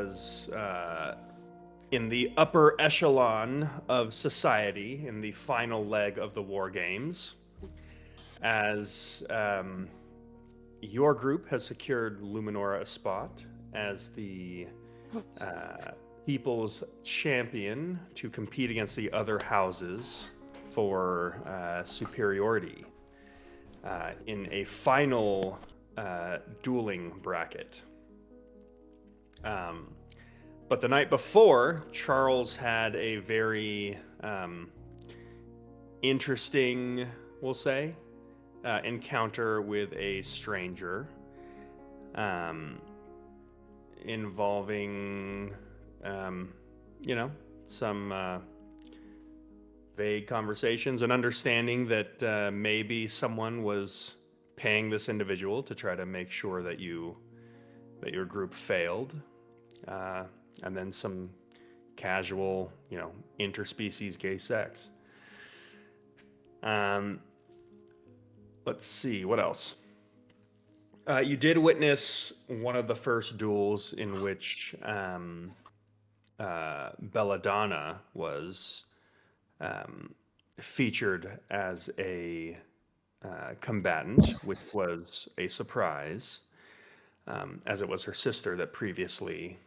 was in the upper echelon of society in the final leg of the War Games, as your group has secured Luminora a spot as the people's champion to compete against the other houses for superiority in a final dueling bracket. But the night before, Charles had a very interesting, we'll say, encounter with a stranger involving, some vague conversations and understanding that maybe someone was paying this individual to try to make sure that your group failed. And then some casual, interspecies gay sex. Let's see, what else? You did witness one of the first duels in which Belladonna was featured as a combatant, which was a surprise, as it was her sister that previously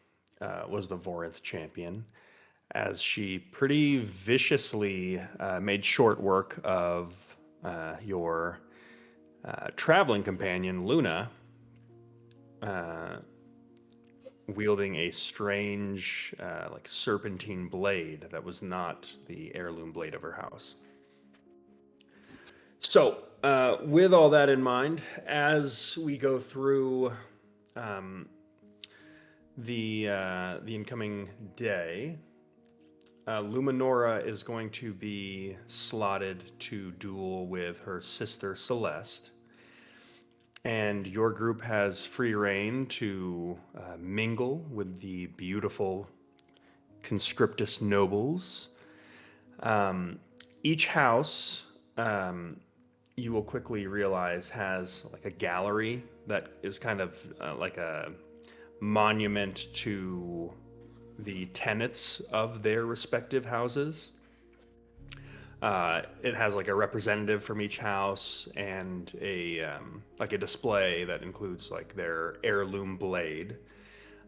was the Vorinth champion, as she pretty viciously made short work of your traveling companion, Luna, wielding a strange, serpentine blade that was not the heirloom blade of her house. So, with all that in mind, as we go through the incoming day, Luminora is going to be slotted to duel with her sister Celeste, and your group has free reign to mingle with the beautiful conscriptus nobles. Each house, you will quickly realize, has like a gallery that is kind of like a monument to the tenets of their respective houses. It has like a representative from each house and a display that includes like their heirloom blade.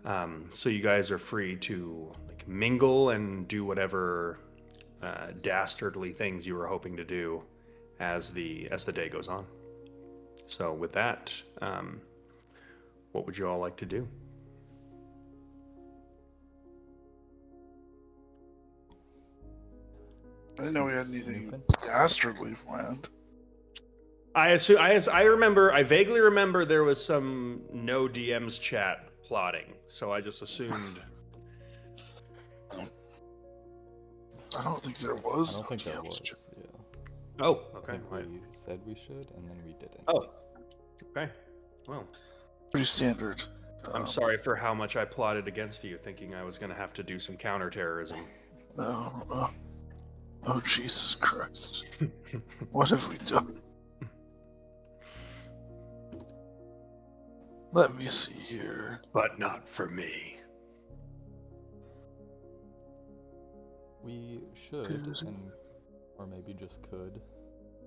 So you guys are free to like mingle and do whatever dastardly things you were hoping to do as the day goes on. So with that, what would you all like to do? I didn't know we had anything dastardly planned. I vaguely remember there was some no DMs chat plotting, so I just assumed. I don't think there was. I don't think there was. Yeah. Oh, okay. I think we said we should, and then we didn't. Oh, okay. Well, Pretty standard. I'm sorry for how much I plotted against you, thinking I was going to have to do some counterterrorism. No. Oh, Jesus Christ. What have we done? Let me see here. But not for me. We should, or maybe just could,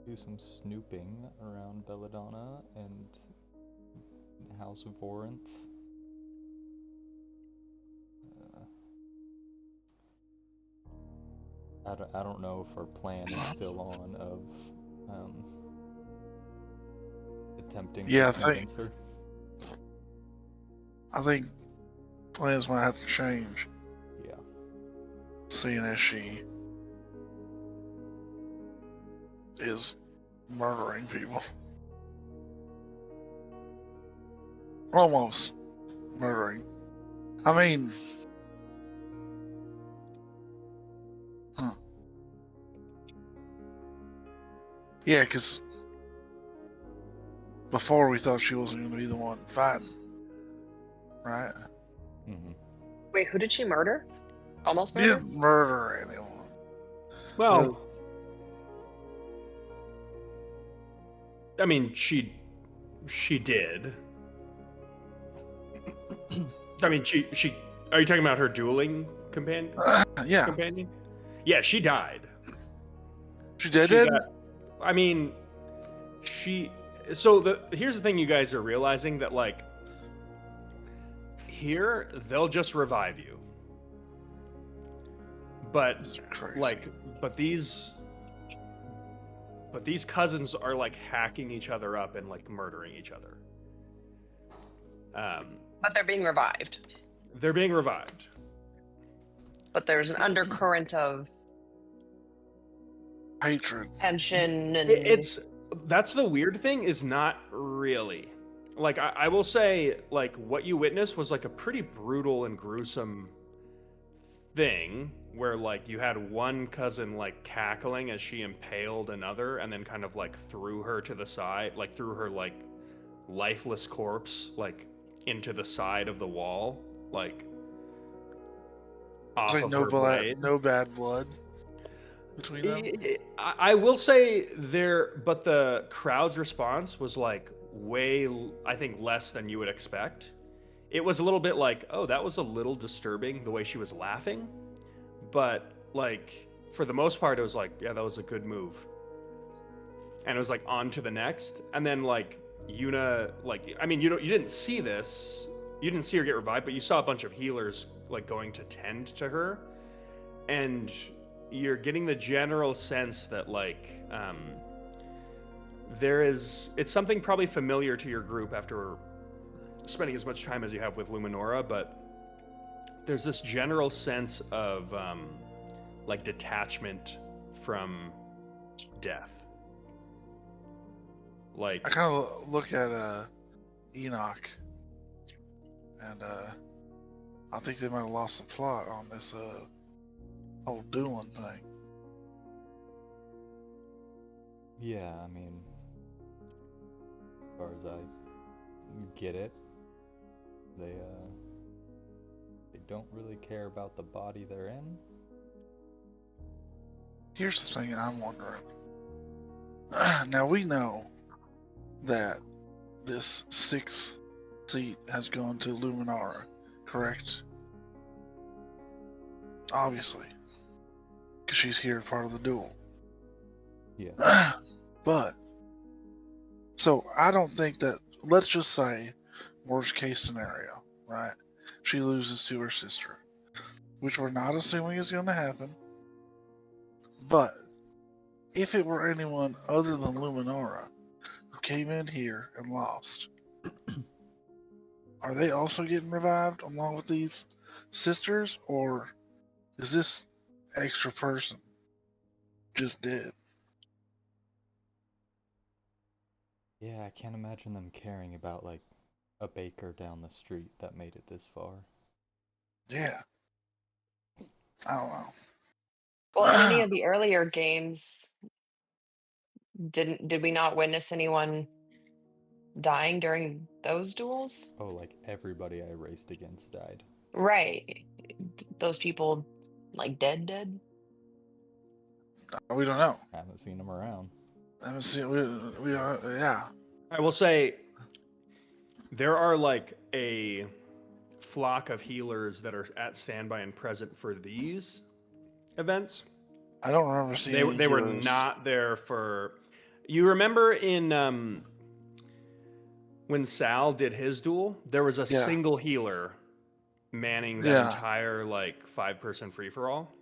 do some snooping around Belladonna and the House of Vorinth. I don't know if our plan is still on of attempting to convince her. I think plans might have to change. Yeah. Seeing as she is murdering people. Almost murdering. I mean... Yeah, because before we thought she wasn't going to be the one fighting. Right? Mm-hmm. Wait, who did she murder? Almost murder? murder? Didn't murder anyone. Well, I mean, she did. I mean, Are you talking about her dueling companion? Yeah. Companion? Yeah, she died. She dead She dead? got- I mean, she. So here's the thing, you guys are realizing that like here they'll just revive you, but That's crazy. like, but these cousins are like hacking each other up and like murdering each other. But they're being revived. They're being revived. But there's an undercurrent of Hatred. tension and That's the weird thing, is not really. Like I will say, like what you witnessed was like a pretty brutal and gruesome thing where like you had one cousin like cackling as she impaled another and then kind of like threw her to the side, like threw her like lifeless corpse like into the side of the wall, like off It's like of no her blood, blade. no bad blood between them. I will say but the crowd's response was like way, I think, less than you would expect. It was a little bit like, oh, that was a little disturbing the way she was laughing, but like for the most part, it was like, yeah, that was a good move. And it was like on to the next, and then like Yuna, like I mean, you didn't see this, you didn't see her get revived, but you saw a bunch of healers like going to tend to her, and you're getting the general sense that like it's something probably familiar to your group after spending as much time as you have with Luminora, but there's this general sense of like detachment from death. Like I kind of look at Enoch, and I think they might have lost the plot on this whole dueling thing. Yeah, I mean, as far as I get it, they don't really care about the body they're in. Here's the thing I'm wondering. Now we know that this 6th seat has gone to Luminara, correct? Obviously, because she's here part of the duel. Yeah. But so I don't think that. Let's just say, worst case scenario, right? She loses to her sister, which we're not assuming is going to happen. But if it were anyone other than Luminara who came in here and lost, are they also getting revived along with these sisters, or is this extra person just dead? Yeah, I can't imagine them caring about like a baker down the street that made it this far. Yeah. I don't know. well, in any of the earlier games, did we not witness anyone dying during those duels? Oh, like everybody I raced against died. Right. Those people like dead? We don't know. I haven't seen them around. I haven't seen. We are. Yeah. I will say there are like a flock of healers that are at standby and present for these events. I don't remember seeing. any They were healers. not there for. You remember in when Sal did his duel, there was a Yeah. single healer manning that Yeah. entire like 5-person free for all.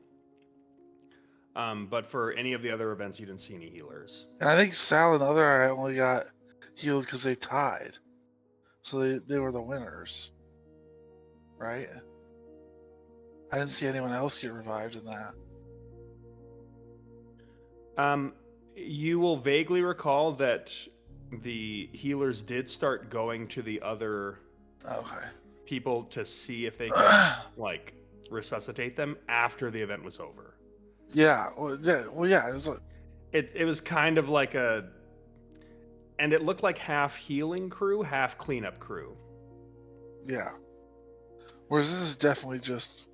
But for any of the other events, you didn't see any healers. And I think Sal and Other Eye only got healed because they tied, so they were the winners, right? I didn't see anyone else get revived in that. You will vaguely recall that the healers did start going to the other Okay. people to see if they could like resuscitate them after the event was over. Yeah. Well, yeah. It was like, It was kind of like and it looked like half healing crew, half cleanup crew. yeah. Whereas this is definitely just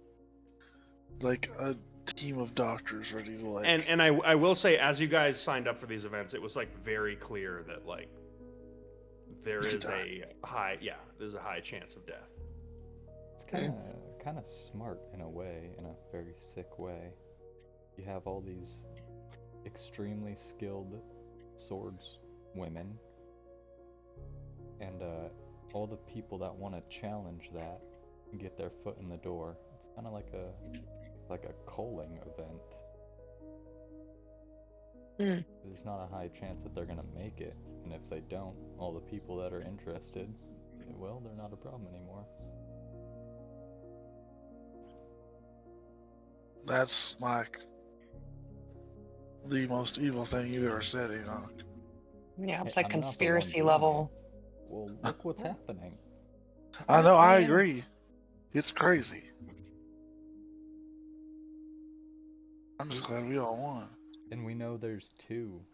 like a team of doctors ready to like. And I will say, as you guys signed up for these events, it was like very clear that like there You could is die. there's a high chance of death. It's kind of kind of smart in a way, in a very sick way. You have all these extremely skilled swords women, and all the people that want to challenge that and get their foot in the door. It's kind of like a culling event. Hmm. There's not a high chance that they're gonna make it, and if they don't, all the people that are interested, well, they're not a problem anymore. That's like the most evil thing you've ever said, Enoch. Yeah, Hey, it's like I'm not the one conspiracy doing level. it. Well, look what's happening. I know, I Yeah. agree. It's crazy. I'm just glad we all won. And we know there's two.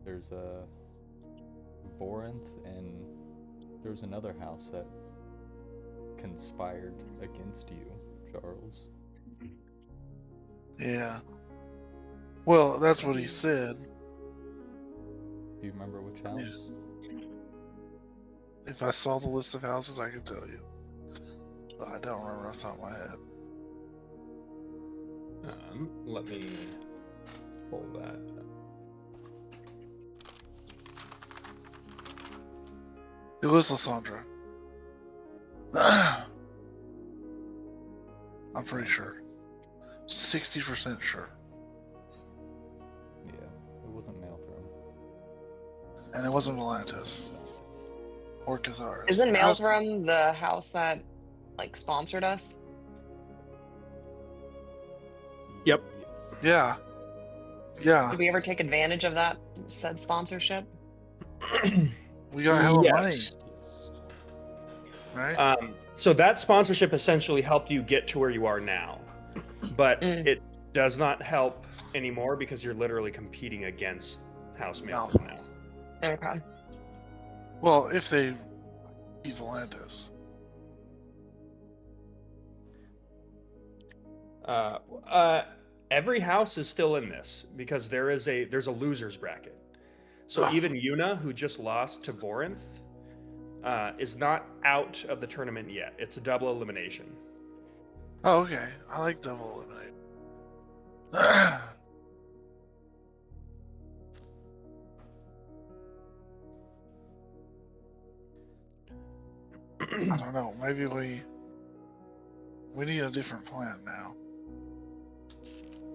There's Vorinth, and there's another house that conspired against you, Charles. Yeah. Well, that's what he said. Do you remember which house? If I saw the list of houses, I could tell you. But I don't remember off the top of my head. Let me pull that up. It was Lysandra. I'm pretty sure. 60% sure. Yeah, it wasn't Maelthrom. And it wasn't Volantis or Catharis. Isn't Maelthrom the house that like sponsored us? Yep. Yes. Yeah. Yeah. Did we ever take advantage of that said sponsorship? We got hella money, Yes. Yes. right? So that sponsorship essentially helped you get to where you are now, but it does not help anymore because you're literally competing against House Maelthrom now. Okay. Well, if they beat Volantis. Every house is still in this because there's a losers bracket. So Ugh. even Yuna, who just lost to Vorinth, is not out of the tournament yet. It's a double elimination. Oh, okay. I like double eliminate. I don't know. Maybe we need a different plan now.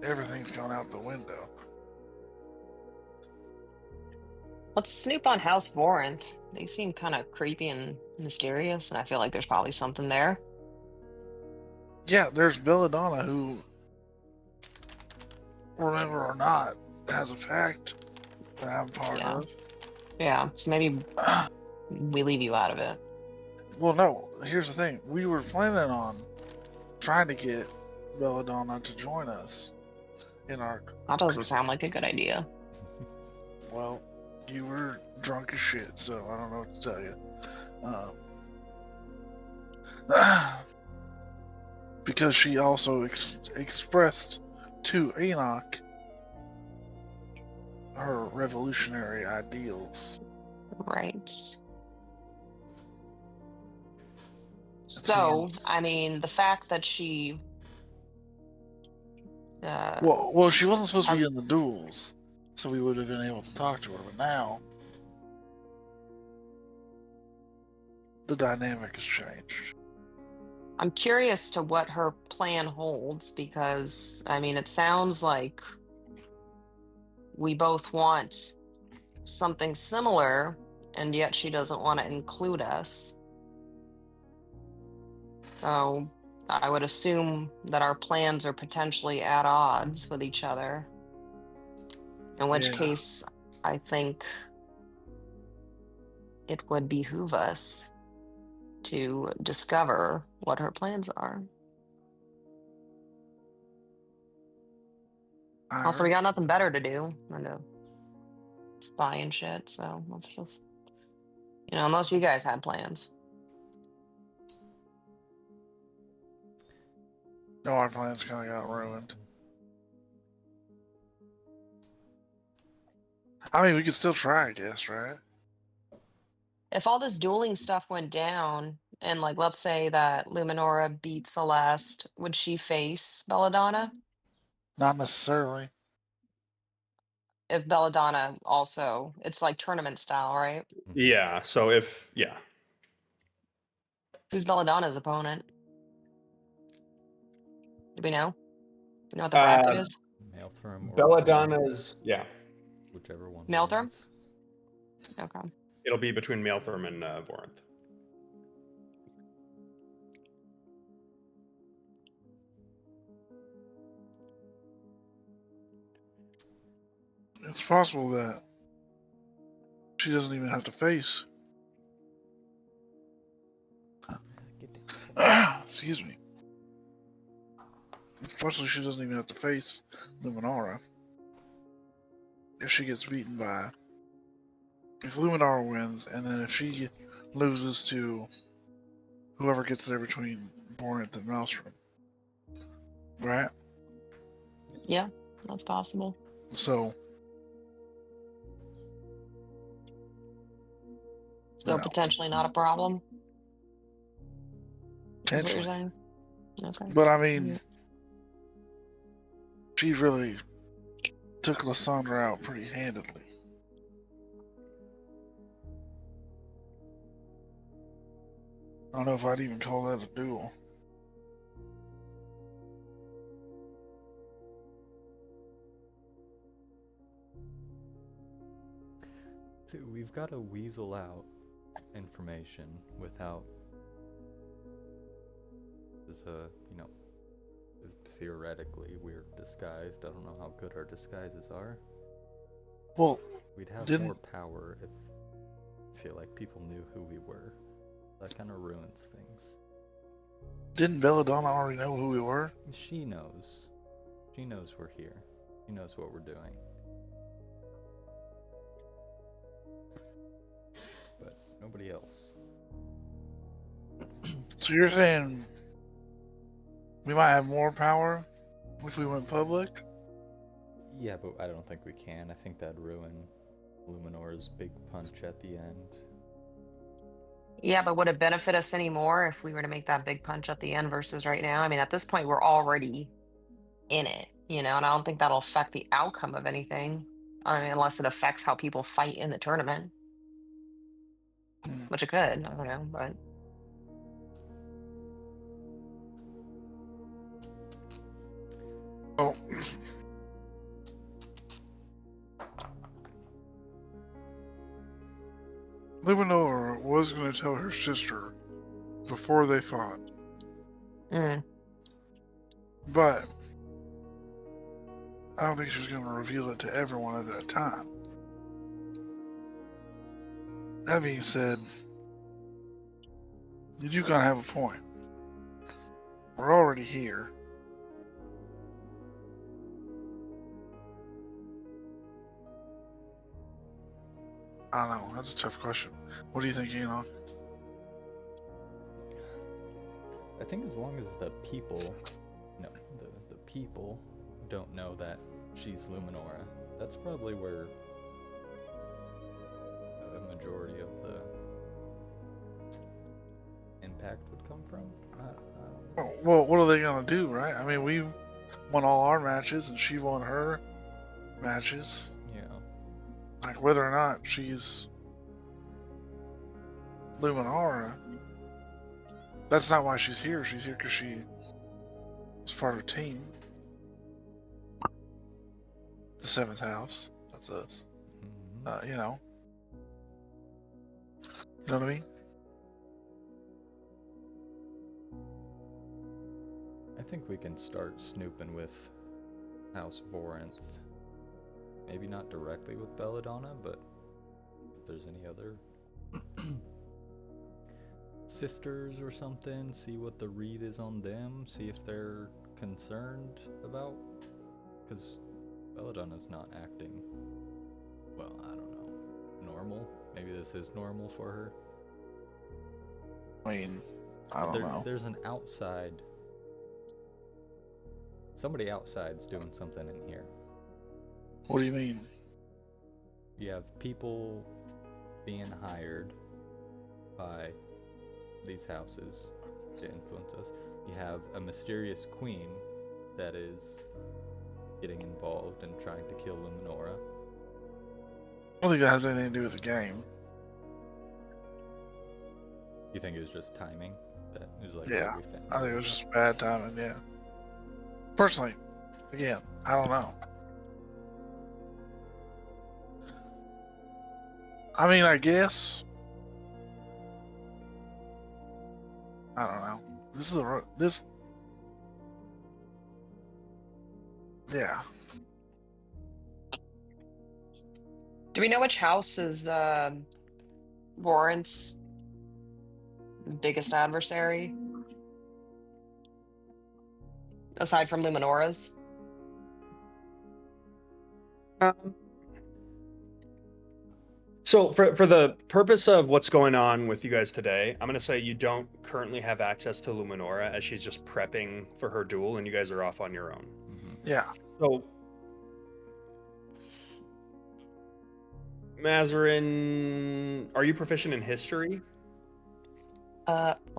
Everything's gone out the window. Let's snoop on House Vorinth. They seem kind of creepy and mysterious, and I feel like there's probably something there. Yeah, there's Belladonna who, remember or not, has a pact that I'm part Yeah. of. Yeah, so maybe we leave you out of it. Well, no. Here's the thing. We were planning on trying to get Belladonna to join us in our. That doesn't sound like a good idea. Well, you were drunk as shit, so I don't know what to tell you. Because she also expressed to Enoch her revolutionary ideals. Right. So, seems- I mean, the fact that she Well, she wasn't supposed to be has- in the duels, so we would have been able to talk to her. But now, the dynamic has changed. I'm curious to what her plan holds because, I mean, it sounds like we both want something similar, and yet she doesn't want to include us. So I would assume that our plans are potentially at odds with each other. In which Yeah. case, I think it would behoove us to discover what her plans are. Also, we got nothing better to do than to spy and shit, so let's just, unless you guys had plans. No, our plans kind of got ruined. I mean, we could still try, I guess, right? If all this dueling stuff went down And like, let's say that Luminora beat Celeste, would she face Belladonna? Not necessarily. If Belladonna also, it's like tournament style, right? Yeah. So if yeah, Who's Belladonna's opponent? Do we know? Do you know what the bracket uh, is? Maelthrom or Vorn, Belladonna's yeah, whichever one Melthor? wins. Okay. it'll be between Maelthorm and Vorinth. It's possible that she doesn't even have to face. Get down. Excuse me. It's possible she doesn't even have to face Luminara if she gets beaten by. If Luminara wins, and then if she loses to whoever gets there between Vornith and Maelstrom, right? Yeah, that's possible. So, So potentially not a problem, is what you're potentially. saying? Okay. But I mean, she really took Lysandra out pretty handedly. I don't know if I'd even call that a duel. So we've got to weasel out information without, as you know, theoretically we're disguised. I don't know how good our disguises are. Well, We'd have Didn't- more power if I feel like people knew who we were. That kind of ruins things. didn't Belladonna already know who we were? She knows. She knows we're here. She knows what we're doing. But nobody else. So you're saying we might have more power if we went public? Yeah, but I don't think we can. I think that'd ruin Luminora's big punch at the end. Yeah, but would it benefit us any more if we were to make that big punch at the end versus right now? I mean, at this point, we're already in it, and I don't think that'll affect the outcome of anything. I mean, unless it affects how people fight in the tournament, Hmm. which it could. I don't know, but Oh, Luminora was going to tell her sister before they fought, mm, but I don't think she was going to reveal it to everyone at that time. That being said, you do kind of have a point. We're already here. I don't know. That's a tough question. What do you think, Enoch? I think as long as the people, the people don't know that she's Luminora, that's probably where a majority of the impact would come from. I don't know. Well, what are they going to do, right? I mean, we won all our matches and she won her matches. Yeah. Like, whether or not she's Luminara, that's not why she's here. She's here because she was part of a team. The seventh house. That's us. Mhm. You know. You know what I mean? I think we can start snooping with House Vorinth. Maybe not directly with Belladonna, but if there's any other sisters or something, see what the read is on them, see if they're concerned about, because Belladonna's not acting, well, I don't know, normal. Maybe this is normal for her. I mean, I don't know. There's an outside, somebody outside's doing something in here. What do you mean? You have people being hired by these houses to influence us. You have a mysterious queen that is getting involved and trying to kill Luminora. I don't think that has anything to do with the game. You think it was just timing? That it was like Yeah, every family. I think it was just bad timing, yeah. Personally, again, I don't know. I mean, I guess. I don't know. This is this. Yeah. Do we know which house is Warren's biggest adversary? Aside from Luminora's? So for the purpose of what's going on with you guys today, I'm going to say you don't currently have access to Luminora as she's just prepping for her duel and you guys are off on your own. Yeah. So Mazarin, are you proficient in history?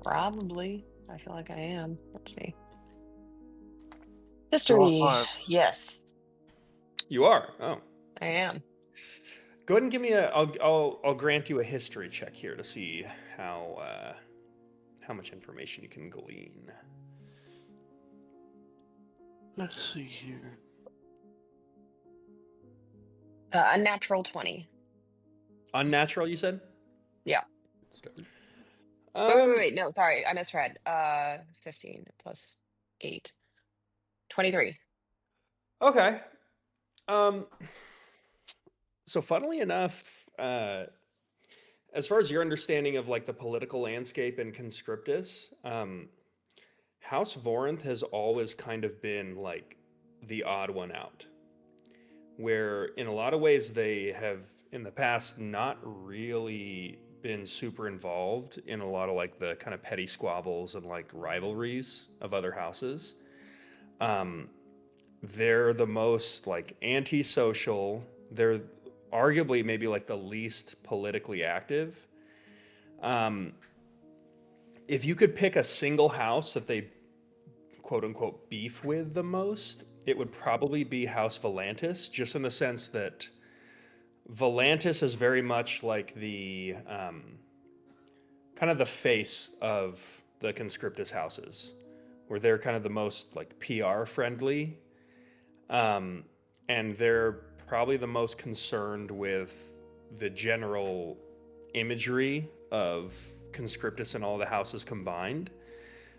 Probably. I feel like I am. Let's see. So History. five. Yes, You are. Oh. I am. Go ahead and give me I'll grant you a history check here to see how much information you can glean. Let's see here. A natural 20. Unnatural, you said? Yeah. Start. Wait. No, sorry. I misread. 15 plus 8. 23. Okay. So funnily enough, as far as your understanding of like the political landscape in Conscriptus, House Vorinth has always kind of been like the odd one out, where in a lot of ways they have in the past not really been super involved in a lot of like the kind of petty squabbles and like rivalries of other houses. They're the most like antisocial. They're arguably maybe like the least politically active. If you could pick a single house that they quote unquote beef with the most, it would probably be House Volantis, just in the sense that Volantis is very much like the kind of the face of the Conscriptus houses, where they're kind of the most like PR friendly, and they're probably the most concerned with the general imagery of Conscriptus and all the houses combined.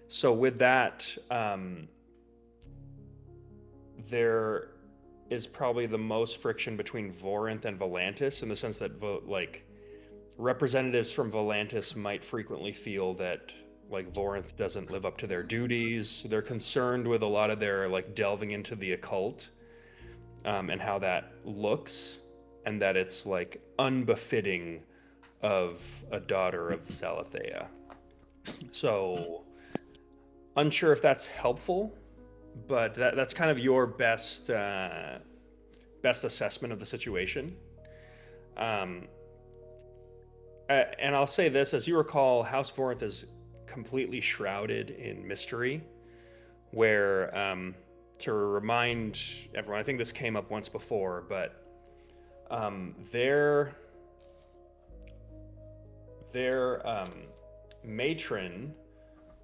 So with that, there is probably the most friction between Vorinth and Volantis, in the sense that like representatives from Volantis might frequently feel that like Vorinth doesn't live up to their duties. They're concerned with a lot of their like delving into the occult, and how that looks, and that it's like unbefitting of a daughter of Salathea. So unsure if that's helpful, but that's kind of your best assessment of the situation. And I'll say this, as you recall, House Vorinth is completely shrouded in mystery, where to remind everyone, I think this came up once before, but their matron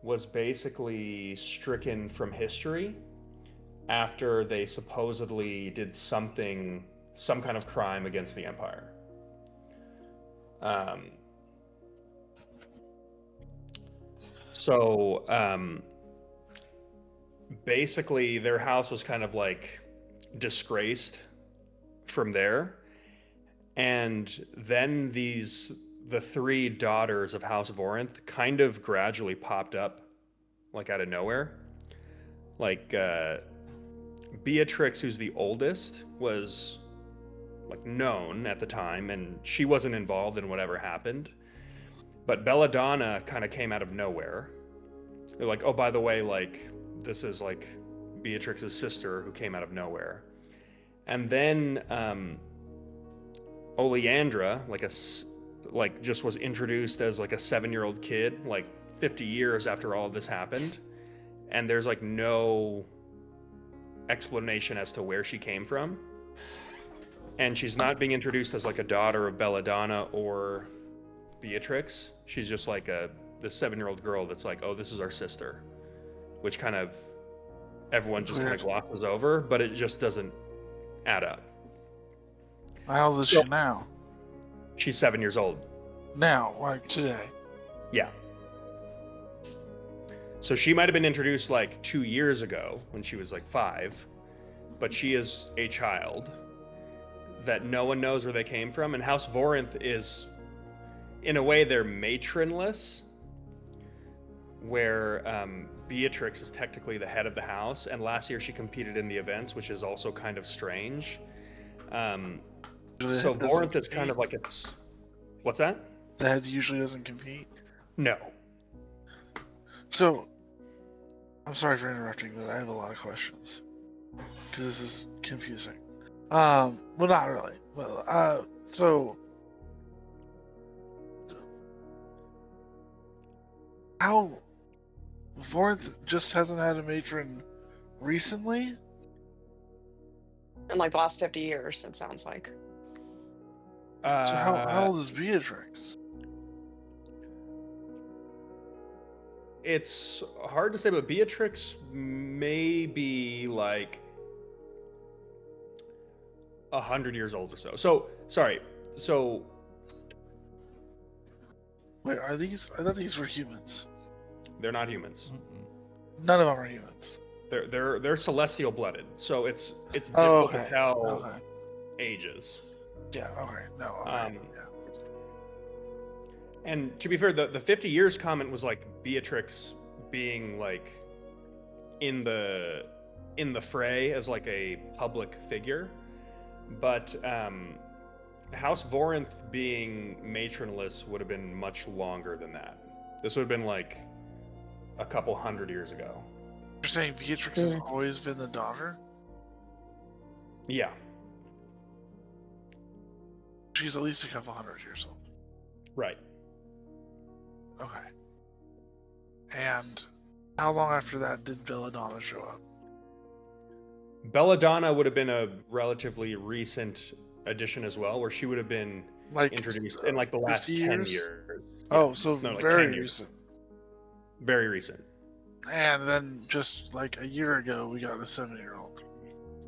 was basically stricken from history after they supposedly did some kind of crime against the Empire. Basically their house was kind of like disgraced from there, and then the three daughters of House Vorinth kind of gradually popped up like out of nowhere. Like Beatrix, who's the oldest, was like known at the time, and she wasn't involved in whatever happened. But Belladonna kind of came out of nowhere. They're like, oh, by the way, like this is like Beatrix's sister who came out of nowhere. And then Oleandra, just was introduced as like a 7-year-old kid, like 50 years after all of this happened, and there's like no explanation as to where she came from. And she's not being introduced as like a daughter of Belladonna or Beatrix. She's just like this 7-year-old girl that's like, oh, this is our sister, which kind of everyone just kind of glosses over, but it just doesn't add up. How old is she now? She's 7 years old. Now, like today. Yeah. So she might have been introduced like 2 years ago when she was like 5, but she is a child that no one knows where they came from. And House Vorinth is, in a way, they're matronless, where Beatrix is technically the head of the house, and last year she competed in the events, which is also kind of strange. So Vorinth is kind of like it's... What's that? The head usually doesn't compete? No. So, I'm sorry for interrupting, but I have a lot of questions. Because this is confusing. Well, not really. Well, so... How... Vorinth just hasn't had a matron recently? In like the last 50 years, it sounds like. So how old is Beatrix? It's hard to say, but Beatrix may be like 100 years old or so. So Wait, I thought these were humans. they're not humans. None of them are humans. They're celestial blooded. So it's Oh, difficult okay. to tell Okay. ages. Yeah, okay. No, okay. Yeah. And to be fair, the 50 years comment was like Beatrix being like in the fray as like a public figure, but House Vorinth being matronless would have been much longer than that. This would have been like a couple hundred years ago. You're saying Beatrix has always been the daughter? Yeah. She's at least a couple hundred years old. Right. Okay. And how long after that did Belladonna show up? Belladonna would have been a relatively recent addition as well, where she would have been Like introduced in like the last 50 10 years? years. Oh, Yeah. so No, like very 10 years. recent. Very recent. And then just like a year ago, we got a 7-year-old.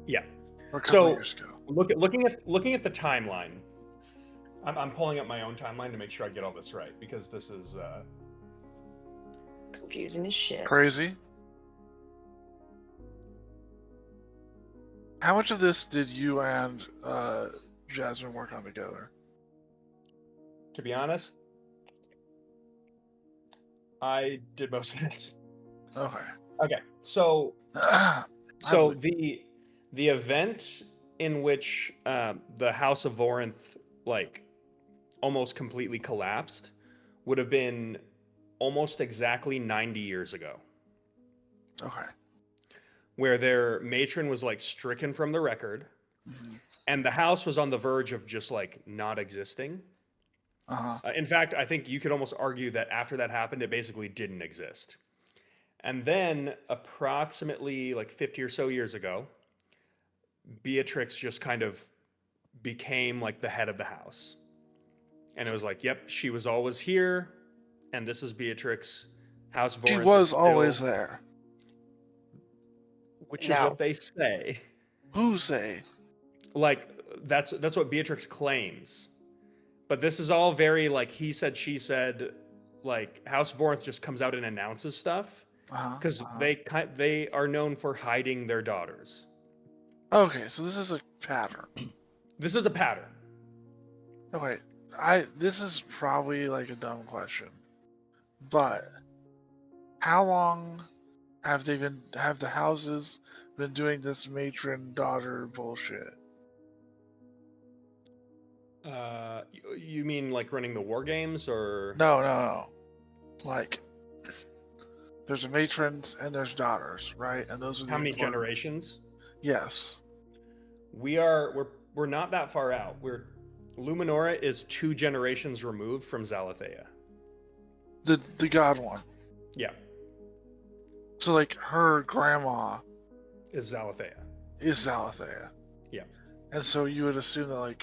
Yeah. Or a couple So years ago. looking at the timeline, I'm pulling up my own timeline to make sure I get all this right, because this is Confusing as shit. Crazy. How much of this did you and Jasmine work on together? to be honest, I did most of it. Okay. Okay, so the event in which the House of Vorinth like almost completely collapsed would have been almost exactly 90 years ago, Okay. where their matron was like stricken from the record, Mhm. and the house was on the verge of just like not existing. Uh-huh. In fact, I think you could almost argue that after that happened, it basically didn't exist. And then approximately like 50 or so years ago, Beatrix just kind of became like the head of the house. And it was like, yep, she was always here, and this is Beatrix. House Vorinth She is was still- always there. which is No. what they say. Who say? Like that's what Beatrix claims. But this is all very like he said, she said. Like House Vorinth just comes out and announces stuff Uh-huh. because they are known for hiding their daughters. Okay, so this is a pattern. This is a pattern. Okay, this is probably like a dumb question, but how long have the houses been doing this matron daughter bullshit? You mean like running the war games or? No. Like, there's a matrons and there's daughters, right? And those are the How many important- generations? Yes. We're not that far out. Luminora is 2 generations removed from Zalathea. The god one. Yeah, So like her grandma is Zalathea. is Zalathea. Yeah. And so you would assume that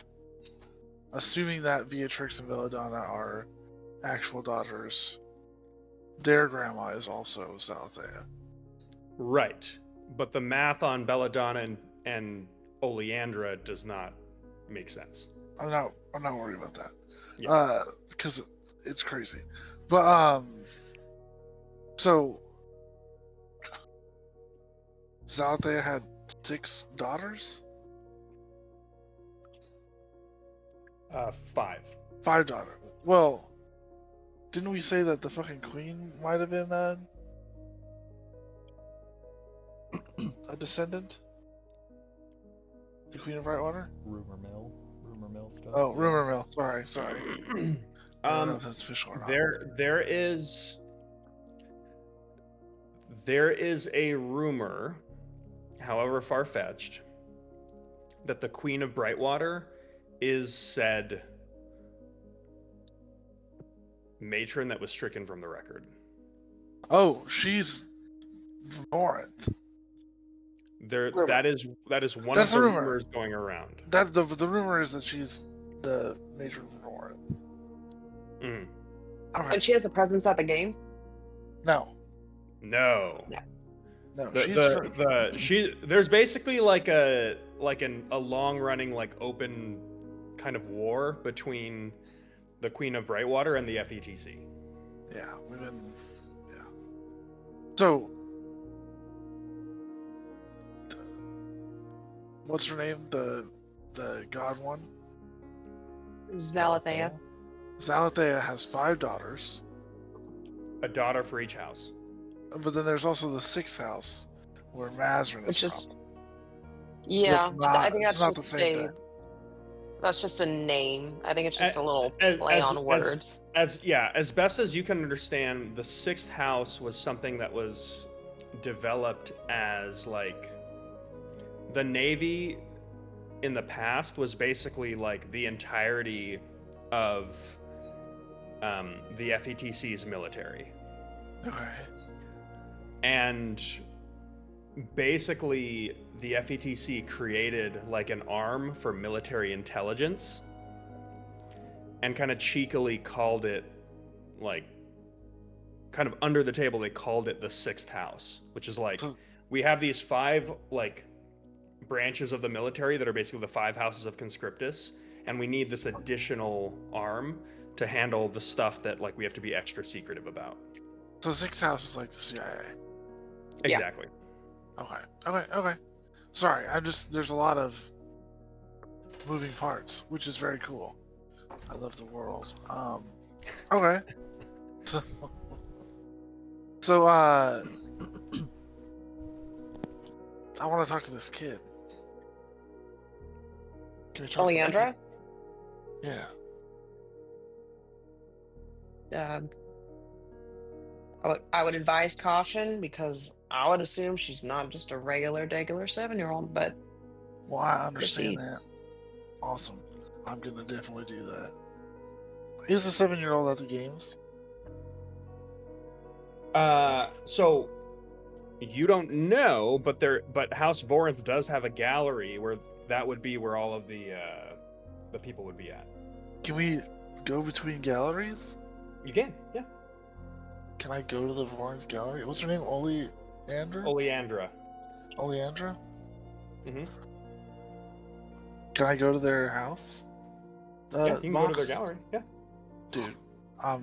assuming that Beatrix and Belladonna are actual daughters, their grandma is also Zalathea. Right. But the math on Belladonna and Oleandra does not make sense. I'm not worried about that. Yeah. Because it's crazy. But so Zalathea had 6 daughters? 5. 5 daughters. Well, didn't we say that the fucking queen might have been a descendant? The Queen of Brightwater? Rumor mill stuff. Oh, yeah. rumor mill. Sorry. I don't know if that's official or not. There is a rumor, however far-fetched, that the Queen of Brightwater is said matron that was stricken from the record. Oh, she's Vorinth. Rumor. That is one That's of the a rumor. rumors going around. That the rumor is that she's the matron of Vorinth. Mhm. All And right. she has a presence at the game. No, No. she's There's basically like a long running like open kind of war between the Queen of Brightwater and the FETC. yeah. So, what's her name? The god one. Zalathea. Zalathea has 5 daughters, A daughter for each house. but then there's also the 6th house where Mazrin is Which from. is, yeah, It's not- I think it's that's not the just same a. thing. That's just a name. I think it's just a little as- play as- on as- words. As best as you can understand, the 6th house was something that was developed as like the Navy in the past was basically like the entirety of the FETC's military. Okay. And basically the FETC created like an arm for military intelligence and kind of cheekily called it like kind of under the table they called it the 6th house, which is like So- we have these 5 like branches of the military that are basically the 5 houses of conscriptus, and we need this additional arm to handle the stuff that like we have to be extra secretive about. So 6th house is like the CIA. Yeah. Exactly. Okay. Sorry, there's a lot of moving parts, which is very cool. I love the world. Okay. So I want to talk to this kid. Can we talk to that Oleandra. kid? Yeah. I would advise caution because I would assume she's not just a regular 7-year-old, but Well, I understand Proceed. that. Awesome. I'm gonna definitely do that. Is the 7-year-old at the games? So you don't know, but House Vorinth does have a gallery where that would be where all of the people would be at. Can we go between galleries? You can, yeah. Can I go to the Vorinth gallery? What's her name? Oleandra? Oleandra. Oleandra? Mhm. Can I go to their house? Yeah, you can go to their Mox? gallery. Yeah. Dude, I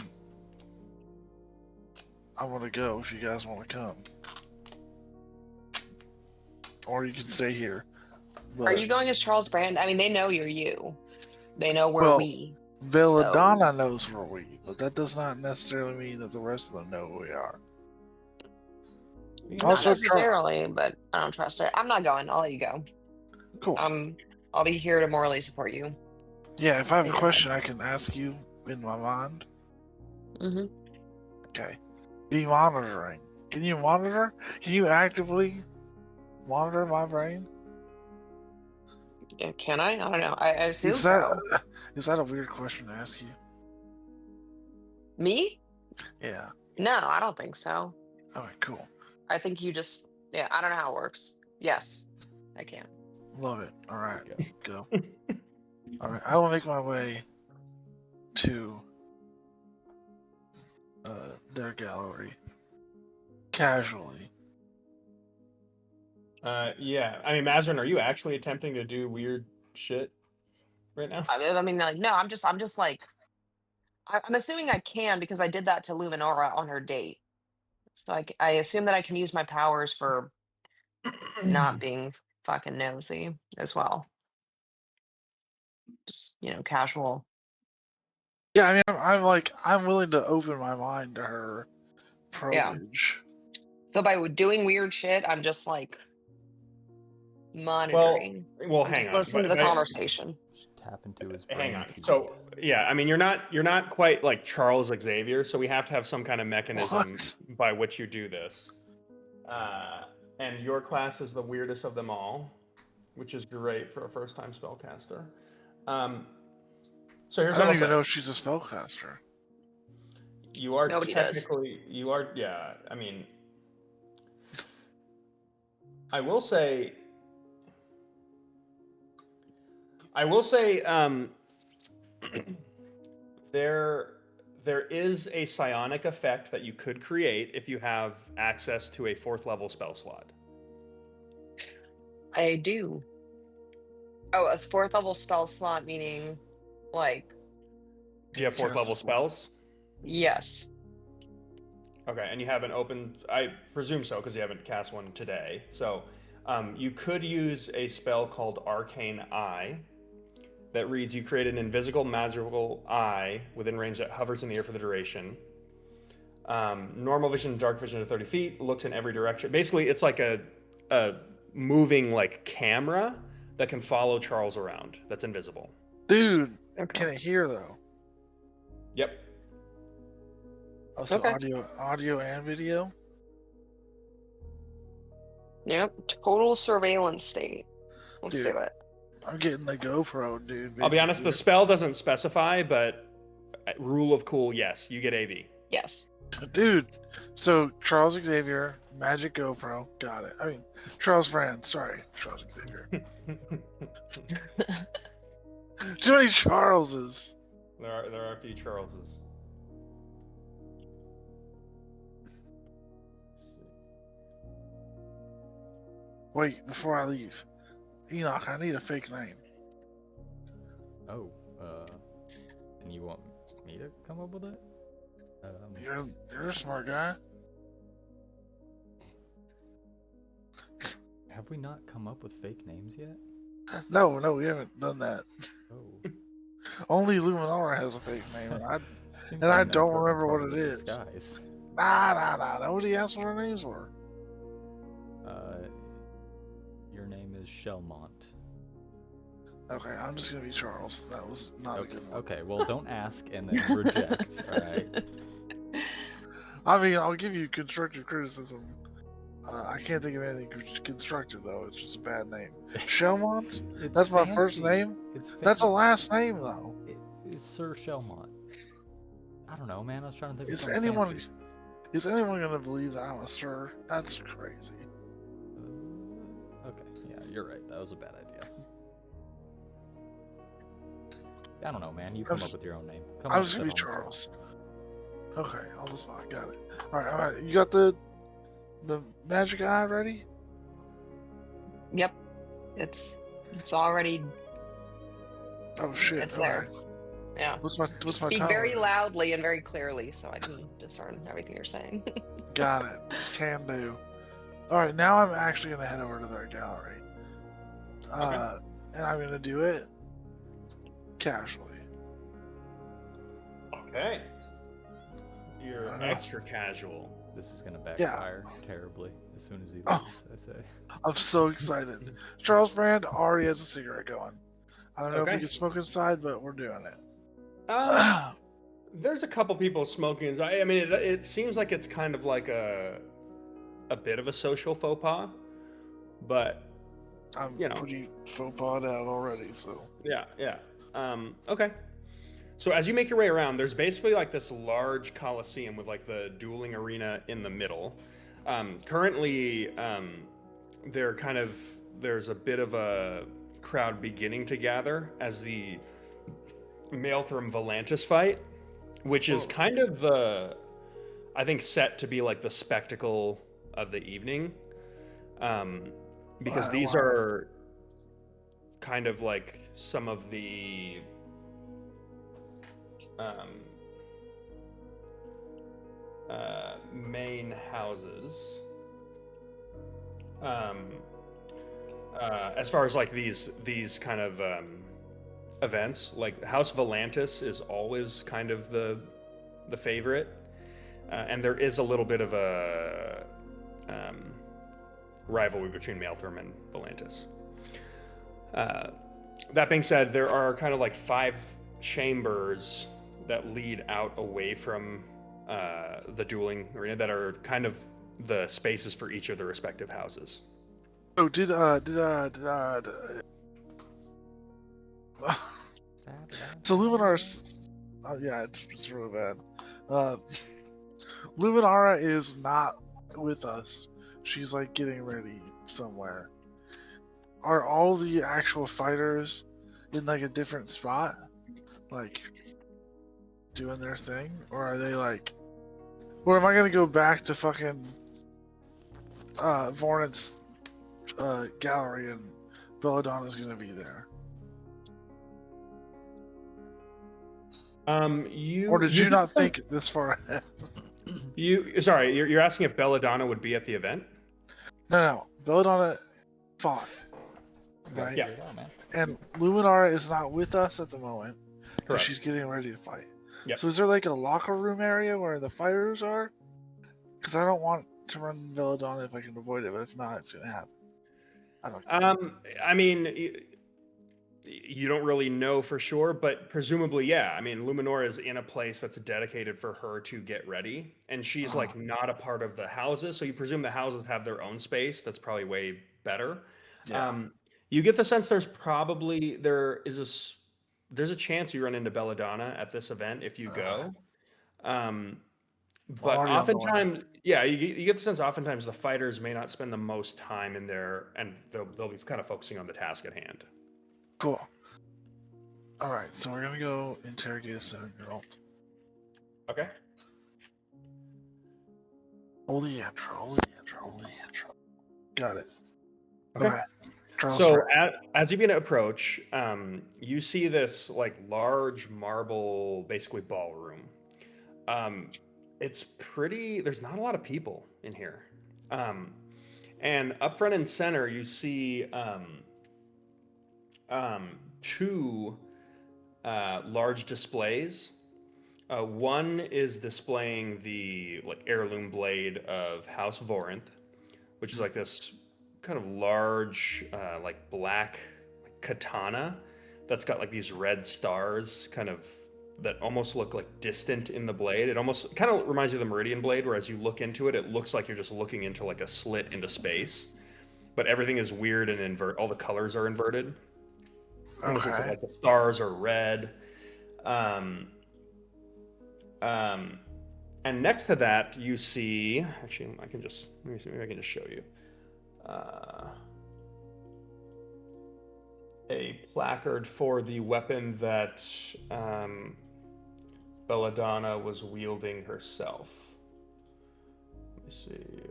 want to go if you guys want to come. Or you can stay here. are But you going as Charles Brand? I mean, they know you're you. They know we're Well, we. Belladonna knows where we, but that does not necessarily mean that the rest of them know who we are. You Not Also, necessarily, but I don't trust it. I'm not going. I'll let you go. Cool. I'll be here to morally support you. Yeah, if I have a yeah. question, I can ask you in my mind. Mm-hmm. Okay. Be monitoring. Can you monitor? Can you actively monitor my brain? Can I? I don't know. I assume Is that so. is that a weird question to ask you? Me? Yeah. No, I don't think so. Alright, cool. I think you just, yeah, I don't know how it works. Yes, I can. Love it. Alright, Go. go. Alright, I will make my way to their gallery. Casually. Yeah. I mean, Mazrin, are you actually attempting to do weird shit right now? I mean, like, no, I'm just like, I'm assuming I can because I did that to Luminora on her date. So I assume that I can use my powers for not being fucking nosy as well. Just, casual. Yeah, I mean, I'm like, I'm willing to open my mind to her Yeah. probage. So by doing weird shit, I'm just like monitoring. Well, I'm hang just on. listening to the But conversation. Just tap into his hang brain on. if you So need. yeah, I mean, you're not quite like Charles Xavier, so we have to have some kind of mechanism What? by which you do this. And your class is the weirdest of them all, which is great for a first-time spellcaster. So here's I what don't I'll even say. know if she's a spellcaster. You are Nobody does. technically, you are, yeah, I mean, I will say, there is a psionic effect that you could create if you have access to a 4th level spell slot. I do. Oh, a 4th level spell slot, meaning like, Do you have 4th level spells? yes. Okay, and you haven't opened, I presume so, because you haven't cast one today. So you could use a spell called Arcane Eye that reads, you create an invisible magical eye within range that hovers in the air for the duration. Normal vision, dark vision to 30 feet, looks in every direction. Basically, it's like a moving like camera that can follow Charles around. That's invisible. Dude, Okay. can it hear though? Yep. Oh, so Okay. audio and video? Yep. Total surveillance state. Let's Dude. do it. I'm getting the GoPro, dude. I'll be honest, the basically. spell doesn't specify, but rule of cool, yes, you get AV. Yes. Dude, so Charles Xavier, Magic GoPro, got it. I mean, Charles Brand, sorry, Charles Xavier. Too many Charleses. There are a few Charleses. Wait, before I leave, Enoch, I need a fake name. Oh, and you want me to come up with it? You're a smart guy. Have we not come up with fake names yet? No, we haven't done that. Oh. Only Luminara has a fake name, Seems and I like an don't important remember part what of it the is. disguise. Nah. Nobody asked what her names were. Your name is Shelmont. Okay, I'm just gonna be Charles. That was not a good one. Okay, well, don't ask and then reject, alright? I mean, I'll give you constructive criticism. I can't think of anything constructive though. It's just a bad name. Shelmont? It's That's my fancy. first name? It's That's a fancy. last name though. It's Sir Shelmont. I don't know, man. I was trying to think of Is something anyone fancy. gonna believe that I'm a sir? That's crazy. Okay, yeah, you're right. That was a bad idea. I don't know, man. You come up with your own name. Come I'm up just with gonna be it on the spot. Charles. Okay, on the spot, got it. Alright. You got the magic eye ready? Yep. It's already. Oh shit. It's there. alright. Yeah. What's my Speak time very limit? loudly and very clearly so I can discern everything you're saying. Got it. Can do. Alright, now I'm actually gonna head over to their gallery. And I'm gonna do it casually. Okay. You're I know. extra casual. This is gonna backfire terribly as soon as he Oh. leaves, I say. I'm so excited. Charles Brand already has a cigarette going. I don't know if Okay. we can smoke inside, but we're doing it. There's a couple people smoking. I mean, it seems like it's kind of like a bit of a social faux pas, but I'm you know. pretty faux pas out already, so. yeah. Okay. So as you make your way around, there's basically like this large coliseum with like the dueling arena in the middle. Currently, there's a bit of a crowd beginning to gather as the Maelstrom Volantis fight, which is kind of I think set to be like the spectacle of the evening, because these are kind of like some of the main houses. As far as like these kind of events, like House Volantis is always kind of the favorite, and there is a little bit of a rivalry between Maelstrom and Volantis. That being said, there are kind of like 5 chambers that lead out away from the dueling arena that are kind of the spaces for each of the respective houses. Oh, so Luminar's, yeah, it's really bad. Luminara is not with us. She's like getting ready somewhere. Are all the actual fighters in like a different spot, like doing their thing, or are they like, or am I gonna go back to fucking Vornit's gallery and Belladonna's gonna be there? Or did you not think this far ahead? Sorry, you're asking if Belladonna would be at the event? No, Belladonna fought, right? Yeah. And Luminara is not with us at the moment, but Correct. she's getting ready to fight. Yep. So is there like a locker room area where the fighters are? Because I don't want to run Belladonna if I can avoid it, but if not, it's gonna happen. I don't. I mean, you don't really know for sure, but presumably, yeah. I mean, Luminora is in a place that's dedicated for her to get ready, and she's like not a part of the houses. So you presume the houses have their own space. That's probably way better. Yeah. You get the sense there's a chance you run into Belladonna at this event if you go. But already on the way. oftentimes, yeah, you get the sense oftentimes the fighters may not spend the most time in there, and they'll be kind of focusing on the task at hand. Cool. All right, so we're gonna go interrogate a 7-year-old. Okay. Holy intro. Got it. Okay. Charles So Wright. as you begin to approach, you see this like large marble, basically ballroom. It's pretty. There's not a lot of people in here, and up front and center you see 2 large displays. One is displaying the like heirloom blade of House Vorinth, which is like this kind of large, like black katana that's got like these red stars, kind of that almost look like distant in the blade. It almost kind of reminds you of the Meridian blade, where as you look into it, it looks like you're just looking into like a slit into space, but everything is weird and all the colors are inverted. Almost looks like the stars are red. And next to that, you see. Actually, let me see. Maybe I can just show you. A placard for the weapon that Belladonna was wielding herself. Let me see.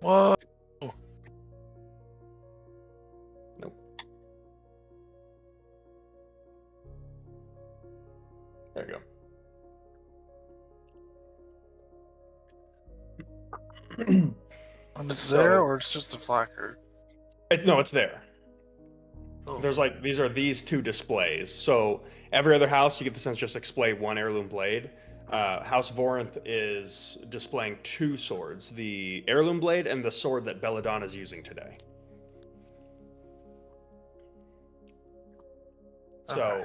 Whoa. Nope. There you go. And it's there, or it's just a placard? No, it's there. Oh. There's like these 2 displays. So every other house, you get the sense just display 1 heirloom blade. House Vorinth is displaying 2 swords: the heirloom blade and the sword that Belladonna is using today. So,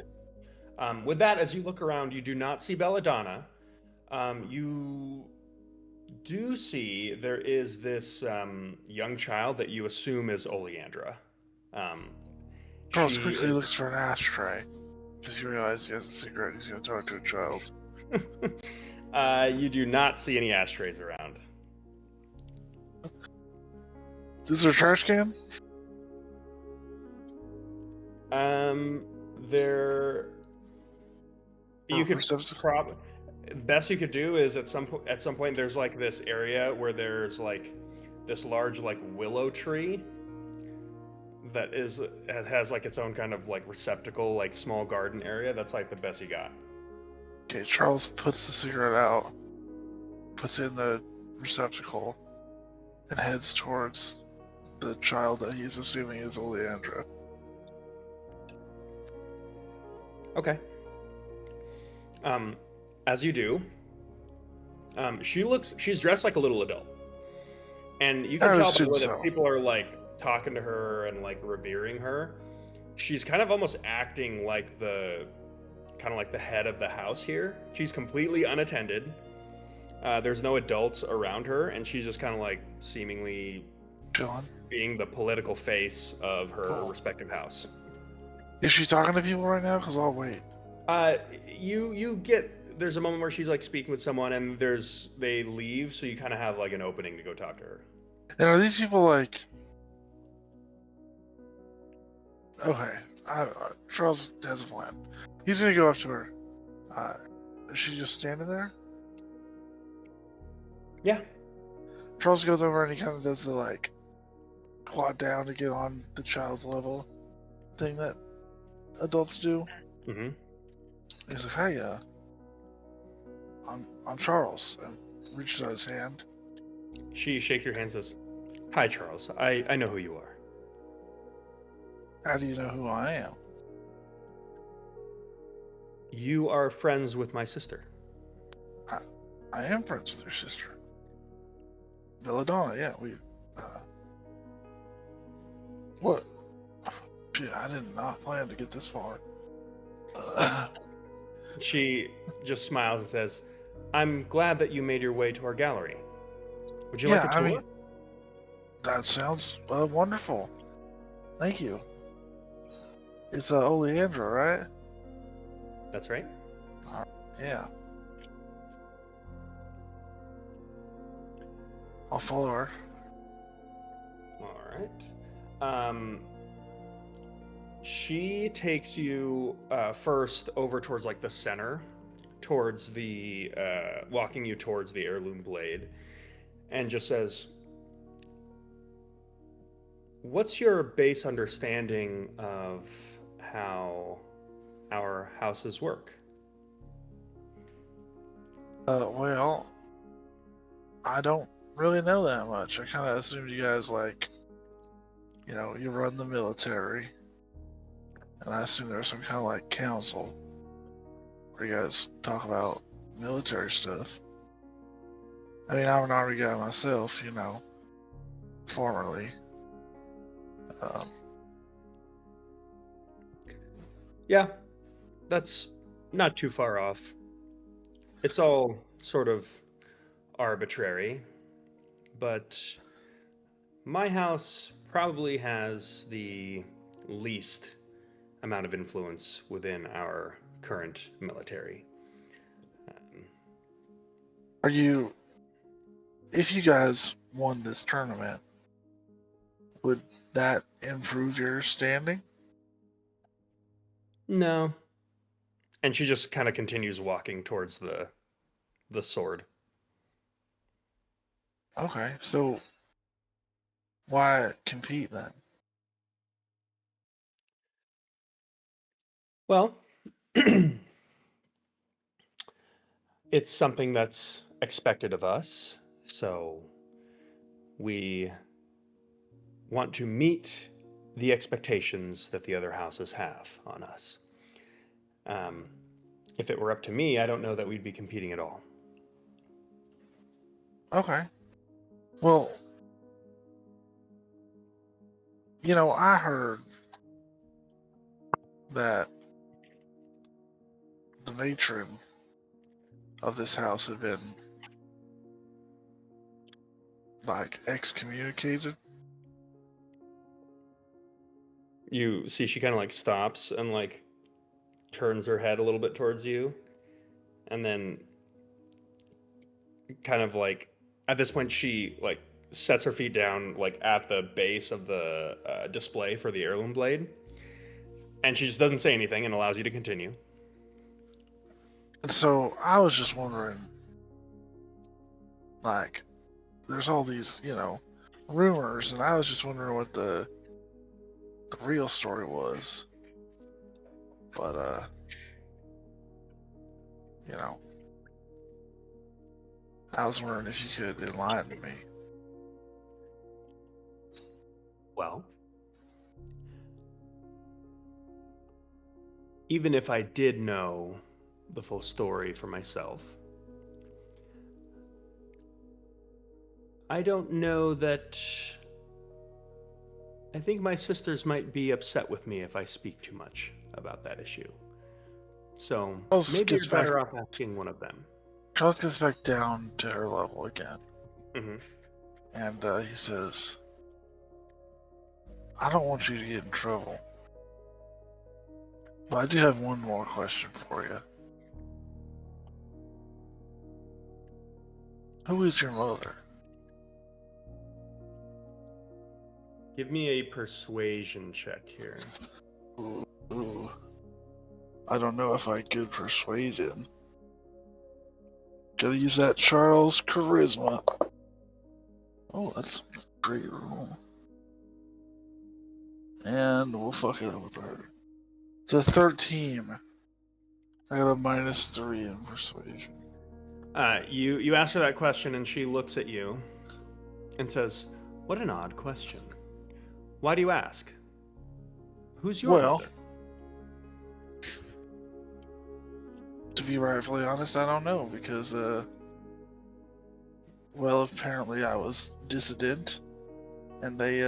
with that, as you look around, you do not see Belladonna. You do see there is this young child that you assume is Oleandra. Um, Charles she quickly is. looks for an ashtray because he realizes he has a cigarette. He's going to talk to a child. You do not see any ashtrays around. Is there a trash can? There. You could Receptacle? probably. Best you could do is at some point there's like this area where there's like this large like willow tree that has like its own kind of like receptacle, like small garden area. That's like the best you got. Okay, Charles puts the cigarette out, puts it in the receptacle, and heads towards the child that he's assuming is Oleandra. Okay. As you do, she's dressed like a little adult, and you can I tell by the assume way so. that people are like talking to her and like revering her. She's kind of almost acting like the head of the house here. She's completely unattended. There's no adults around her, and she's just kind of like seemingly Chilling. being the political face of her Cool. respective house. Is she talking to people right now? Because I'll wait. You get there's a moment where she's like speaking with someone, and they leave, so you kind of have like an opening to go talk to her. And are these people like... Okay, Charles has a plan. He's gonna go up to her. Is she just standing there? Yeah. Charles goes over and he kind of does the like quad down to get on the child's level thing that adults do. Mm-hmm. He's like, "Hi, I'm Charles," and reaches out his hand. She shakes your hand and says, "Hi, Charles. I know who you are." How do you know who I am? You are friends with my sister. I am friends with your sister, Belladonna. Yeah, we. What? Shit, I did not plan to get this far. She just smiles and says, "I'm glad that you made your way to our gallery. Would you like a tour?" I mean, that sounds wonderful. Thank you. It's Oleandra, right? That's right. Yeah. I'll follow her. All right. She takes you first over towards like the center, towards the walking you towards the heirloom blade, and just says, "What's your base understanding of how our houses work?" Well, I don't really know that much. I kind of assumed you guys you run the military, and I assume there's some kind of like council where you guys talk about military stuff. I mean, I'm an army guy myself, formerly. Yeah, that's not too far off. It's all sort of arbitrary, but my house probably has the least amount of influence within our current military. If you guys won this tournament, would that improve your standing? No. And she just kind of continues walking towards the sword. Okay, so why compete then? Well, it's something that's expected of us, so we want to meet the expectations that the other houses have on us. If it were up to me, I don't know that we'd be competing at all. Okay. Well, I heard that the matron of this house had been like excommunicated? You see she kind of like stops and like turns her head a little bit towards you, and then kind of like at this point she like sets her feet down like at the base of the display for the heirloom blade, and she just doesn't say anything and allows you to continue. And so I was just wondering, like, there's all these, rumors, and I was just wondering what the real story was. But I was wondering if you could enlighten me. Well, even if I did know the full story for myself, I don't know that. I think my sisters might be upset with me if I speak too much about that issue. So Charles maybe gets you're better back- off asking one of them. Charles gets back down to her level again, Mm-hmm. and he says, I don't want you to get in trouble, but I do have one more question for you. Who is your mother? Give me a persuasion check here. Ooh. I don't know if I could persuade him. Gotta use that Charles charisma. Oh, that's a great roll. And we'll fuck it up with her. It's a 13. I got a -3 in persuasion. You ask her that question, and she looks at you and says, "What an odd question. Why do you ask? Who's your Well, mother?" to be rightfully honest, I don't know because, well, apparently I was dissident, and they,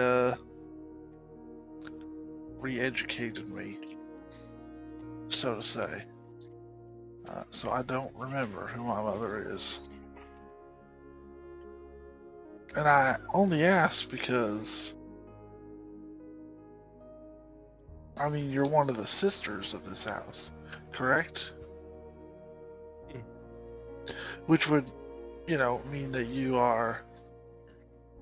re-educated me, so to say. So I don't remember who my mother is. And I only ask because, I mean, you're one of the sisters of this house, correct? Mm. Which would, mean that you are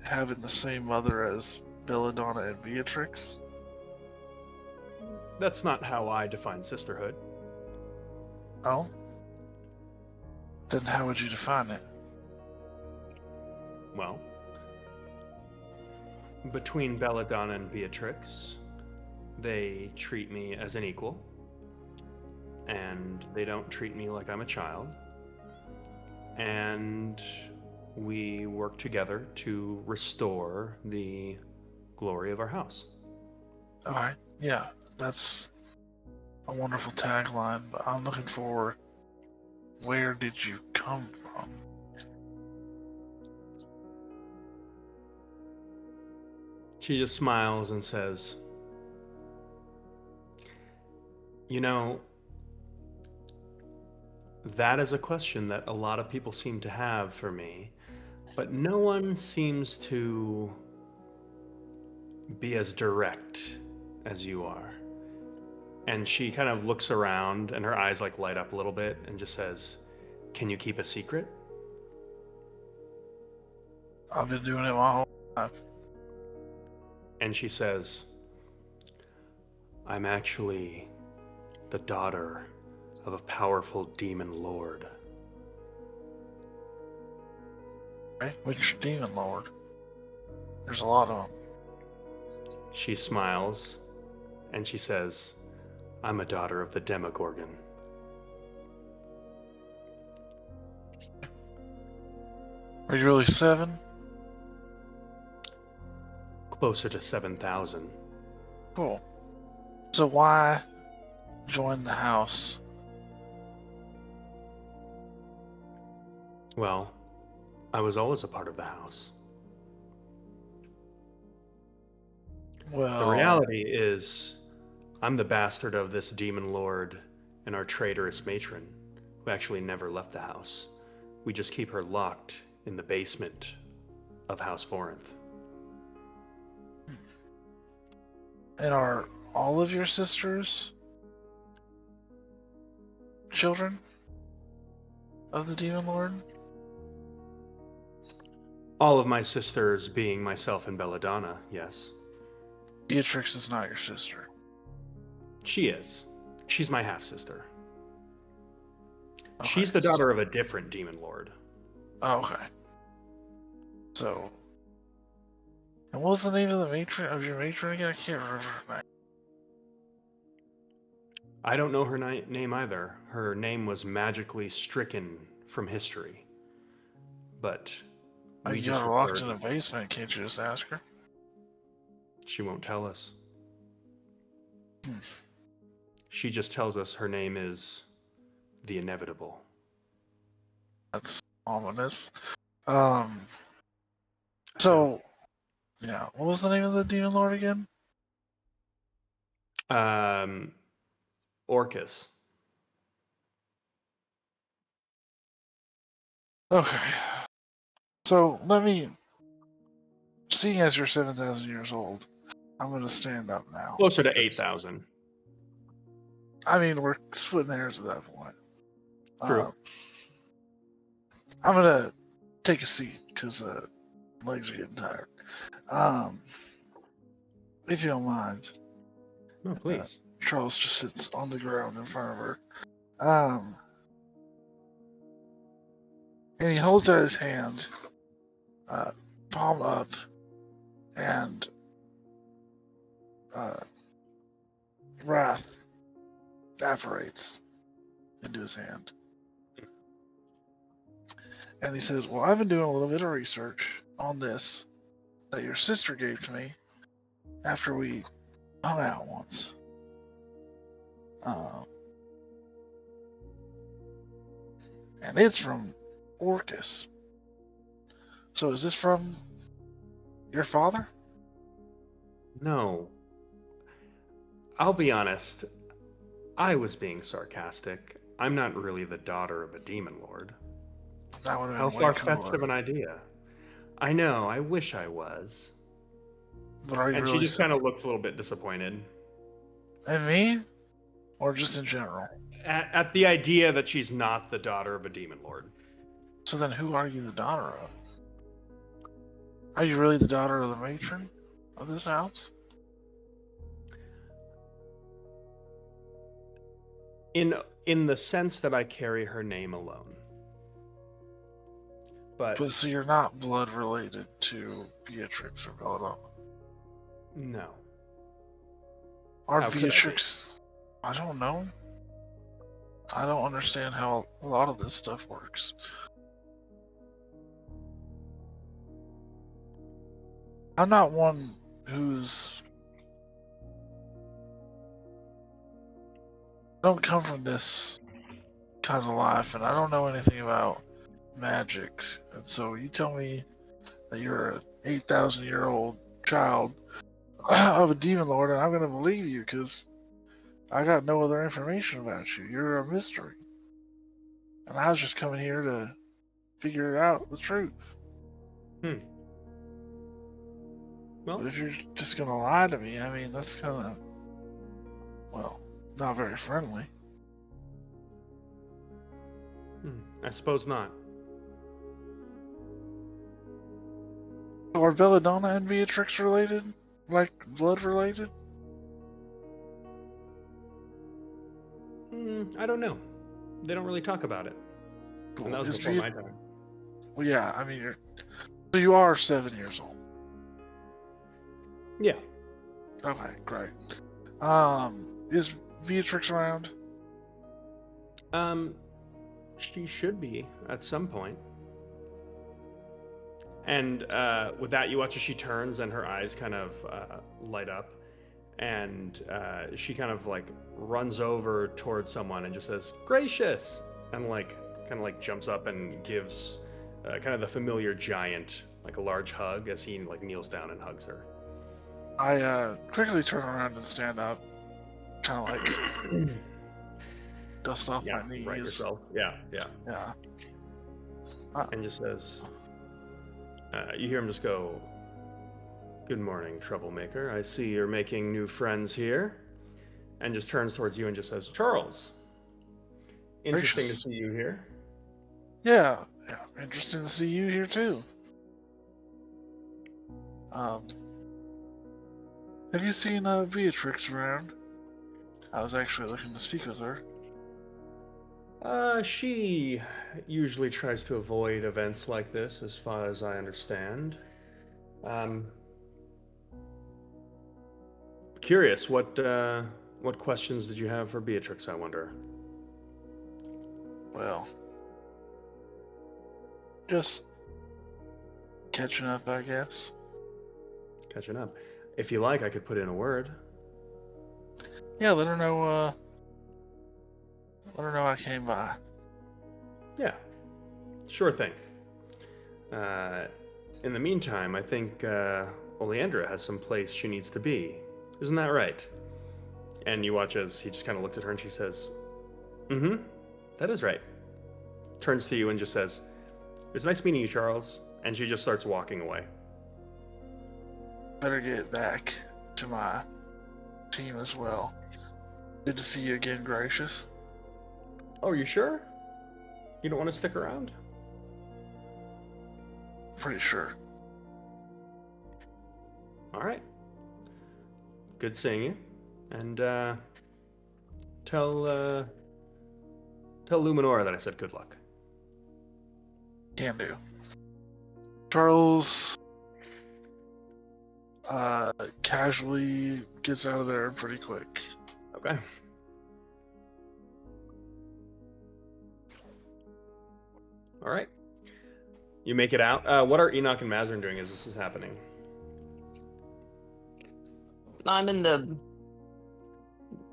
having the same mother as Belladonna and Beatrix? That's not how I define sisterhood. Oh? Then how would you define it? Well, between Belladonna and Beatrix, they treat me as an equal, and they don't treat me like I'm a child. And we work together to restore the glory of our house. Alright, yeah, that's a wonderful tagline, but I'm looking for, where did you come from? She just smiles and says, "You know, that is a question that a lot of people seem to have for me, but no one seems to be as direct as you are." And she kind of looks around and her eyes like light up a little bit and just says, "Can you keep a secret?" I've been doing it my whole life. And she says, "I'm actually the daughter of a powerful demon lord." Right? Which demon lord? There's a lot of them. She smiles and she says, "I'm a daughter of the Demogorgon." Are you really 7? Closer to 7,000. Cool. So why join the house? Well, I was always a part of the house. Well, The reality is, I'm the bastard of this demon lord and our traitorous matron, who actually never left the house. We just keep her locked in the basement of House Forinth. And are all of your sisters children of the Demon Lord? All of my sisters being myself and Belladonna, yes. Beatrix is not your sister. She is. She's my half-sister. Okay, She's the daughter of a different demon lord. Oh, okay. So, and what was the name of the matron of your matron again? I can't remember her name. I don't know her name either. Her name was magically stricken from history. But we You just got her locked referred- in the basement. Can't you just ask her? She won't tell us. Hmm. She just tells us her name is the Inevitable. That's ominous. So, yeah. What was the name of the Demon Lord again? Orcus. Okay. So seeing as you're 7,000 years old, I'm gonna stand up now. Closer to 8,000. I mean, we're splitting hairs at that point. True. I'm gonna take a seat because legs are getting tired. If you don't mind, No, please. Charles just sits on the ground in front of her. And he holds out his hand, palm up, and wrath evaporates into his hand. And he says, well, I've been doing a little bit of research on this that your sister gave to me after we hung out once. And it's from Orcus. So is this from your father? No. I'll be honest. I was being sarcastic. I'm not really the daughter of a demon lord. That would have How been way far-fetched cooler. of an idea. I know, I wish I was. But are you And really she just kind of looks a little bit disappointed. And me? Or just in general? At the idea that she's not the daughter of a demon lord. So then who are you the daughter of? Are you really the daughter of the matron of this house? In the sense that I carry her name alone. But So you're not blood related to Beatrix or Belladonna? no. Are How could I be? Beatrix... I don't know. I don't understand how a lot of this stuff works. I'm not one who's... I don't come from this kind of life, and I don't know anything about magic. And so you tell me that you're an 8,000-year-old child of a demon lord, and I'm going to believe you because I got no other information about you. You're a mystery. And I was just coming here to figure out the truth. Well, But if you're just going to lie to me, I mean, that's kind of, well, not very friendly. I suppose not. So are Belladonna and Beatrix related? Like, blood related? I don't know. They don't really talk about it. Cool. And that was Is before Beat- my time. Well, yeah, I mean, so you are 7 years old. Yeah. Okay, great. Is Beatrix around? She should be at some point. And with that, you watch as she turns and her eyes kind of light up. And she kind of like runs over towards someone and just says, "Gracious!" And like kind of like jumps up and gives kind of the familiar giant like a large hug as he like kneels down and hugs her. I quickly turn around and stand up, kind of like dust off Yeah, my knees. right yourself. Yeah, yeah. Yeah. And just says, You hear him just go, "Good morning, troublemaker. I see you're making new friends here." And just turns towards you and just says, "Charles, interesting to Gracious. see you here." Yeah, interesting to see you here too. Have you seen Beatrix around? I was actually looking to speak with her. She usually tries to avoid events like this, as far as I understand. Um, Curious, what questions did you have for Beatrix, I wonder? Well, just catching up, I guess. Catching up. If you like, I could put in a word. Yeah, let her know. Let her know I came by. Yeah, sure thing. In the meantime, I think Oleandra has some place she needs to be. Isn't that right? And you watch as he just kind of looks at her and she says, "Mm-hmm, that is right." Turns to you and just says, "It was nice meeting you, Charles." And she just starts walking away. Better get back to my team as well. Good to see you again, Gracious. "Oh, you sure? You don't want to stick around?" Pretty sure. "All right. Good seeing you. And tell Luminora that I said good luck." Can do. Charles casually gets out of there pretty quick. Okay. All right. You make it out. What are Enoch and Mazrin doing as this is happening? I'm in the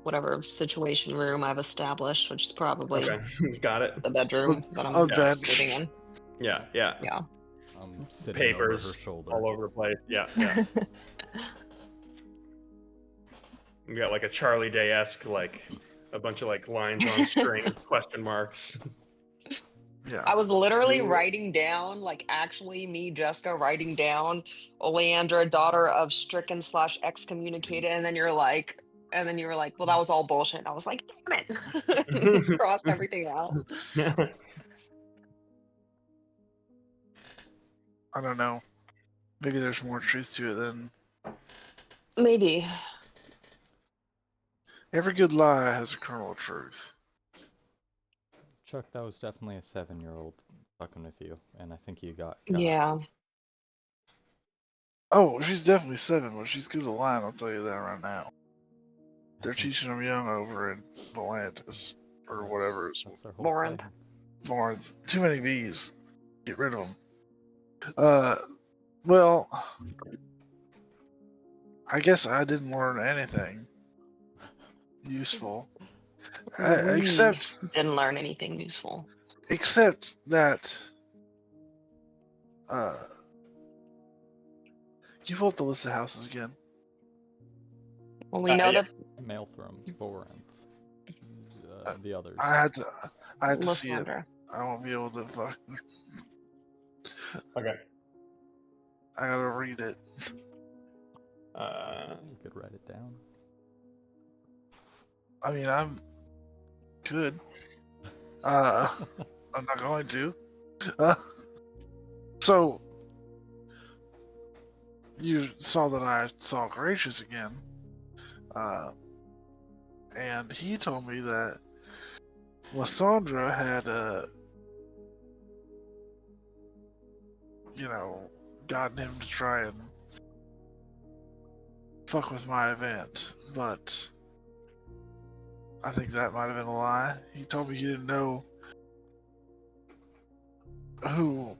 whatever situation room I've established, which is probably Okay, got it. the bedroom that A I'm bench. sleeping in. Yeah, yeah. Yeah. I'm sitting over her Papers shoulder. all over the place. Yeah, yeah. You got like a Charlie Day-esque, like a bunch of like lines on string, question marks. Yeah. I was literally You- writing down, like actually me, Jessica, writing down Oleandra, daughter of stricken / excommunicated, and then you were like, well, that was all bullshit. And I was like, damn it. Crossed everything out. I don't know. Maybe there's more truth to it than Maybe. every good lie has a kernel of truth. Chuck, that was definitely a 7-year-old fucking with you, and I think you got. Yeah. Oh, she's definitely 7, but she's good at lying, I'll tell you that right now. They're teaching them young over in Volantis, or whatever it's That's their whole Lauren. thing. Florence. Too many V's. Get rid of them. Well, I guess I didn't learn anything useful. We Except didn't learn anything useful. that, can you pull up the list of houses again? Well, we know yeah. that Maelstrom, Voranth, the others. I had to see it. Lysandra. I won't be able to fucking. Okay. I gotta read it. You could write it down. I mean, I'm good. I'm not going to. So, you saw that I saw Gracious again. And he told me that Lysandra had, gotten him to try and fuck with my event, but I think that might have been a lie. He told me he didn't know who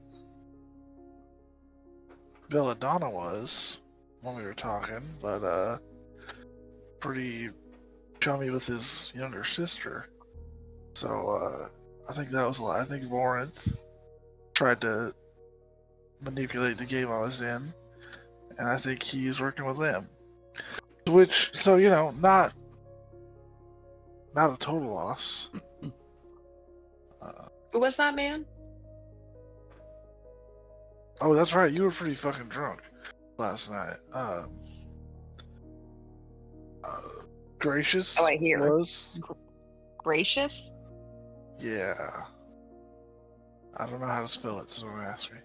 Belladonna was when we were talking, but pretty chummy with his younger sister. So I think that was a lie. I think Voranth tried to manipulate the game I was in, and I think he's working with them. So not a total loss. Who was that man? Oh, that's right. You were pretty fucking drunk last night. Gracious Oh, I hear. was. Gracious? Yeah. I don't know how to spell it, so don't ask me.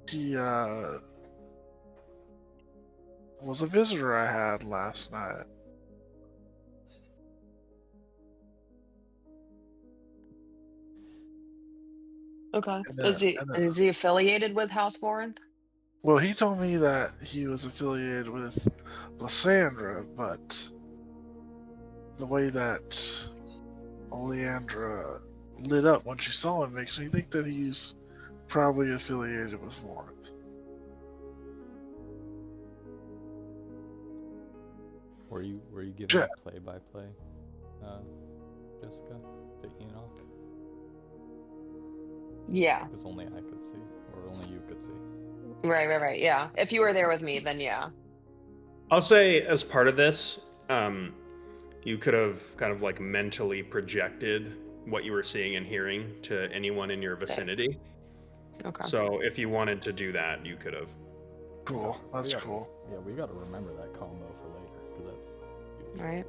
He was a visitor I had last night. Okay. And Is he and is he affiliated with House Vorinth? well, he told me that he was affiliated with Lysandra, but the way that Oleandra lit up when she saw him makes me think that he's probably affiliated with Lawrence. Were you giving Jack. a play-by-play, Jessica, to Enoch? Yeah. Because only I could see, or only you could see. Right. Yeah. If you were there with me, then yeah. I'll say, as part of this, you could have kind of like mentally projected what you were seeing and hearing to anyone in your vicinity. Okay. So if you wanted to do that, you could have. Cool. That's Yeah. cool. Yeah, we gotta remember that combo for later, because that's huge. Right.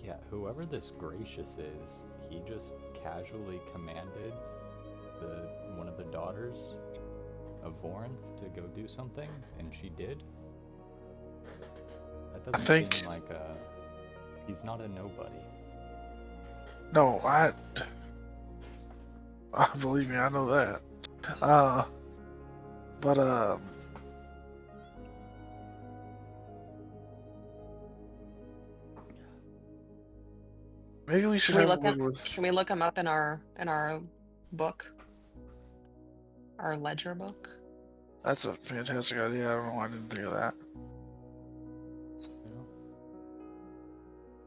Yeah, whoever this Gracious is, he just casually commanded one of the daughters of Vorinth to go do something, and she did. That doesn't think- seem like he's not a nobody. No, believe me, I know that. But maybe we should Can we have a look word him? with. Can we look him up in our book, our ledger book? That's a fantastic idea. I don't know why I didn't think of that. You know?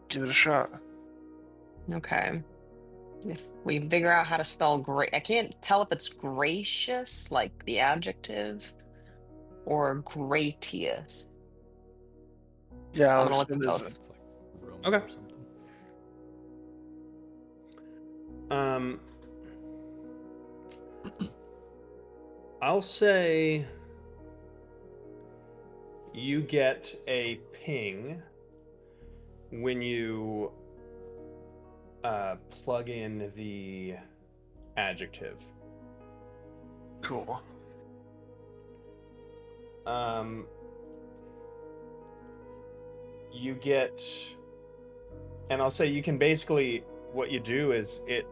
Give it a shot. Okay. If we figure out how to spell great, I can't tell if it's gracious, like the adjective, or gratious. Yeah, I'm gonna look what at is both. it? It's like Roman Okay. or something. I'll say you get a ping when you plug in the adjective. Cool. You get, and I'll say you can basically, what you do is it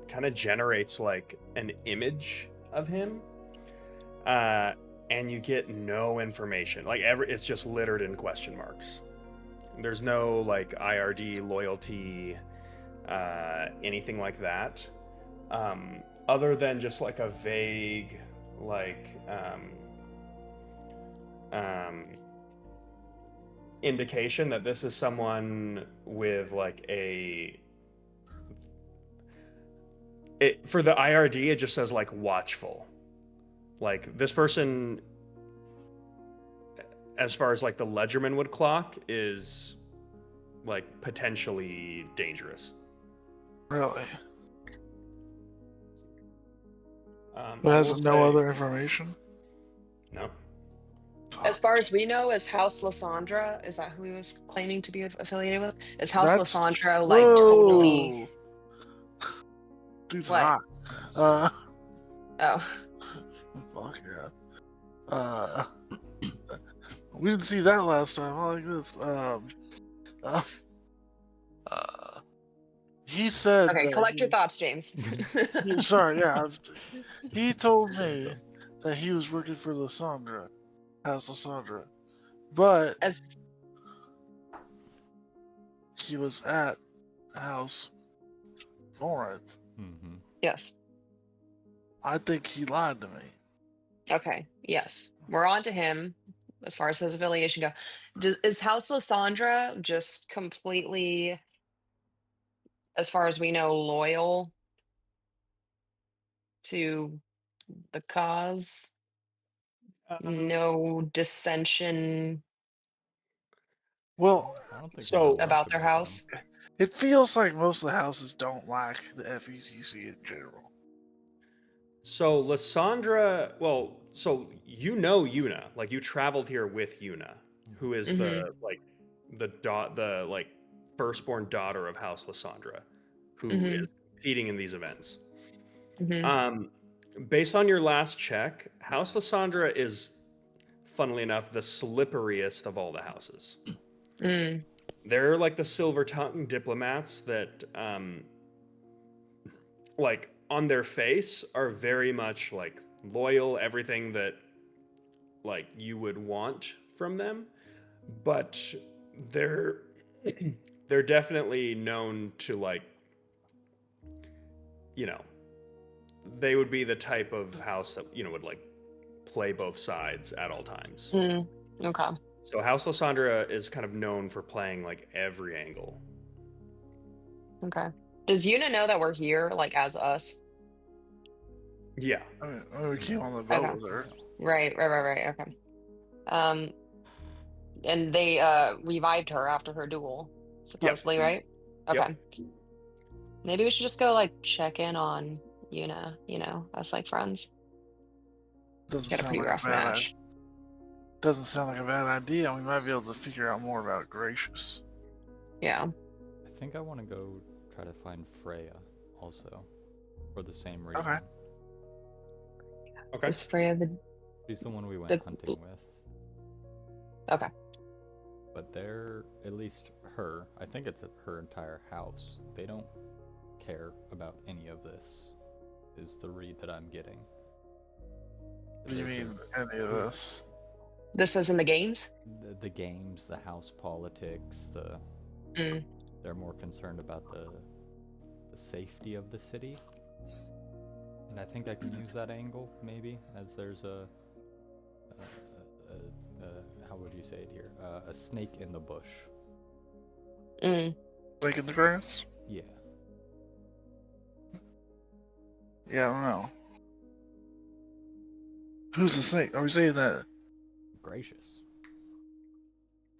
kind of generates like an image of him, and you get no information. Like it's just littered in question marks. There's no like IRD, loyalty, anything like that, other than just like a vague like indication that this is someone with like for the IRD it just says like watchful. Like this person, as far as like the ledgerman would clock, is like potentially dangerous. Really? But I has will no say- other information? No. As far as we know, is House Lysandra, is that who he was claiming to be affiliated with? Is House That's- Lysandra like totally? Whoa! Dude's What? hot. Oh, Fuck yeah. We didn't see that last time. I like this. He said. okay. that Collect your he- thoughts, James. Sorry, yeah. He told me that he was working for Lysandra, House Lysandra, but As he was at House Florence. Mm-hmm. yes. I think he lied to me. Okay. Yes. We're on to him as far as his affiliation go. Is House Lysandra just completely, as far as we know, loyal to the cause? No dissension Well, I don't think So- they have about much their them. house? it feels like most of the houses don't like the FETC in general. So Lysandra, well, so you know Yuna, like you traveled here with Yuna, who is Mm-hmm. the like firstborn daughter of House Lysandra, who Mm-hmm. is competing in these events. Mm-hmm. Um, Based on your last check, House Lysandra is, funnily enough, the slipperiest of all the houses. Mm. They're like the silver tongue diplomats that, like, on their face are very much like loyal, everything that like you would want from them, but they're they're definitely known to like, you know, they would be the type of house that, would like play both sides at all times. Mm. Okay. So House Lysandra is kind of known for playing like every angle. Okay. Does Yuna know that we're here, like as us? Yeah. I mean, we came on the boat Okay. with her. Right. Okay. Um, and they revived her after her duel, supposedly, Yep. right? Yep. Okay. Maybe we should just go like check in on Yuna, as like friends. Doesn't Got a sound pretty like rough a bad match. Doesn't sound like a bad idea. We might be able to figure out more about Gracious. Yeah. I think I want to go try to find Freya also, for the same reason. Okay. Okay. Is Freya the She's the one we went The- hunting with. Okay. But they're, at least her, I think it's her entire house. They don't care about any of this, is the read that I'm getting. What do you This mean, is- any of us? This is in the games? The games, the house politics, Mm. they're more concerned about the safety of the city. And I think I can use that angle, maybe, as there's how would you say it here? A snake in the bush. Mm. Like in the grass? Yeah. Yeah, I don't know. Who's the snake? Are we saying that? Gracious.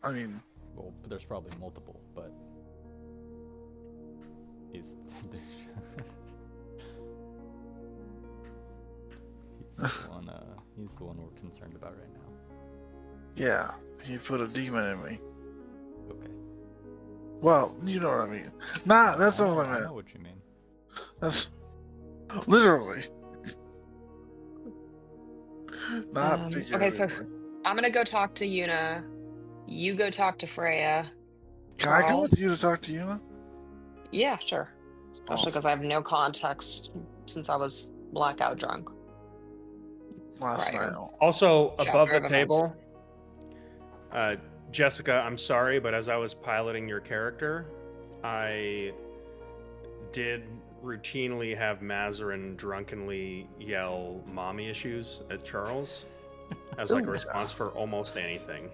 I mean, Well, there's probably multiple, but he's he's the one we're concerned about right now. yeah, he put a demon in me. Okay. Well, you know what I mean. Nah, that's not what I I meant. know what you mean. That's literally. Not figuratively. Okay, so I'm gonna go talk to Yuna. You go talk to Freya. Can I come Charles? with you to talk to Yuna? Yeah, sure. Especially Awesome. because I have no context since I was blackout drunk. Last Prior. night. Also, Chapter above the of events. table, Jessica, I'm sorry, but as I was piloting your character, I did routinely have Mazarin drunkenly yell "mommy issues" at Charles as like a Ooh. response for almost anything.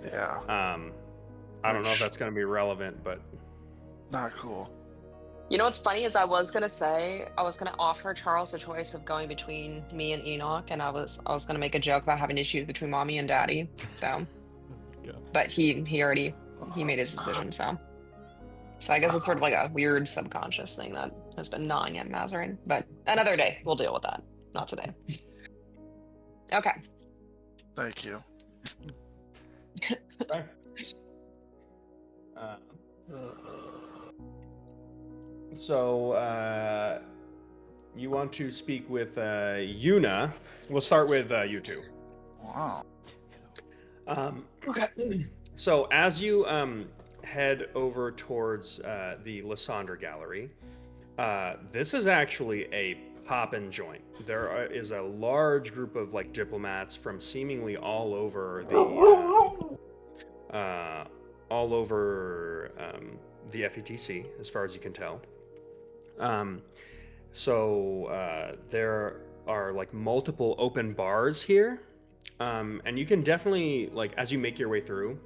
Yeah, I don't know if that's going to be relevant, but not cool. You know what's funny is I was gonna offer Charles the choice of going between me and Enoch, and I was gonna make a joke about having issues between mommy and daddy. So, Go. but he already made his decision. So I guess it's sort of like a weird subconscious thing that has been gnawing at Mazarin. But another day we'll deal with that. Not today. Okay. Thank you. okay. So you want to speak with Yuna? We'll start with you two. Wow. Okay. So as you head over towards the Lysandra Gallery, this is actually a poppin' joint. There is a large group of like diplomats from seemingly all over the FETC, as far as you can tell. So there are like multiple open bars here. And you can definitely, like, as you make your way through,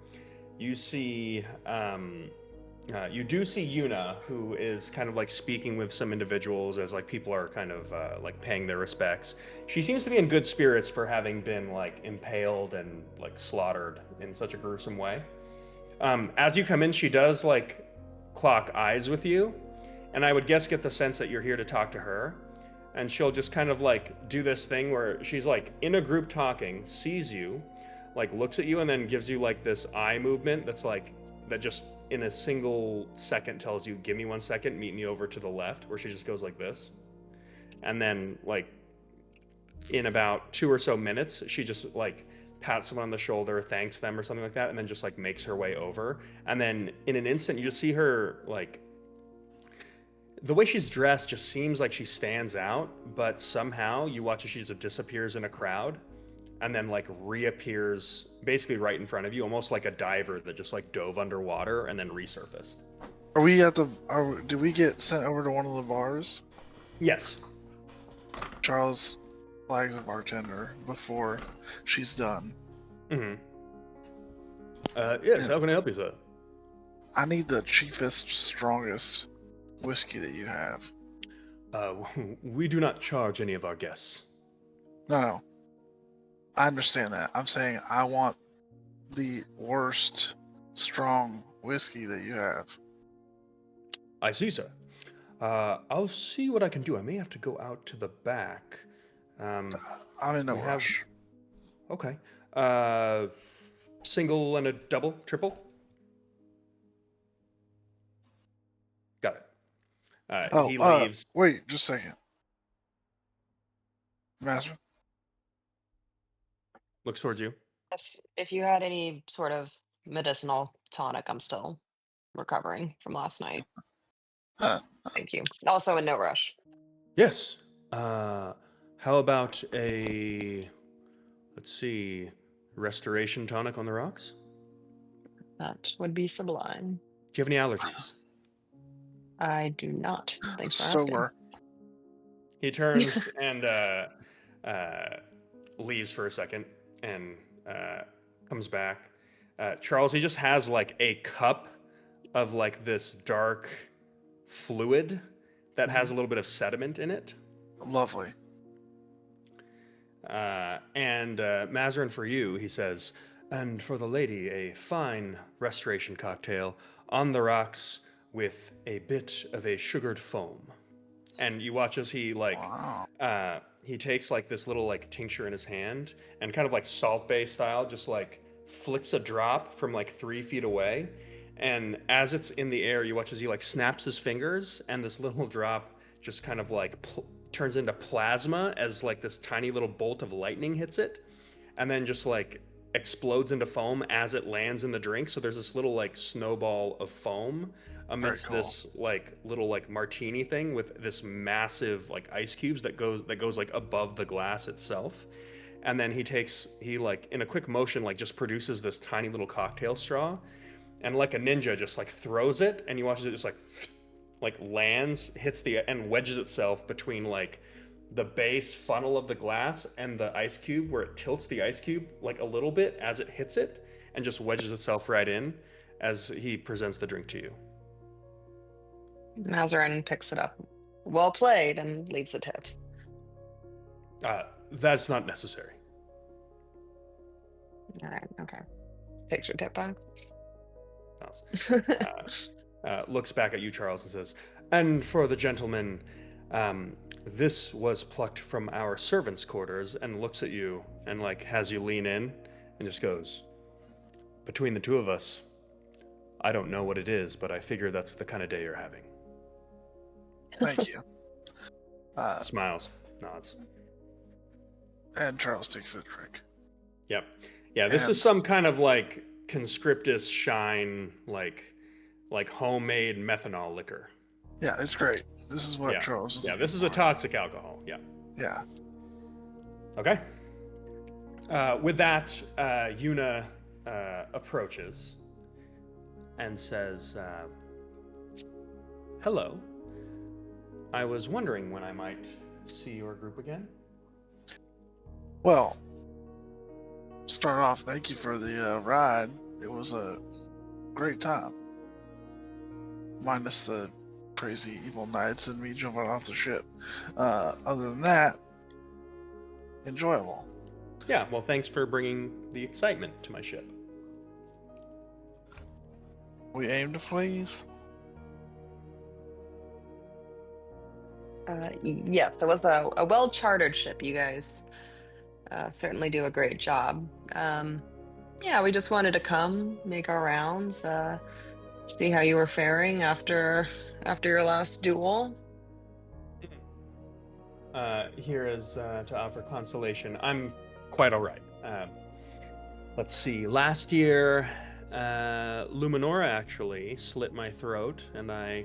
you see, you do see Yuna, who is kind of like speaking with some individuals as like people are kind of like paying their respects. She seems to be in good spirits for having been like impaled and like slaughtered in such a gruesome way. As you come in, she does like clock eyes with you, and I would guess get the sense that you're here to talk to her. and she'll just kind of like do this thing where she's like in a group talking, sees you, like looks at you, and then gives you like this eye movement that's like that just in a single second tells you, "Give me 1 second, meet me over to the left," where she just goes like this, and then like in about 2 or so minutes, she just like pats someone on the shoulder, thanks them or something like that, and then just like makes her way over. And then in an instant, you just see her like the way she's dressed just seems like she stands out, but somehow you watch as she just disappears in a crowd and then like reappears basically right in front of you, almost like a diver that just like dove underwater and then resurfaced. Are we at the? Did we get sent over to one of the bars? Yes. Charles flags a bartender before she's done. Mm-hmm. Yes, how can I help you, sir? I need the cheapest, strongest whiskey that you have. We do not charge any of our guests. No, I understand that. I'm saying I want the worst, strong whiskey that you have. I see, sir. I'll see what I can do. I may have to go out to the back. I'm in no we have- rush. Okay. Single and a double, triple? Got it. He leaves. Wait, just a second. Master? Looks towards you. If you had any sort of medicinal tonic, I'm still recovering from last night. Huh. Thank you. Also in no rush. Yes. How about let's see, restoration tonic on the rocks? That would be sublime. Do you have any allergies? I do not. Thanks for asking. Sober. He turns and leaves for a second and comes back. Charles, he just has like a cup of like this dark fluid that has a little bit of sediment in it. Lovely. And Mazarin, for you, he says, and for the lady, a fine restoration cocktail on the rocks with a bit of a sugared foam. And you watch as he like Wow. he takes like this little like tincture in his hand and kind of like Salt Bay style, just like flicks a drop from like 3 feet away. And as it's in the air, you watch as he like snaps his fingers, and this little drop just kind of like turns into plasma as like this tiny little bolt of lightning hits it, and then just like explodes into foam as it lands in the drink. So there's this little like snowball of foam amidst cool. this like little like martini thing with this massive like ice cubes that goes like above the glass itself. And then he like in a quick motion like just produces this tiny little cocktail straw, and like a ninja just like throws it, and you watch it just like lands, hits the and wedges itself between like the base funnel of the glass and the ice cube, where it tilts the ice cube like a little bit as it hits it, and just wedges itself right in as he presents the drink to you. Mazarin picks it up. Well played, and leaves a tip. That's not necessary. All right. Okay. Takes your tip back. Looks back at you, Charles, and says, and for the gentleman, this was plucked from our servants' quarters, and looks at you and like has you lean in and just goes, between the two of us, I don't know what it is, but I figure that's the kind of day you're having. Thank you. Smiles, nods. And Charles takes the drink. Yep. Yeah, this And- is some kind of like conscriptus shine, like homemade methanol liquor. Yeah, it's great. This is what Yeah. Charles is Yeah, looking this is a for. toxic alcohol. Yeah. Yeah. Okay. With that, Yuna approaches and says, hello. I was wondering when I might see your group again. Well, start off, thank you for the ride. It was a great time. Minus the crazy evil knights and me jumping off the ship. Other than that, enjoyable. Yeah, well, thanks for bringing the excitement to my ship. We aim to please. Yes, it was a well-chartered ship. You guys certainly do a great job. Yeah, we just wanted to come, make our rounds, see how you were faring after your last duel. Here is to offer consolation. I'm quite all right. Let's see. Last year, Luminora actually slit my throat, and I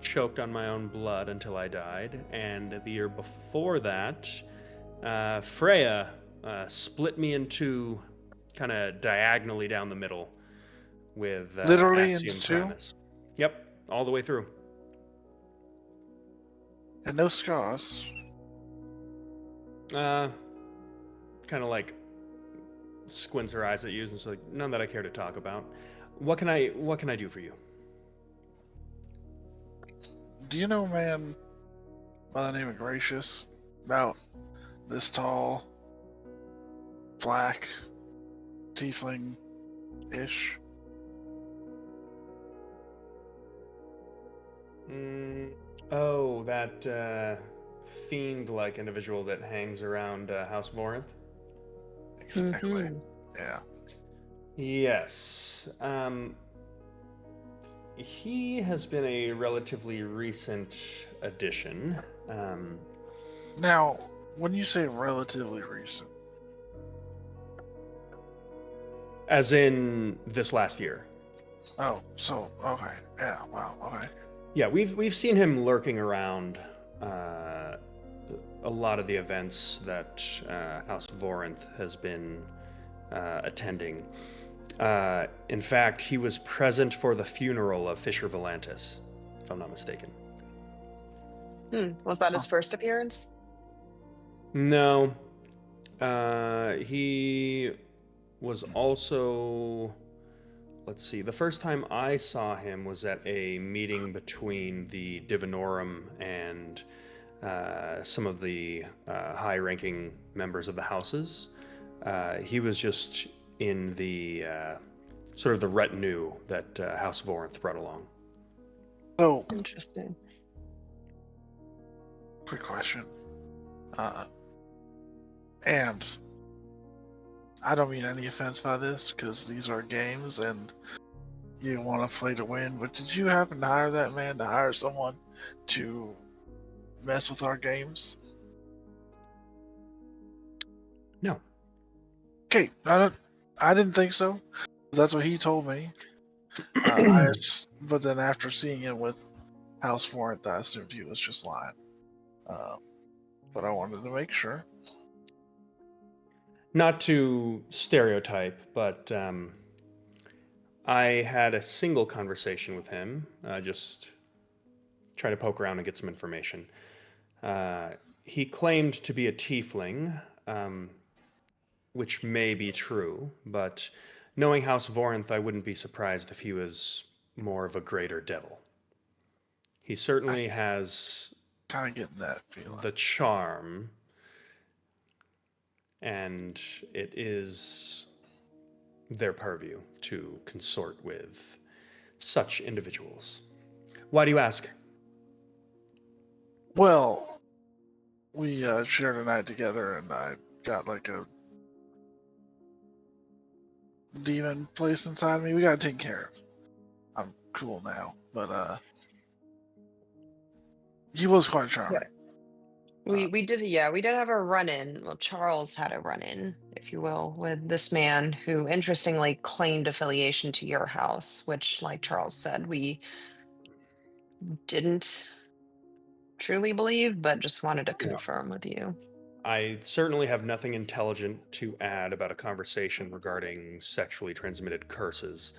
choked on my own blood until I died. And the year before that, Freya split me in two, kind of diagonally down the middle, with Literally Axiom into two? Primus. Yep, all the way through. And no scars. Kind of like squints her eyes at you and is like, none that I care to talk about. What can I do for you? Do you know a man by the name of Gracious? About this tall, black, tiefling-ish? Oh, that fiend-like individual that hangs around House Vorinth? Exactly. Mhm. Yeah. Yes. He has been a relatively recent addition. Now, when you say relatively recent, As in this last year. oh, so okay, yeah, wow, okay. Yeah, we've seen him lurking around a lot of the events that House Vorinth has been attending. In fact, he was present for the funeral of Fisher Volantis, if I'm not mistaken. Was that his Oh. first appearance? No, he was also. Let's see. The first time I saw him was at a meeting between the Divinorum and some of the high-ranking members of the houses. He was just in the sort of the retinue that House Vorinth brought along. So, Interesting. quick question. And I don't mean any offense by this, because these are games and you want to play to win, but did you happen to hire that man to hire someone to mess with our games? No. Okay, I didn't think so. That's what he told me. But then after seeing it with House Vorinth, I assumed he was just lying. But I wanted to make sure. Not to stereotype, but I had a single conversation with him, just trying to poke around and get some information. He claimed to be a tiefling, which may be true, but knowing House Vorinth, I wouldn't be surprised if he was more of a greater devil. He certainly has Kind of getting that feeling. the charm, and it is their purview to consort with such individuals. Why do you ask? Well, we shared a night together, and I got like a demon placed inside me. We got to take care of. I'm cool now, but he was quite charming. We did have a run-in. Well, Charles had a run-in, if you will, with this man who interestingly claimed affiliation to your house, which, like Charles said, we didn't truly believe, but just wanted to Yeah. confirm with you. I certainly have nothing intelligent to add about a conversation regarding sexually transmitted curses.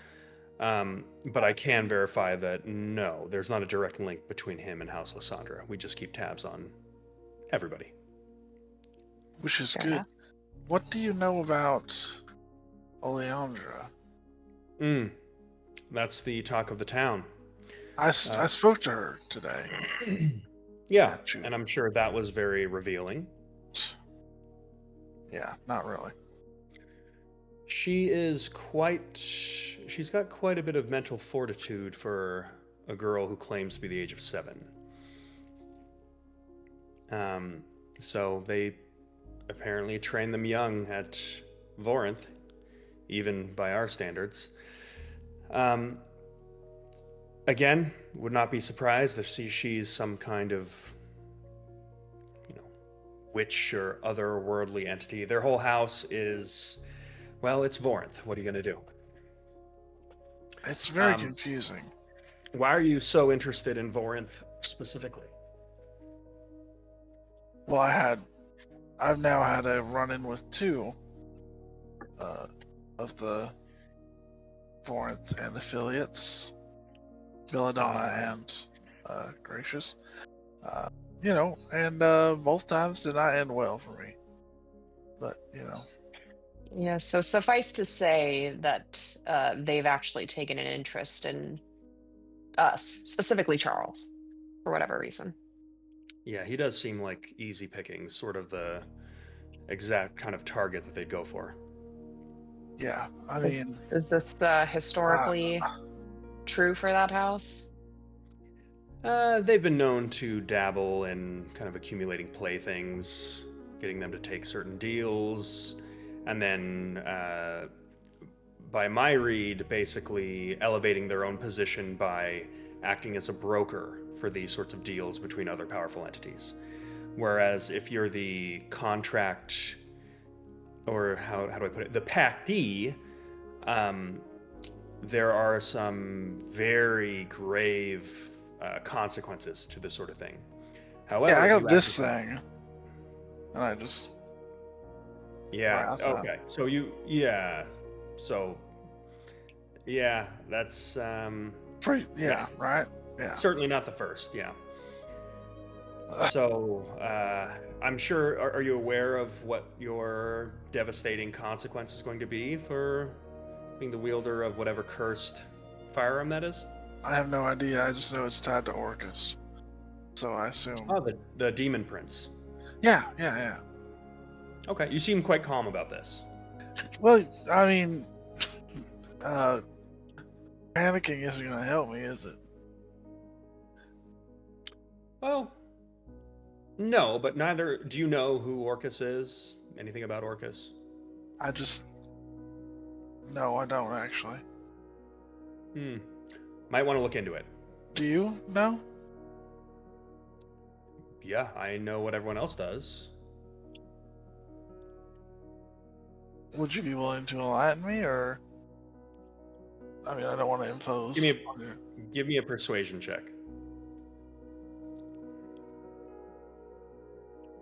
But I can verify that no, there's not a direct link between him and House Lysandra. We just keep tabs on everybody. Which is Fair good. enough. What do you know about Oleandra? That's the talk of the town. I spoke to her today. Yeah, Shoot. and I'm sure that was very revealing. Yeah, not really. She's got quite a bit of mental fortitude for a girl who claims to be the age of 7. So they apparently train them young at Vorinth, even by our standards. Um, Again, would not be surprised if she's some kind of, you know, witch or otherworldly entity. Their whole house is, well, it's Vorinth. What are you going to do? It's very Um, confusing. Why are you so interested in Vorinth specifically? Well, I've now had a run-in with two of the Vorinth and affiliates, Belladonna and Gracious. And both times did not end well for me. But Yeah, so suffice to say that they've actually taken an interest in us, specifically Charles, for whatever reason. Yeah, he does seem like easy pickings, sort of the exact kind of target that they'd go for. yeah, I Is, mean, is this historically true for that house? They've been known to dabble in kind of accumulating playthings, getting them to take certain deals, and then, by my read, basically elevating their own position by acting as a broker for these sorts of deals between other powerful entities. Whereas if you're the contract, or how do I put it, the PAC-D, there are some very grave consequences to this sort of thing. However, I if got you this actually- thing, and I just Yeah. Wrath, Okay. So So, yeah, that's right, yeah. certainly not the first. Yeah. So, I'm sure. Are you aware of what your devastating consequence is going to be for being the wielder of whatever cursed firearm that is? I have no idea. I just know it's tied to Orcus, so I assume. Oh, the Demon Prince. Yeah. Okay, you seem quite calm about this. Well, I mean, panicking isn't going to help me, is it? Well, no, but neither. Do you know who Orcus is? Anything about Orcus? No, I don't actually. Might want to look into it. Do you know? Yeah, I know what everyone else does. Would you be willing to enlighten me, or? I mean, I don't want to impose. Give me a persuasion check.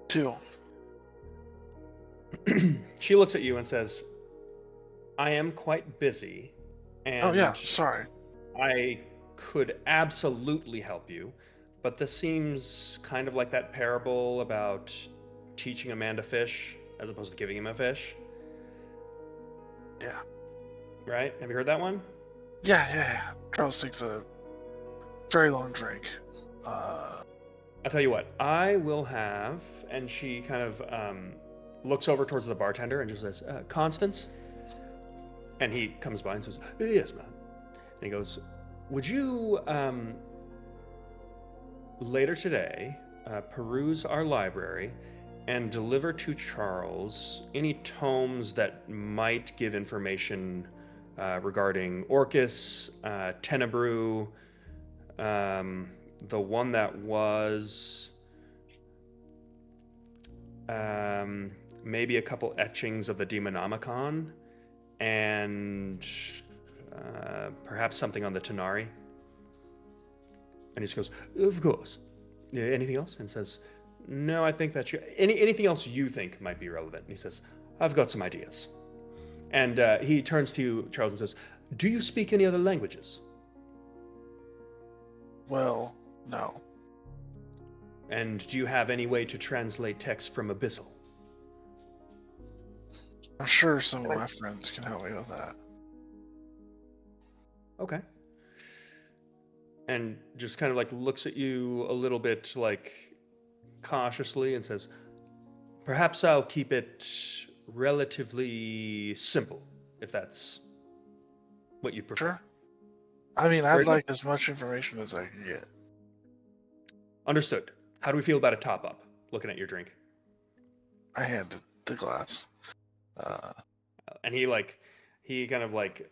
2. She looks at you and says, I am quite busy, and Oh yeah, sorry. I could absolutely help you, but this seems kind of like that parable about teaching a man to fish as opposed to giving him a fish. Yeah. Right? Have you heard that one? Yeah. Charles takes a very long drink. I'll tell you what, I will have, and she kind of looks over towards the bartender and just says, Constance? And he comes by and says, yes, ma'am. And he goes, would you, later today, peruse our library and deliver to Charles any tomes that might give information regarding Orcus, Tenebrew, the one that was maybe a couple etchings of the Demonomicon, and perhaps something on the Tanari. And he just goes, of course. Anything else? And says, no, I think that anything else you think might be relevant. And he says, I've got some ideas. And he turns to you, Charles, and says, do you speak any other languages? Well, no. And do you have any way to translate text from Abyssal? I'm sure some of my friends can help me with that. Okay. And just kind of like looks at you a little bit like cautiously and says, perhaps I'll keep it relatively simple, if that's what you prefer. Sure. I mean, Very I'd good. like as much information as I can get. Understood. How do we feel about a top-up? looking at your drink. I handed the glass. And he kind of like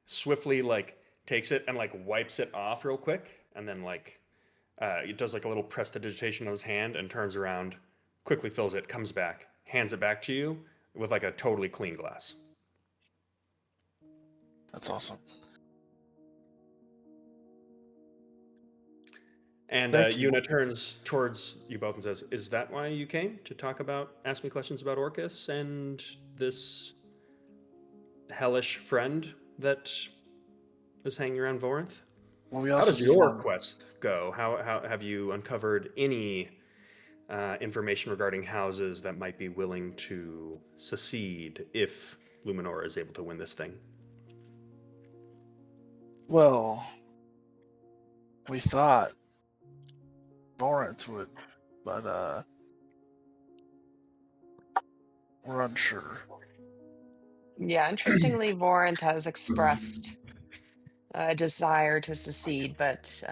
swiftly like takes it and like wipes it off real quick, and then like it does like a little prestidigitation on his hand and turns around, quickly fills it, comes back, hands it back to you with like a totally clean glass. That's awesome. And Thank you. Yuna turns towards you both and says, "Is that why you came to ask me questions about Orcus and this hellish friend that is hanging around Vorinth? Well, we How also does just your want. quest go? How have you uncovered any information regarding houses that might be willing to secede if Luminora is able to win this thing?" Well, we thought Lawrence would, but we're unsure. Yeah, interestingly, Vorinth has expressed a desire to secede, but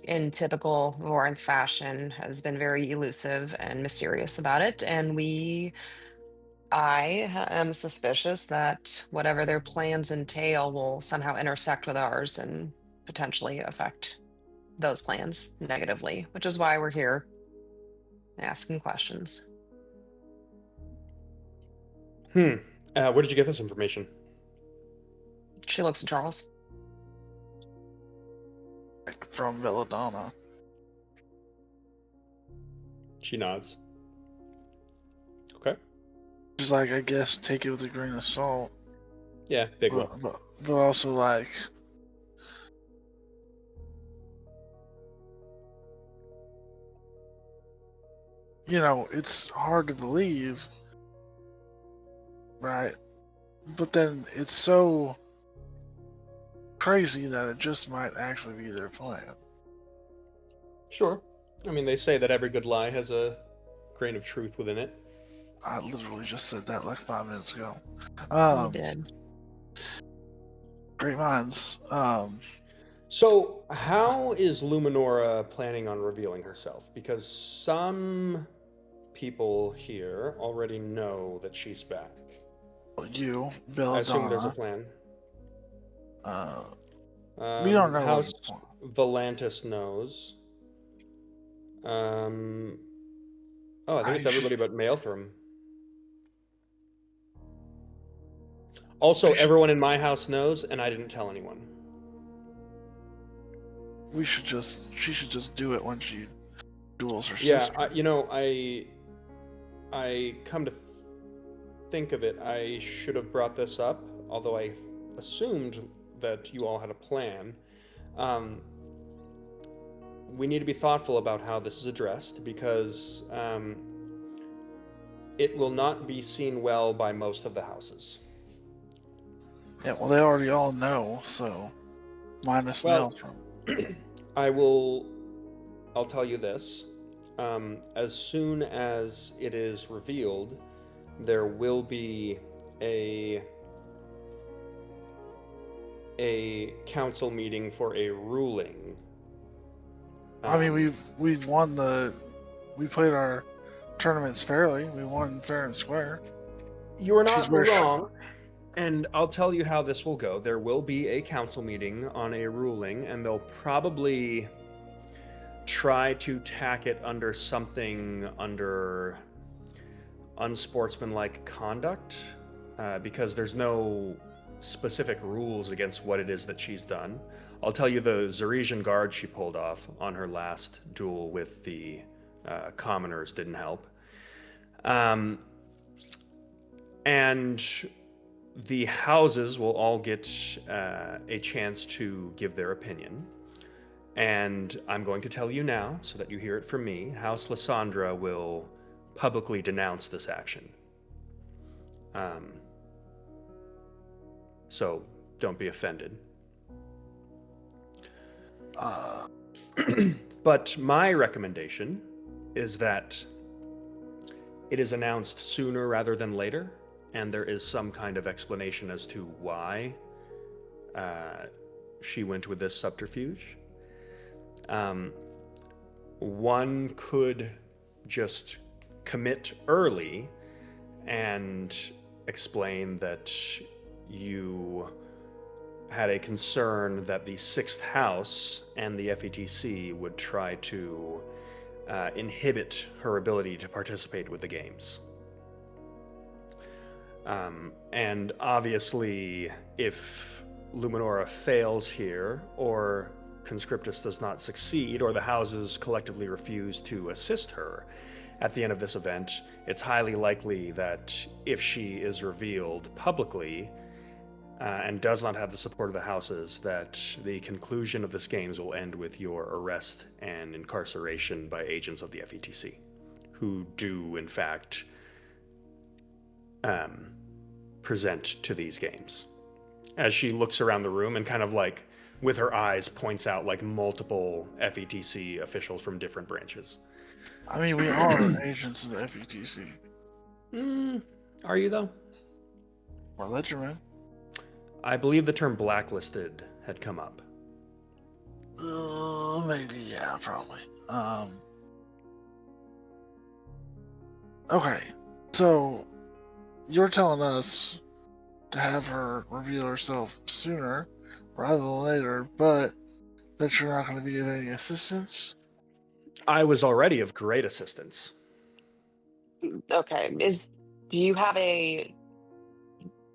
in typical Vorinth fashion, has been very elusive and mysterious about it. And am suspicious that whatever their plans entail will somehow intersect with ours and potentially affect those plans negatively, which is why we're here asking questions. Where did you get this information? She looks at Charles. From Belladonna. She nods. Okay. She's like, I guess take it with a grain of salt. Yeah, big one. But also like, it's hard to believe, right? But then it's so crazy that it just might actually be their plan. Sure. I mean, they say that every good lie has a grain of truth within it. I literally just said that like 5 minutes ago. You did. Great minds. So, how is Luminora planning on revealing herself? Because some people here already know that she's back. You, I assume there's a Belladonna. plan. We don't know what House you want. Volantis knows. I think it's everybody but Maelthram. Also, everyone in my house knows, and I didn't tell anyone. She should just do it when she duels her Yeah, sister. I come to think of it, I should have brought this up, although I assumed that you all had a plan. We need to be thoughtful about how this is addressed, because it will not be seen well by most of the houses. Yeah, well, they already all know, so minus Maelstrom. I'll tell you this. As soon as it is revealed, there will be a council meeting for a ruling. I mean, we played our tournaments fairly. We won fair and square. You are not wrong. And I'll tell you how this will go. There will be a council meeting on a ruling, and they'll probably try to tack it under something under unsportsmanlike conduct, because there's no specific rules against what it is that she's done. I'll tell you the Zeresian guard she pulled off on her last duel with the commoners didn't help. And the houses will all get a chance to give their opinion. And I'm going to tell you now, so that you hear it from me, House Lysandra will publicly denounce this action. So don't be offended. But my recommendation is that it is announced sooner rather than later, and there is some kind of explanation as to why she went with this subterfuge. one could just commit early and explain that you had a concern that the sixth house and the FETC would try to inhibit her ability to participate with the games. And obviously, if Luminora fails here, or Conscriptus does not succeed, or the houses collectively refuse to assist her at the end of this event, it's highly likely that if she is revealed publicly and does not have the support of the houses, that the conclusion of this games will end with your arrest and incarceration by agents of the FETC, who do, in fact, present to these games. As she looks around the room and kind of like, with her eyes, points out like multiple FETC officials from different branches. I mean, we are agents of the FETC. Are you, though? We're ledgermen. I believe the term blacklisted had come up. Maybe, yeah, probably. Okay, so you're telling us to have her reveal herself sooner rather than later, but that you're not going to be of any assistance? I was already of great assistance. Okay. Do you have a?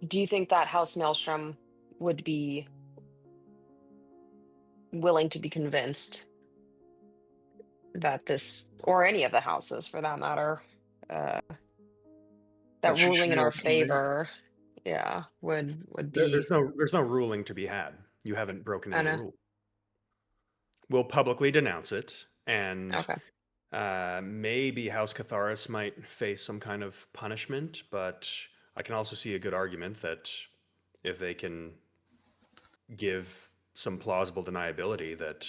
Do you think that House Maelstrom would be willing to be convinced that this, or any of the houses for that matter, that That she should ruling in be our able to convene? favor, yeah, would There, be? there's no ruling to be had. You haven't broken I any know. rule. We'll publicly denounce it, and Okay. maybe House Catharis might face some kind of punishment, but I can also see a good argument that if they can give some plausible deniability, that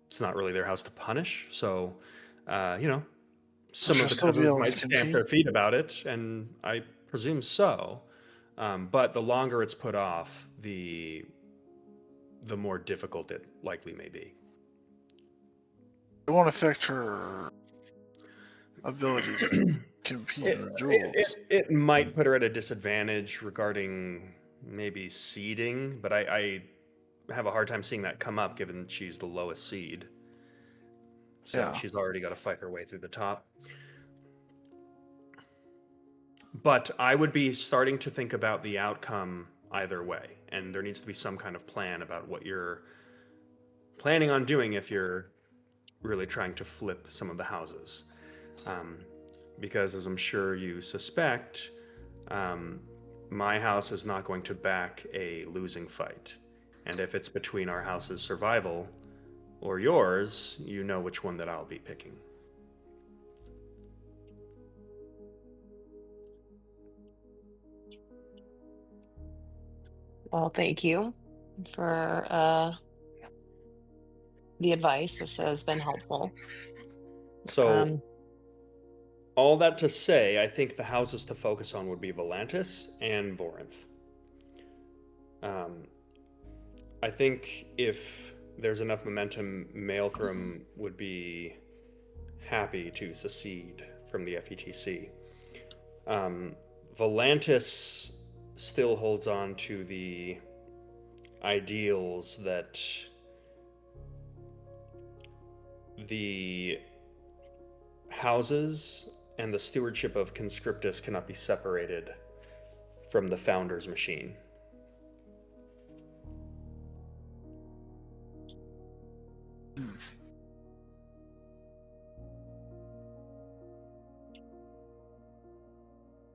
it's not really their house to punish. So, some she'll of the still be houses able to might stamp their compete? feet about it, and I presume so. But the longer it's put off, the more difficult it likely may be. It won't affect her ability to compete in duels. It might put her at a disadvantage regarding maybe seeding, but I have a hard time seeing that come up given she's the lowest seed. So Yeah. she's already got to fight her way through the top. But I would be starting to think about the outcome either way, and there needs to be some kind of plan about what you're planning on doing if you're really trying to flip some of the houses. Because as I'm sure you suspect, my house is not going to back a losing fight. And if it's between our house's survival or yours, you know which one that I'll be picking. Well, thank you for the advice. This has been helpful. So, all that to say, I think the houses to focus on would be Volantis and Vorinth. I think if there's enough momentum, Maelthram would be happy to secede from the FETC. Volantis still holds on to the ideals that the houses and the stewardship of Conscriptus cannot be separated from the Founder's machine.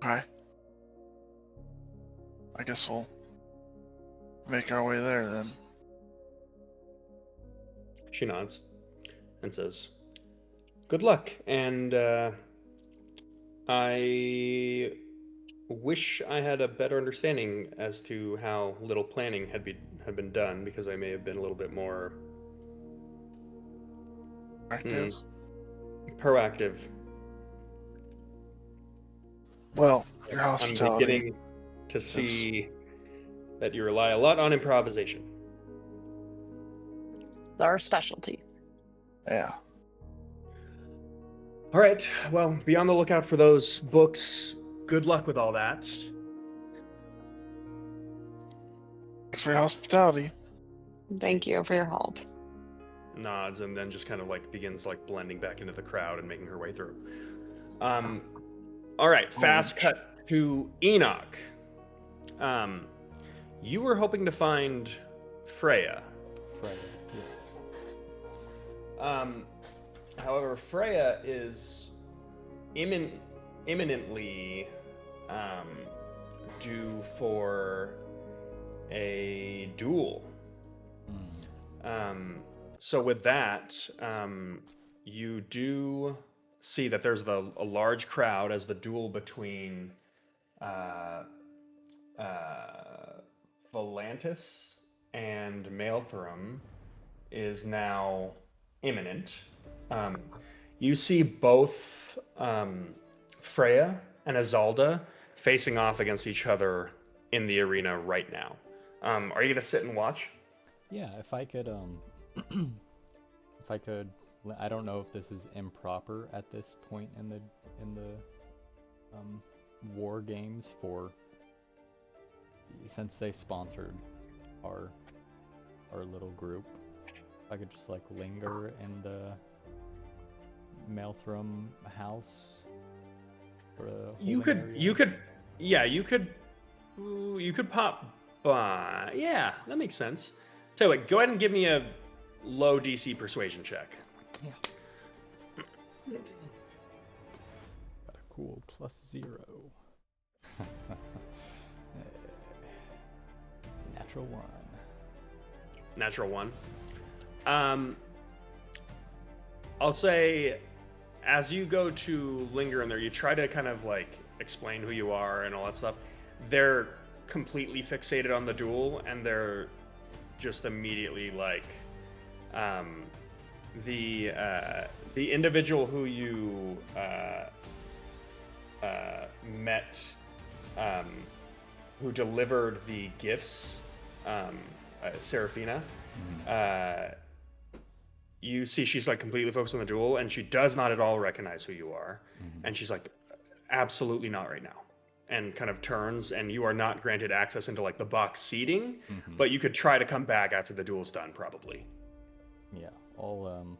Okay. I guess we'll make our way there then. She nods and says, "Good luck, and I wish I had a better understanding as to how little planning had been done, because I may have been a little bit more Active. proactive. Well, your I'm hospitality. beginning to see that you rely a lot on improvisation." Our specialty. Yeah. All right. Well, be on the lookout for those books. Good luck with all that. Thanks for your hospitality. Thank you for your help. Nods and then just kind of like begins like blending back into the crowd and making her way through. All right. Fast cut to Enoch. You were hoping to find Freya. Freya, yes. However, Freya is imminently due for a duel. So with that, you do see that there's a large crowd as the duel between Volantis and Maelthrum is now imminent. You see both Freya and Azalda facing off against each other in the arena right now. Are you gonna sit and watch? Yeah, if I could, I don't know if this is improper at this point in the war games since they sponsored our little group. If I could just like linger in the Maelthrum house for a You could pop by. Yeah, that makes sense. Tell you what, go ahead and give me a low DC persuasion check. Yeah. Got a cool +0. Natural 1. Natural 1. I'll say, as you go to linger in there, you try to kind of like explain who you are and all that stuff. They're completely fixated on the duel, and they're just immediately like, the individual who you met, who delivered the gifts, Seraphina. You see she's like completely focused on the duel, and she does not at all recognize who you are. And she's like, absolutely not right now. And kind of turns, and you are not granted access into like the box seating, but you could try to come back after the duel's done, probably. Yeah, I'll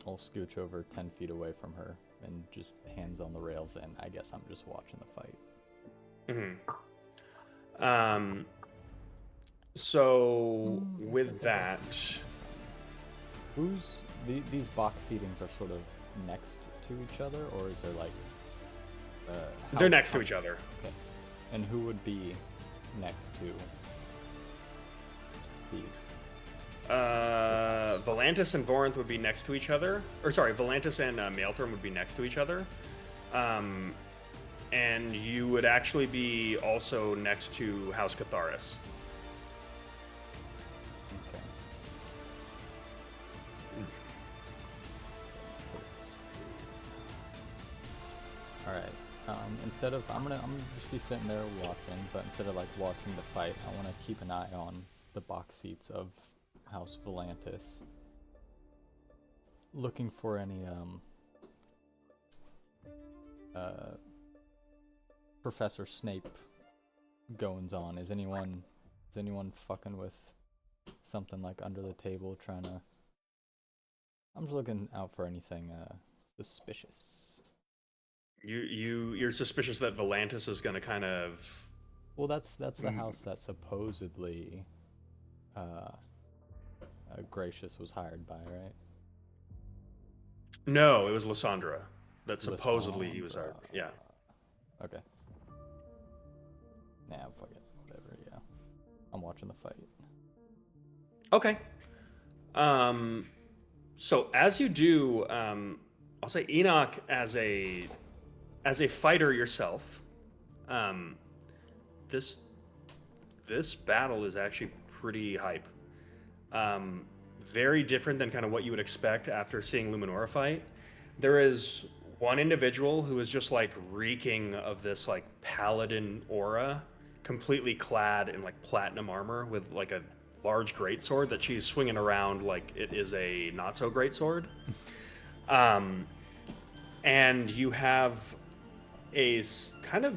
scooch over 10 feet away from her and just hands on the rails, and I guess I'm just watching the fight. So with that, these box seatings are sort of next to each other, or is there like they're next to each other. Okay. And who would be next to these? Volantis and Vorinth would be next to each other. Or sorry, Volantis and Maelthrum would be next to each other. And you would actually be also next to House Catharis. Okay. All right. Instead of I'm gonna just be sitting there watching, but instead of like watching the fight, I want to keep an eye on the box seats of House Volantis, looking for any Professor Snape goings on. Is anyone fucking with something like under the table, trying to? I'm just looking out for anything suspicious. You're suspicious that Volantis is going to kind of. Well, that's the house that supposedly Gracious was hired by, right? No, it was Lysandra that supposedly he was hired. Yeah. Okay. Nah, fuck it. Whatever. Yeah. I'm watching the fight. Okay. So as you do, I'll say Enoch, as a fighter yourself, this battle is actually pretty hype. Very different than kind of what you would expect after seeing Luminora fight. There is one individual who is just like reeking of this like paladin aura, completely clad in like platinum armor with like a large greatsword that she's swinging around like it is a not so great sword. And you have a kind of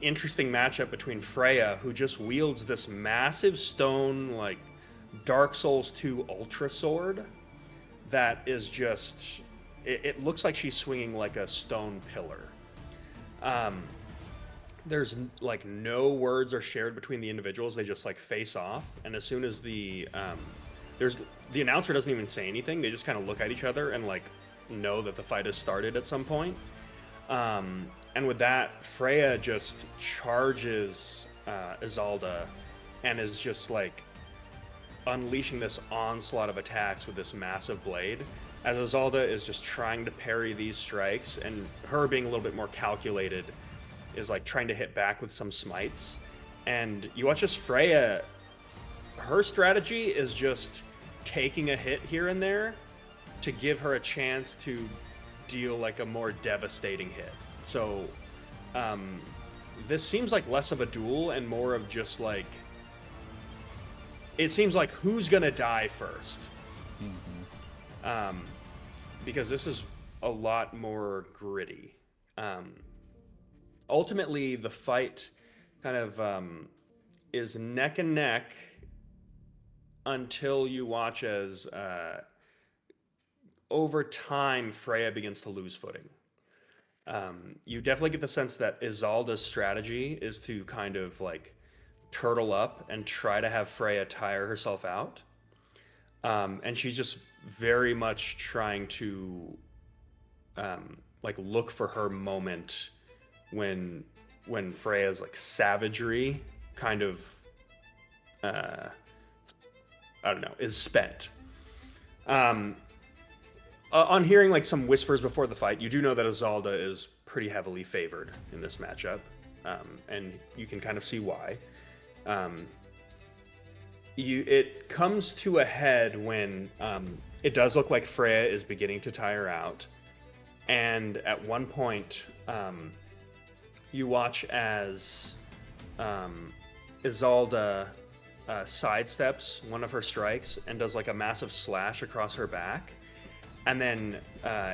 interesting matchup between Freya, who just wields this massive stone, like Dark Souls 2 Ultra Sword, that is just, it looks like she's swinging like a stone pillar. There's like no words are shared between the individuals. They just like face off, and as soon as the announcer doesn't even say anything, they just kind of look at each other and like know that the fight has started at some point. And with that, Freya just charges Izalda and is just like unleashing this onslaught of attacks with this massive blade, as Izalda is just trying to parry these strikes, and her being a little bit more calculated is like trying to hit back with some smites. And you watch as Freya, her strategy is just taking a hit here and there to give her a chance to deal like a more devastating hit. So this seems like less of a duel and more of just like, it seems like who's gonna die first. Because this is a lot more gritty. Ultimately, the fight kind of is neck and neck until you watch as over time Freya begins to lose footing. You definitely get the sense that Izalda's strategy is to kind of like turtle up and try to have Freya tire herself out. And she's just very much trying to like look for her moment when Freya's like savagery kind of I don't know, is spent. On hearing like some whispers before the fight, you do know that Izalda is pretty heavily favored in this matchup, and you can kind of see why. It comes to a head when it does look like Freya is beginning to tire out, and at one point you watch as Izalda sidesteps one of her strikes and does like a massive slash across her back. And then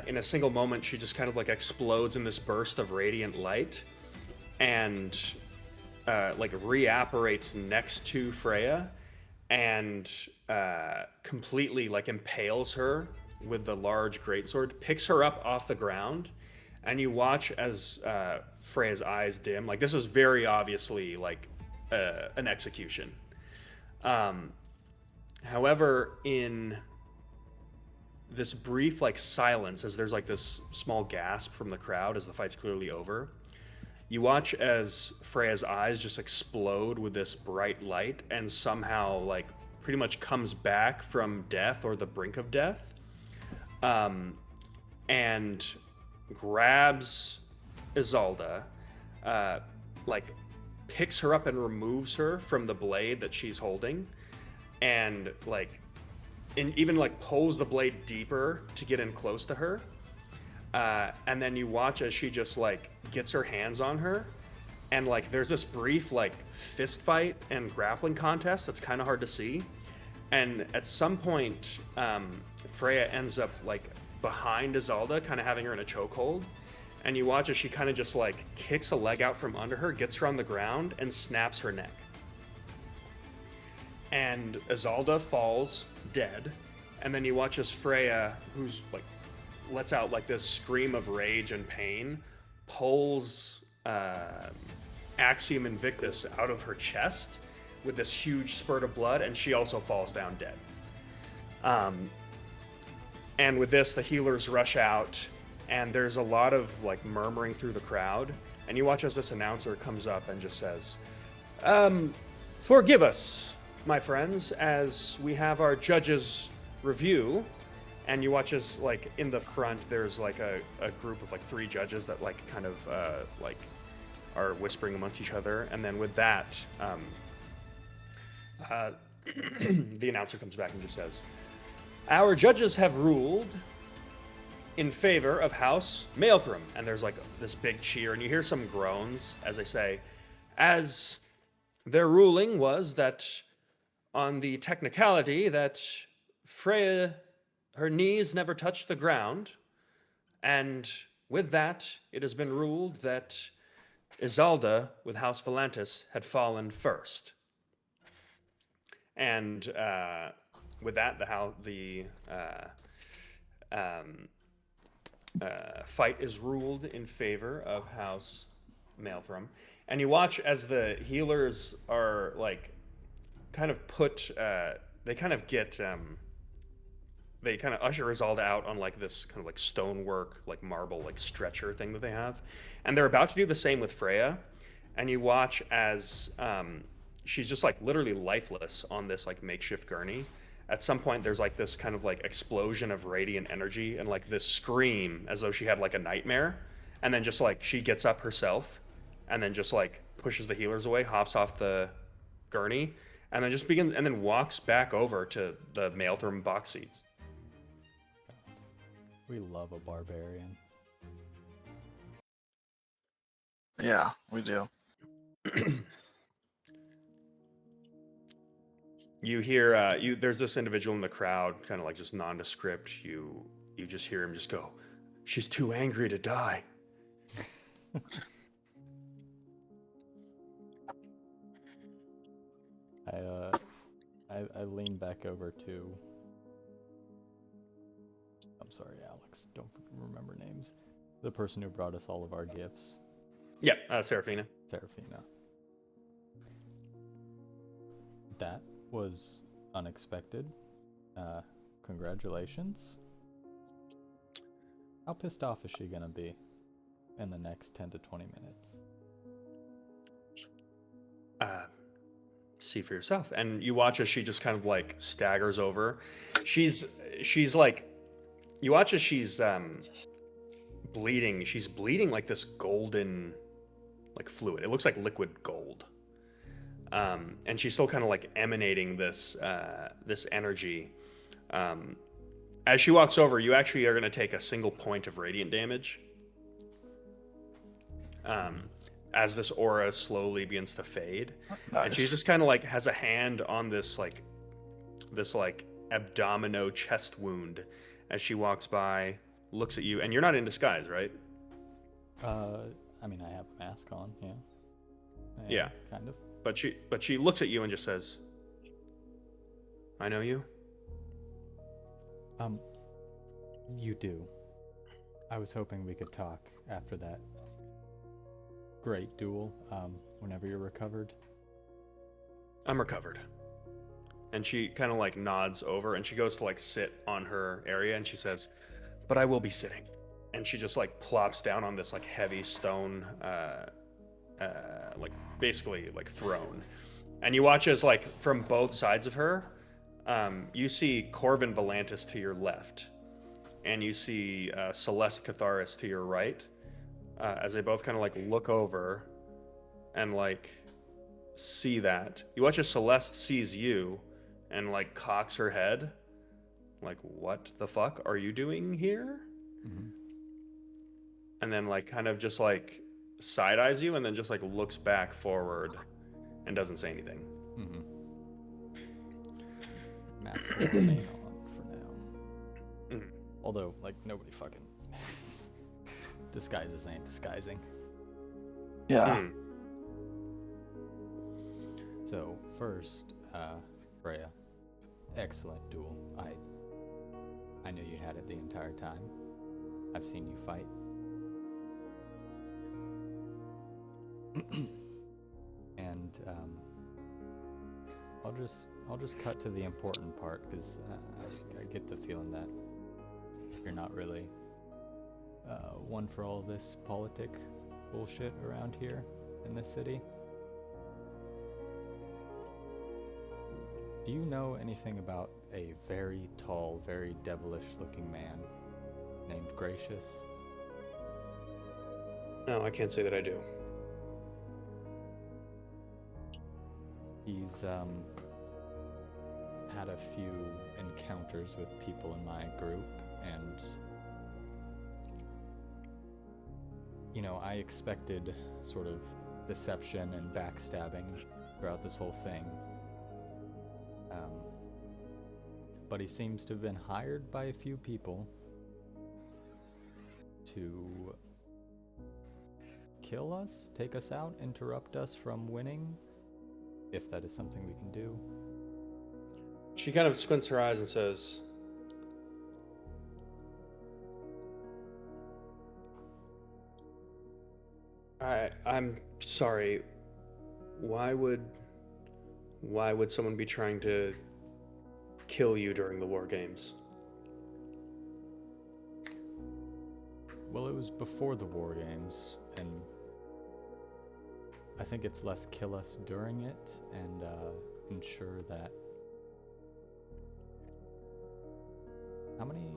in a single moment, she just kind of like explodes in this burst of radiant light and like reapparates next to Freya and completely like impales her with the large greatsword, picks her up off the ground, and you watch as Freya's eyes dim. Like this is very obviously like an execution. However, in this brief like silence, as there's like this small gasp from the crowd as the fight's clearly over, you watch as Freya's eyes just explode with this bright light and somehow like pretty much comes back from death or the brink of death, and grabs Izalda, like picks her up and removes her from the blade that she's holding, and like even like pulls the blade deeper to get in close to her. And then you watch as she just like gets her hands on her, and like there's this brief like fist fight and grappling contest that's kind of hard to see. And at some point, Freya ends up like behind Izalda, kind of having her in a chokehold. And you watch as she kind of just like kicks a leg out from under her, gets her on the ground, and snaps her neck. And Izalda falls dead, and then you watch as Freya, who's like lets out like this scream of rage and pain, pulls Axiom Invictus out of her chest with this huge spurt of blood, and she also falls down dead. And with this, the healers rush out, and there's a lot of like murmuring through the crowd, and you watch as this announcer comes up and just says, "Forgive us, my friends, as we have our judges review." And you watch as like in the front there's like a group of like 3 judges that like kind of like are whispering amongst each other. And then with that, the announcer comes back and just says, "Our judges have ruled in favor of House Maelthram." And there's like this big cheer, and you hear some groans as they say, "As their ruling was that on the technicality that Freya, her knees never touched the ground, and with that, it has been ruled that Isolde with House Volantis had fallen first. And with that, the fight is ruled in favor of House Maelstrom. And you watch as the healers are like kind of put, they kind of get, they kind of usher Isolde out on like this kind of like stonework, like marble, like stretcher thing that they have. And they're about to do the same with Freya. And you watch as she's just like literally lifeless on this like makeshift gurney. At some point, there's like this kind of like explosion of radiant energy and like this scream as though she had like a nightmare. And then just like she gets up herself and then just like pushes the healers away, hops off the gurney, and then just begins and then walks back over to the Maelstrom box seats. We love a barbarian. Yeah, we do. You hear there's this individual in the crowd, kind of like just nondescript. You just hear him just go, "She's too angry to die." I lean back over to. I'm sorry, Alex. Don't remember names. The person who brought us all of our gifts. Yeah, Seraphina. Seraphina. That was unexpected. Congratulations. How pissed off is she gonna be in the next 10 to 20 minutes? See for yourself. And you watch as she just kind of like staggers over. She's like, you watch as she's bleeding. She's bleeding like this golden like fluid. It looks like liquid gold. And she's still kind of like emanating this this energy. As she walks over, you actually are going to take a single point of radiant damage. As this aura slowly begins to fade, and she just kind of like has a hand on this abdomino chest wound as she walks by, looks at you, and you're not in disguise, right? I mean, I have a mask on, yeah. Yeah, kind of. But she looks at you and just says, "I know you." You do. I was hoping we could talk after that great duel, whenever you're recovered. I'm recovered. And she kind of like nods over and she goes to like sit on her area and she says, "But I will be sitting." And she just like plops down on this like heavy stone, like basically like throne. And you watch as like from both sides of her, you see Corvin Volantis to your left. And you see Celeste Catharis to your right. As they both kind of like look over and like see that. You watch as Celeste sees you and like cocks her head. Like, "What the fuck are you doing here?" Mm-hmm. And then like kind of just like side eyes you and then just like looks back forward and doesn't say anything. Mm-hmm. Mask will remain on for now. Mhm. Although, like, nobody fucking disguises ain't disguising. Yeah. Mm. So first, Freya, excellent duel. I knew you had it the entire time. I've seen you fight. And I'll just cut to the important part because I get the feeling that you're not really one for all this politic bullshit around here in this city. Do you know anything about a very tall, very devilish-looking man named Gracious? No, I can't say that I do. He's had a few encounters with people in my group, and you know, I expected sort of deception and backstabbing throughout this whole thing. but he seems to have been hired by a few people to kill us, take us out, interrupt us from winning, if that is something we can do. She kind of squints her eyes and says, I'm sorry. Why would someone be trying to kill you during the war games? Well, it was before the war games, and I think it's less kill us during it and ensure that. How many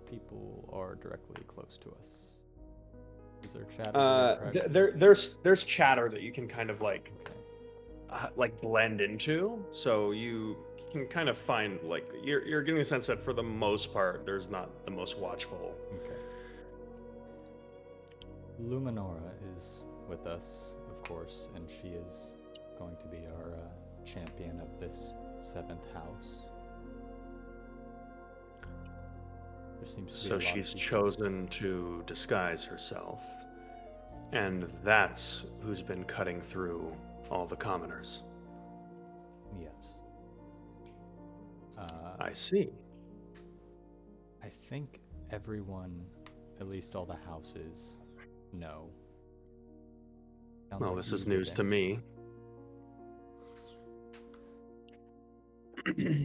people are directly close to us? Is there chatter? There's chatter that you can kind of like blend into, so you can kind of find like you're getting a sense that for the most part there's not the most watchful. Okay. Luminora is with us, of course, and she is going to be our champion of this 7th house. There seems to be So a lot she's of people. chosen to disguise herself, and that's who's been cutting through all the commoners. Yes. I see. I think everyone, at least all the houses, know. Sounds Well, like this you is news to didn't. me.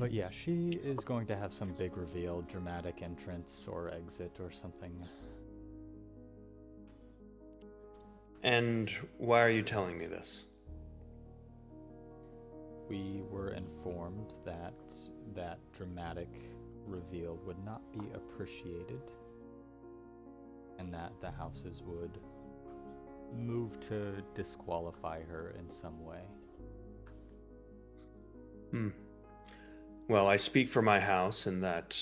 But yeah, she is going to have some big reveal, dramatic entrance or exit or something. And why are you telling me this? We were informed that that dramatic reveal would not be appreciated, and that the houses would move to disqualify her in some way. Well, I speak for my house in that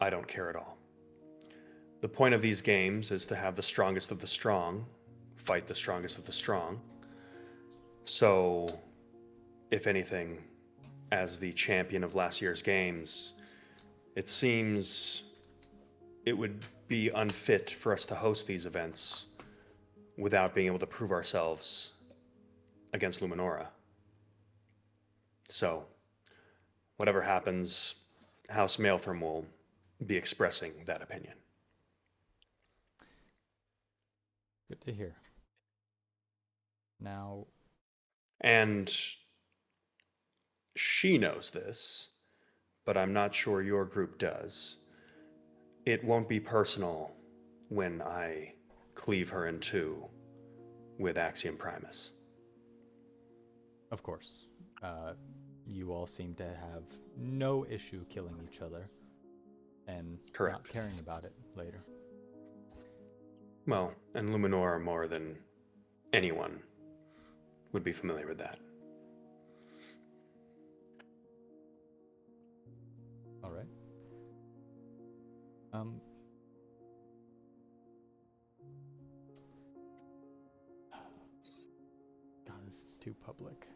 I don't care at all. The point of these games is to have the strongest of the strong fight the strongest of the strong. So, if anything, as the champion of last year's games, it seems it would be unfit for us to host these events without being able to prove ourselves against Luminora. So, whatever happens, House Maeltham will be expressing that opinion. Good to hear. Now, And she knows this, but I'm not sure your group does. It won't be personal when I cleave her in two with Axiom Primus. of course, you all seem to have no issue killing each other and Correct. not caring about it later. Well, and Luminora more than anyone would be familiar with that. All right. God, this is too public.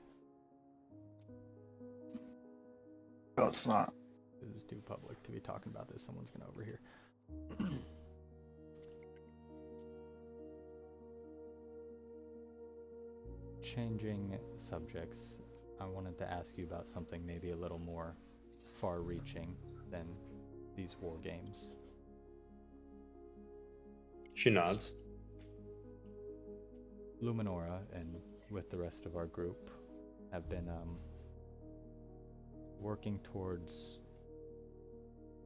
No, it's not. This is too public to be talking about this. Someone's gonna overhear. Changing subjects, I wanted to ask you about something maybe a little more far-reaching than these war games. She nods. Luminora and with the rest of our group have been working towards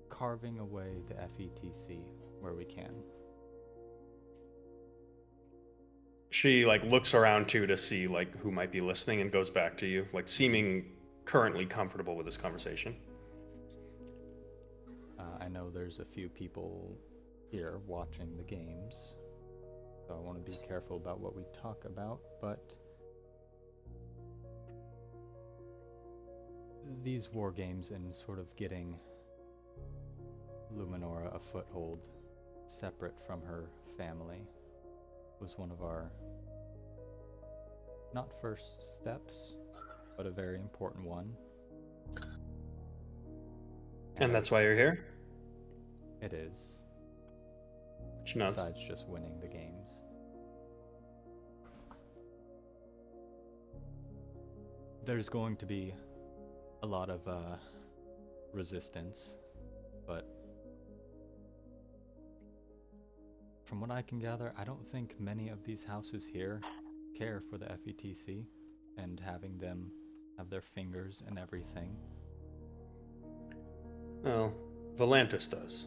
carving away the FETC where we can. She looks around too to see who might be listening and goes back to you, seeming currently comfortable with this conversation. I know there's a few people here watching the games, so I want to be careful about what we talk about, but these war games and sort of getting Luminora a foothold separate from her family was one of our not first steps, but a very important one. And that's why you're here? It is. She nods. Besides just winning the games. There's going to be a lot of resistance, but from what I can gather, I don't think many of these houses here care for the FETC and having them have their fingers in everything. Well, Volantis does.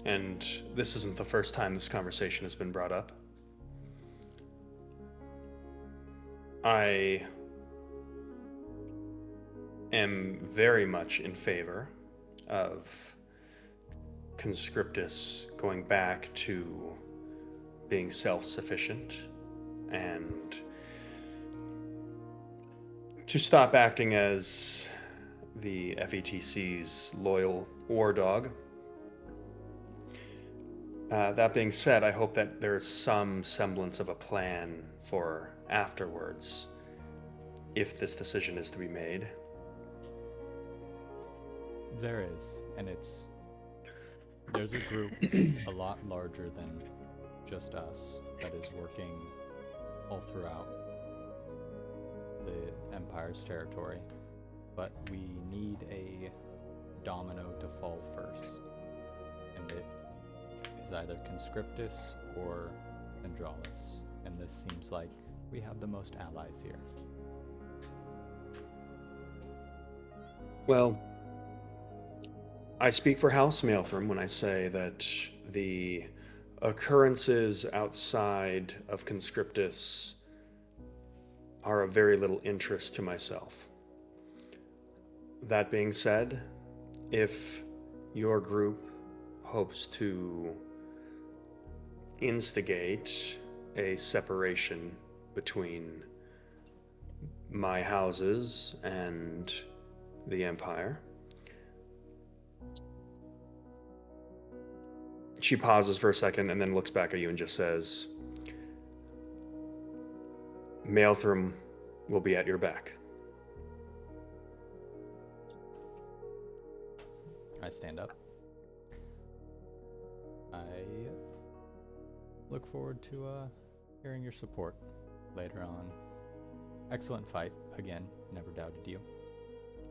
And this isn't the first time this conversation has been brought up. I am very much in favor of Conscriptus going back to being self-sufficient and to stop acting as the FETC's loyal war dog. That being said, I hope that there's some semblance of a plan for afterwards, if this decision is to be made. There is, and there's a group a lot larger than just us that is working all throughout the Empire's territory, but we need a domino to fall first, and it is either Conscriptus or Andralis, and this seems like we have the most allies here. Well, I speak for House Maelstrom when I say that the occurrences outside of Conscriptus are of very little interest to myself. That being said, if your group hopes to instigate a separation between my houses and the Empire. She pauses for a second and then looks back at you and just says, Maelstrom will be at your back. I stand up. I look forward to hearing your support later on. Excellent fight. Again, never doubted you.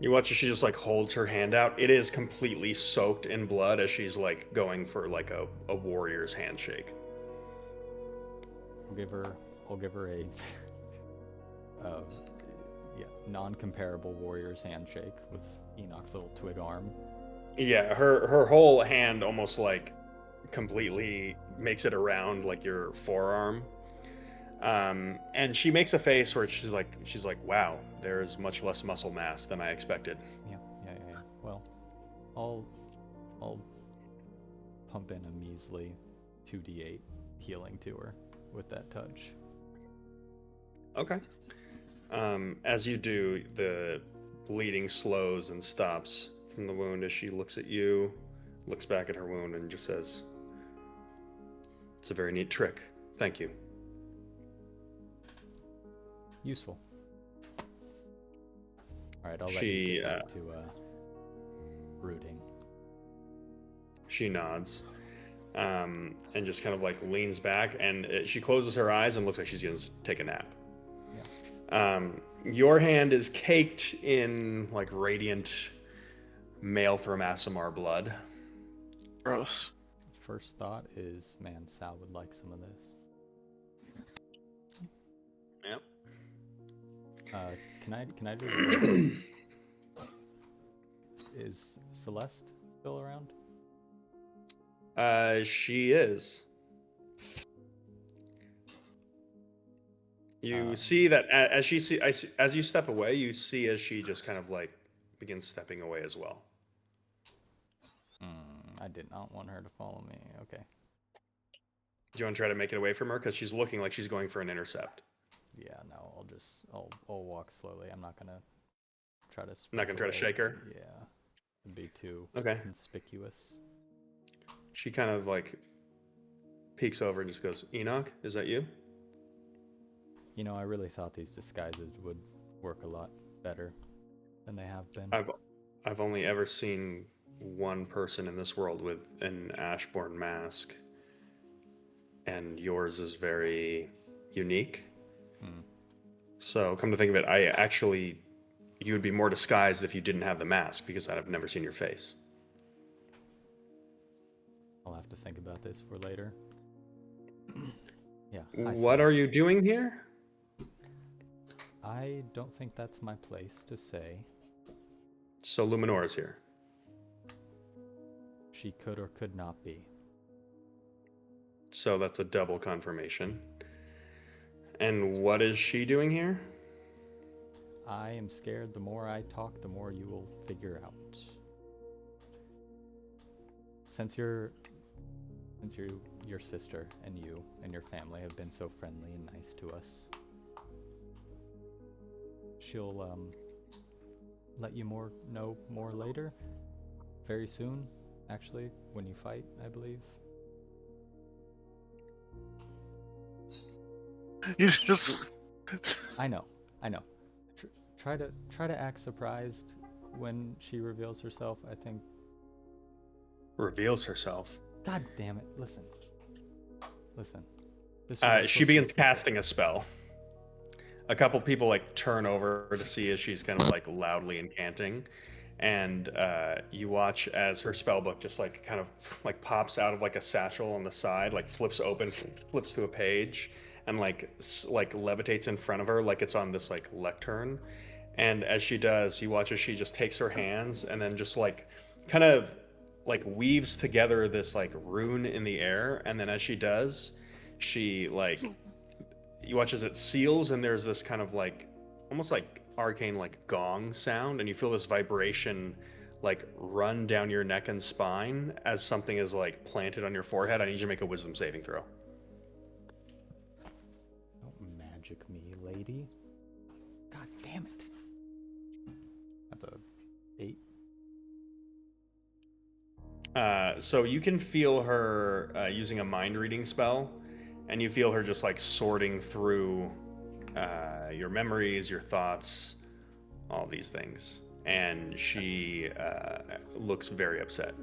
You watch as she just like holds her hand out. It is completely soaked in blood as she's like going for like a warrior's handshake. I'll give her a non-comparable warrior's handshake with Enoch's little twig arm. Yeah, her whole hand almost like completely makes it around like your forearm. And she makes a face where she's like, wow, there's much less muscle mass than I expected. Yeah. Well, I'll pump in a measly 2d8 healing to her with that touch. Okay. As you do, the bleeding slows and stops from the wound as she looks at you, looks back at her wound, and just says, "It's a very neat trick. Thank you." Useful. Alright, I'll let you get back to brooding. She nods, and just kind of like leans back, and she closes her eyes and looks like she's gonna take a nap. Yeah. Your hand is caked in like radiant Maelstrom Aasimar blood. Gross. First thought is, man, Sal would like some of this. Yep. Can I do Is Celeste still around? She is. You see that as you step away, you see as she just kind of like begins stepping away as well. I did not want her to follow me. Okay. Do you want to try to make it away from her? Because she's looking like she's going for an intercept. Yeah, no, I'll walk slowly. I'm not gonna try to. Not gonna try to shake her? Yeah, it'd be too Okay. conspicuous. She kind of like peeks over and just goes, "Enoch, is that you?" You know, I really thought these disguises would work a lot better than they have been. I've only ever seen one person in this world with an Ashborn mask, and yours is very unique. Hmm. So, come to think of it, you would be more disguised if you didn't have the mask because I'd have never seen your face. I'll have to think about this for later. Yeah. Hi, What are you Celeste. doing here? I don't think that's my place to say. So, Luminora's here. She could or could not be. So, that's a double confirmation. And what is she doing here? I am scared the more I talk, the more you will figure out. Since your sister and you and your family have been so friendly and nice to us, she'll let you know more later. Very soon, actually, when you fight, I believe. You just. I know. Try to act surprised when she reveals herself. I think. Reveals herself. God damn it! Listen. This is what I'm She supposed to begins be thinking. casting a spell. A couple people like turn over to see as she's kind of like loudly incanting, and you watch as her spell book just like kind of like pops out of like a satchel on the side, like flips open, flips to a page, and like levitates in front of her like it's on this like lectern. And as she does, you watch as she just takes her hands and then just like kind of like weaves together this like rune in the air, and then as she does, she like you watch as it seals, and there's this kind of like almost like arcane like gong sound, and you feel this vibration like run down your neck and spine as something is like planted on your forehead. I need you to make a wisdom saving throw. Don't magic me, lady. God damn it. That's a 8. So you can feel her using a mind reading spell, and you feel her just like sorting through your memories, your thoughts, all these things. And she looks very upset.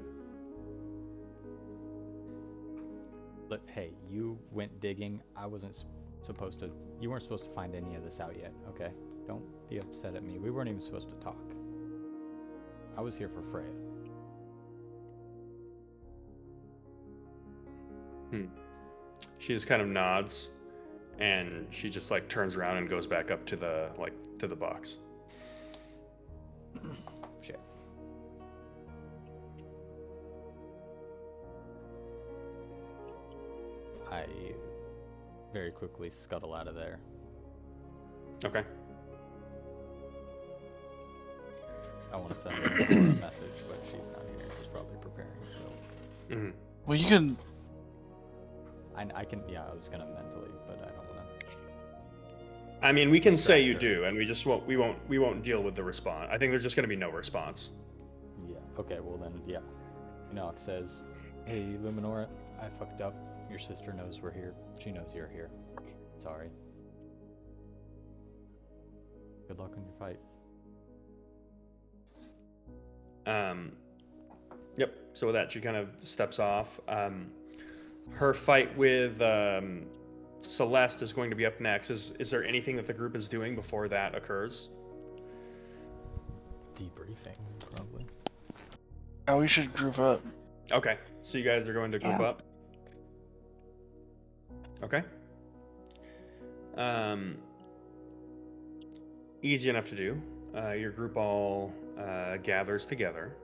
But hey, you went digging. I wasn't supposed to. You weren't supposed to find any of this out yet, okay? Don't be upset at me. We weren't even supposed to talk. I was here for Freya. She just kind of nods, and she just like turns around and goes back up to the box. Shit. I very quickly scuttle out of there. Okay. I want to send her a message, but she's not here. She's probably preparing. So Hmm. Well, you can. I can. Yeah, I was gonna mentally, but I don't want to. I mean, we can say you Distract her. do, and we won't deal with the response. I think there's just going to be no response. Yeah. Okay. Well then, yeah. You know, it says, "Hey, Luminora, I fucked up. Your sister knows we're here. She knows you're here. Sorry. Good luck on your fight." Yep. So with that, she kind of steps off. Her fight with Celeste is going to be up next. Is there anything that the group is doing before that occurs? Debriefing, probably. Oh, we should group up. Okay. So you guys are going to group Yeah. up. Okay. Easy enough to do. Your group all gathers together.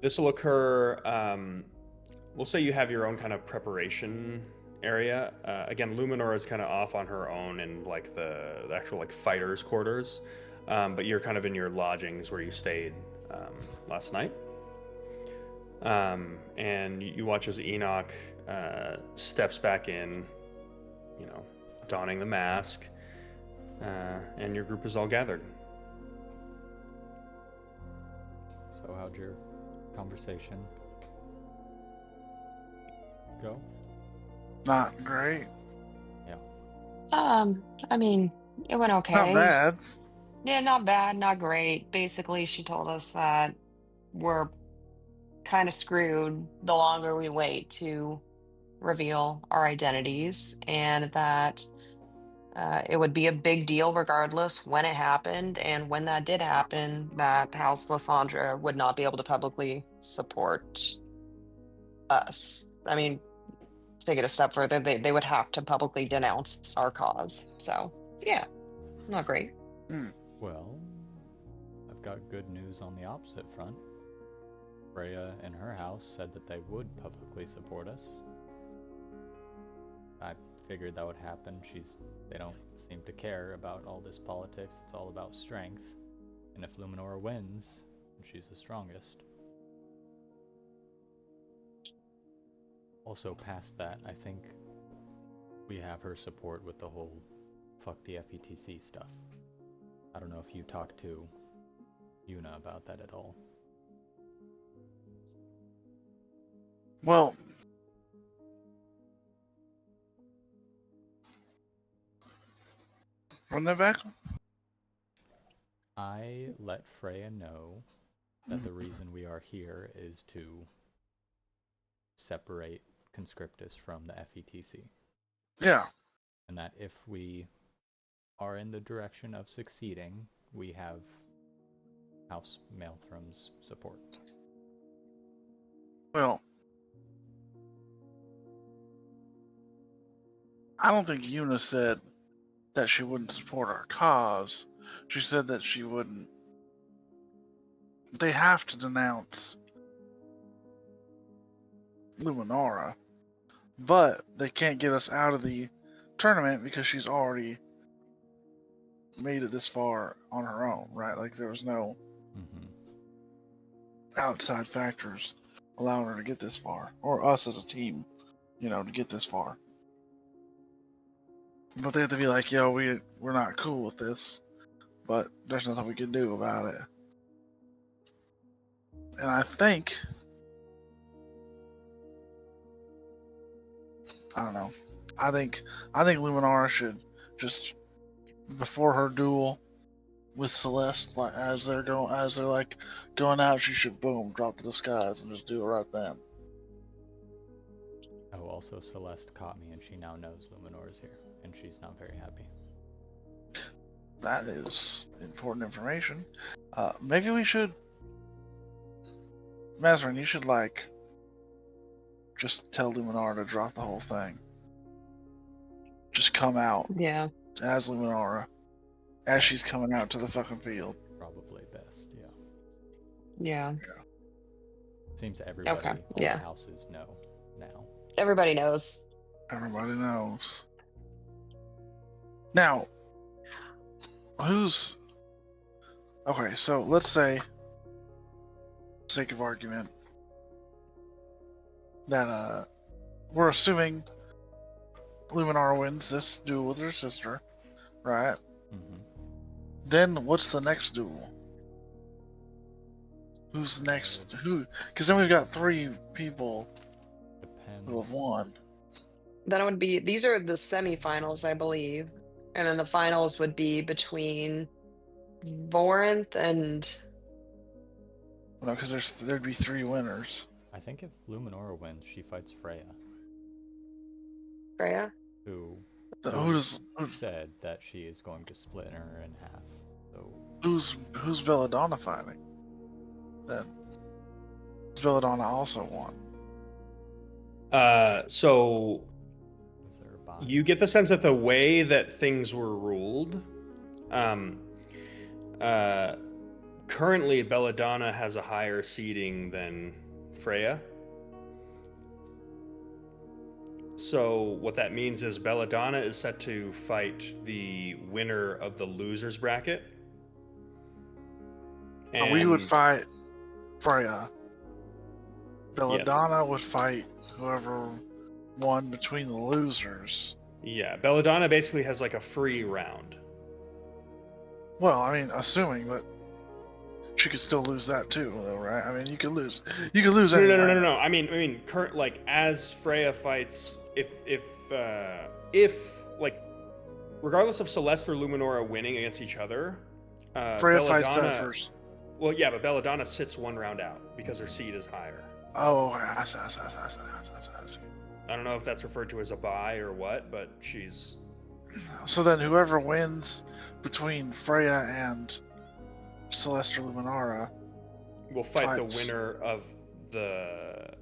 This will occur. We'll say you have your own kind of preparation area. Again, Luminor is kind of off on her own in like the actual like fighters' quarters, but you're kind of in your lodgings where you stayed last night. And you watch as Enoch steps back in, you know, donning the mask, and your group is all gathered. So how'd your conversation go? Not great. I mean, it went Not okay. bad. Yeah, not bad, not great. Basically, she told us that we're kind of screwed the longer we wait to reveal our identities, and that it would be a big deal regardless when it happened, and when that did happen, that House Lysandra would not be able to publicly support us. I mean, to take it a step further, they would have to publicly denounce our cause. So, yeah, not great. Well, I've got good news on the opposite front. Freya in her house said that they would publicly support us. I figured that would happen. They don't seem to care about all this politics. It's all about strength. And if Luminora wins, she's the strongest. Also, past that, I think we have her support with the whole fuck the FETC stuff. I don't know if you talked to Yuna about that at all. Well, run that back. I let Freya know that the reason we are here is to separate Conscriptus from the FETC. Yeah. And that if we are in the direction of succeeding, we have House Maelthrum's support. Well, I don't think Yuna said that she wouldn't support our cause. She said that she wouldn't. They have to denounce Luminara, but they can't get us out of the tournament because she's already made it this far on her own, right? Like there was no outside factors allowing her to get this far, or us as a team, to get this far. But they have to be like, yo, we're not cool with this, but there's nothing we can do about it. And I think, I don't know, I think Luminara should just, before her duel with Celeste, like as they're going out, she should drop the disguise and just do it right then. Oh, also Celeste caught me and she now knows Luminora's here, and she's not very happy. That is important information. Maybe we should, Mazarin, you should just tell Luminara to drop the whole thing. Just come out. Yeah. As Luminara. As she's coming out to the fucking field. Probably best, yeah. Yeah. Seems everybody, Okay, all yeah. the houses know now. Everybody knows. Everybody knows. Now, okay, so let's say, for the sake of argument, that we're assuming Luminara wins this duel with her sister, right? Then what's the next duel? Who's next? Because then we've got 3 people who have won. Then it would be, these are the semifinals, I believe. And then the finals would be between Vorinth and... No, because there'd be 3 winners. I think if Luminora wins, she fights Freya. Freya? Who said that she is going to split her in half. So who's Belladonna fighting? Then Belladonna also won. So you get the sense that the way that things were ruled, currently Belladonna has a higher seeding than Freya. So what that means is Belladonna is set to fight the winner of the losers bracket. And we would fight Freya. Belladonna would fight whoever won between the losers. Yeah, Belladonna basically has like a free round. Well, I mean, assuming that She could still lose that too, though, right? I mean, you could lose No, any no, no, no, item. no. I mean, current like as Freya fights, if like, regardless of Celeste or Luminora winning against each other, Freya fights that Belladonna. first. Well, yeah, but Belladonna sits one round out because her seed is higher. Oh, I see. I don't know if that's referred to as a bye or what, but she's. So then, whoever wins between Freya and Celeste or Luminara Will fight fights. the winner of the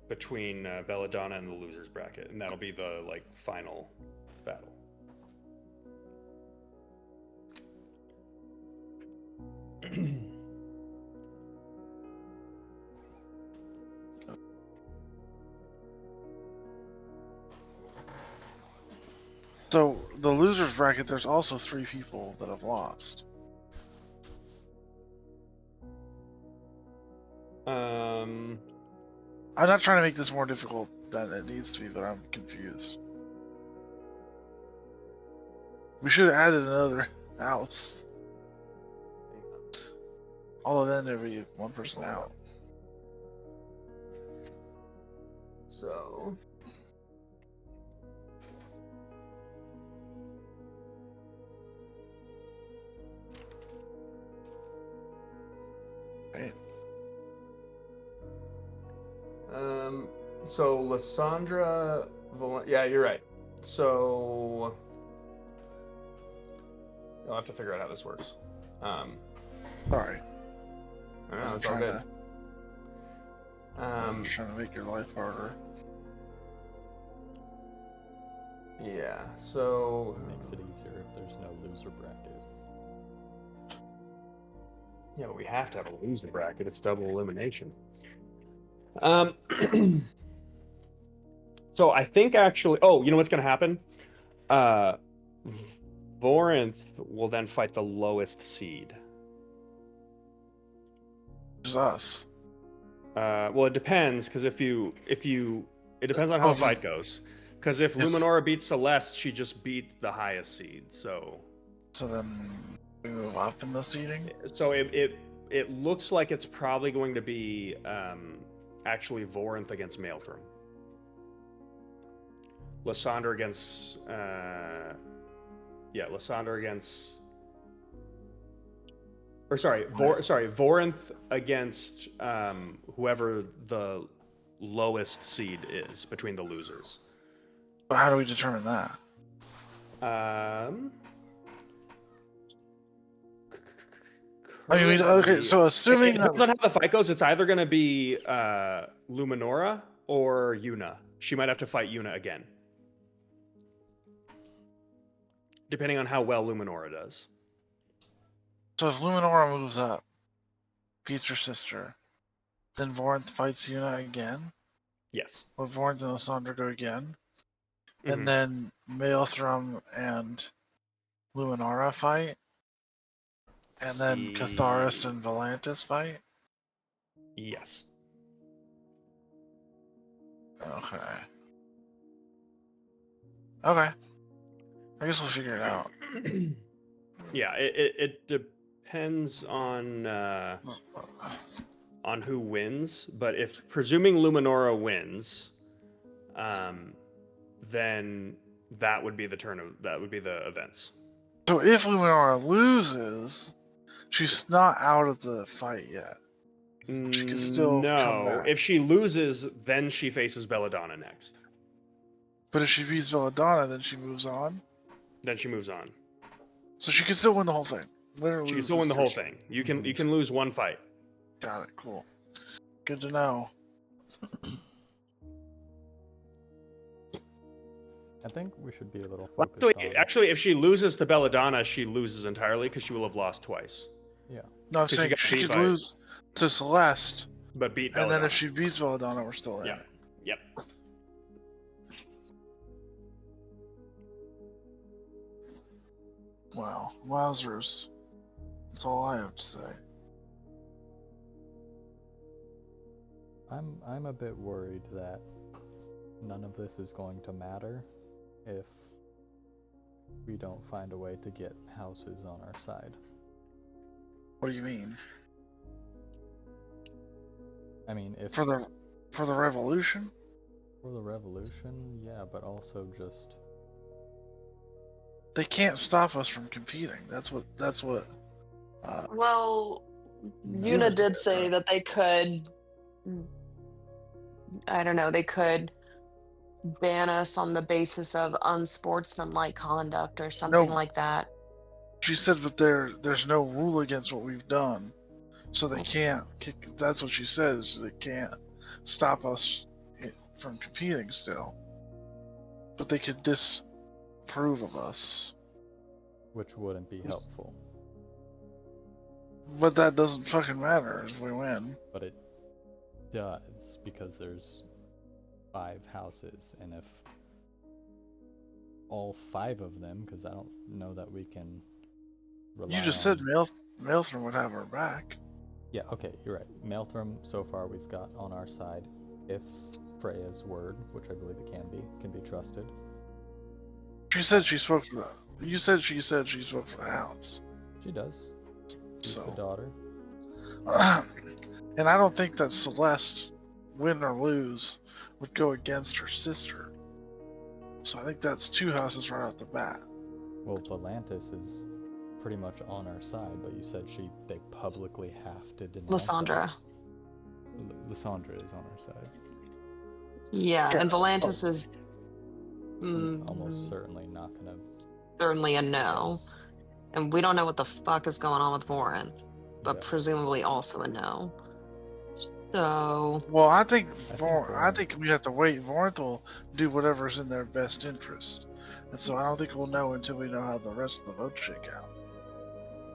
between Belladonna and the losers bracket, and that'll be the like final battle. So the losers bracket, there's also 3 people that have lost. I'm not trying to make this more difficult than it needs to be, but I'm confused. We should have added another house. Although then there'd be one person out. So. Right? So Lysandra, yeah, you're right. So I'll have to figure out how this works. Sorry. I I know, wasn't it's all trying good. to. I wasn't trying to make your life harder. Yeah. So Makes it easier if there's no loser bracket. yeah, but we have to have a loser bracket. It's double elimination. So I think actually. Oh, you know what's gonna happen? Vorinth will then fight the lowest seed. It's us. Well, it depends because if you, it depends on how the fight goes. Because if Luminora beats Celeste, she just beat the highest seed. So then we move up in the seeding. So it looks like it's probably going to be actually Vorinth against Maelstrom. Lysandra against Lysandra against, or sorry, Vorinth against whoever the lowest seed is between the losers. But how do we determine that? I mean, okay, so assuming it depends on how the fight goes, it's either going to be Luminora or Yuna. She might have to fight Yuna again, depending on how well Luminora does. So if Luminora moves up, beats her sister, then Vorinth fights Yuna again? Yes. Or Vorinth and Lysandra go again? Mhm. And then Maelstrom and Luminara fight? And then Catharis and Volantis fight? Yes. Okay. Okay. I guess we'll figure it out. Yeah, it depends on who wins, but if presuming Luminora wins, then that would be the events. So if Luminara loses, she's not out of the fight yet. She can still come back. If she loses, then she faces Belladonna next. But if she beats Belladonna, then she moves on? Then she moves on. So she can still win the whole thing. She can still win the whole thing. You can lose one fight. Got it. Cool. Good to know. I think we should be a little focused on... Actually, if she loses to Belladonna, she loses entirely because she will have lost twice. Yeah. No, I'm saying she could lose to Celeste, but beat and Belladonna. then if she beats Belladonna, we're still in. Yeah. Yep. Wow. Wowzers. That's all I have to say. I'm a bit worried that none of this is going to matter if we don't find a way to get houses on our side. What do you mean? I mean, if For the revolution? for the revolution, yeah, but also just They can't stop us from competing. That's what. Well, Yuna Yuna did said, say right? that they could, I don't know, they could ban us on the basis of unsportsmanlike conduct or something No, like that. she said that there's no rule against what we've done, so they Oh, can't. That's what she says. They can't stop us from competing still, but they could disprove of us. which wouldn't be helpful, But that doesn't fucking matter if we win. but it does because there's 5 houses, and if all 5 of them, because I don't know that we can rely You just on. said Maelstrom would have our back. Yeah, okay, you're right. Maelstrom, so far we've got on our side. If Freya's word, which I believe it can be trusted. She said she spoke for the. You said she spoke for the house. She does. She's the So, daughter. and I don't think that Celeste, win or lose, would go against her sister. So I think that's 2 houses right off the bat. Well, Volantis is pretty much on our side, but you said they publicly have to denounce Lysandra. us. Lysandra is on our side. Yeah, Yeah, and Volantis oh, is Almost certainly not gonna certainly a help no. us. And we don't know what the fuck is going on with Vorin, but Yeah. presumably also a no. So, Well, I think I think we have to wait. Vorn will do whatever's in their best interest, and so I don't think we'll know until we know how the rest of the votes shake out.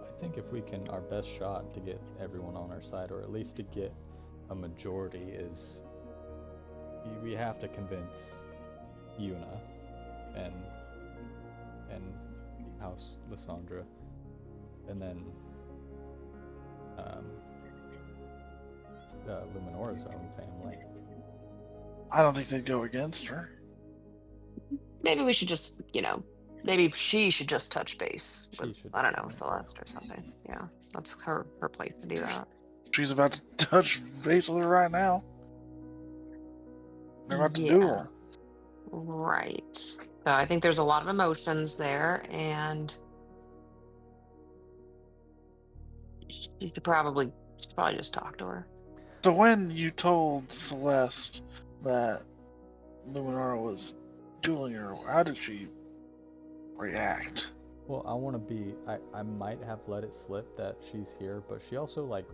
I think if we can, our best shot to get everyone on our side, or at least to get a majority, is we have to convince Yuna and House Lysandra, and then Luminora's own family. I don't think they'd go against her. maybe we should just, maybe she should just touch base She with, should I don't know, definitely. Celeste or something. Yeah, that's her place to do that. She's about to touch base with her right now. They're about to Yeah, duel. right. So I think there's a lot of emotions there, and you should probably just talk to her. So when you told Celeste that Luminara was dueling her, how did she react? Well, I want to be. I might have let it slip that she's here, but she also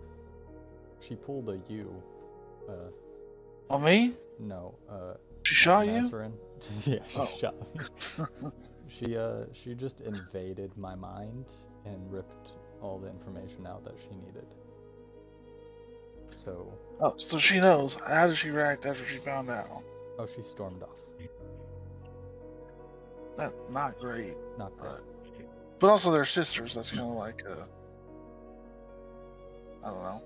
she pulled a U. On me? No. She shot you? Mazarin. Yeah, she Oh. shot me. She just invaded my mind and ripped all the information out that she needed. So. Oh, so she knows. How did she react after she found out? Oh, she stormed off. That's not great. Not great. But also they're sisters. That's kind of like I don't know.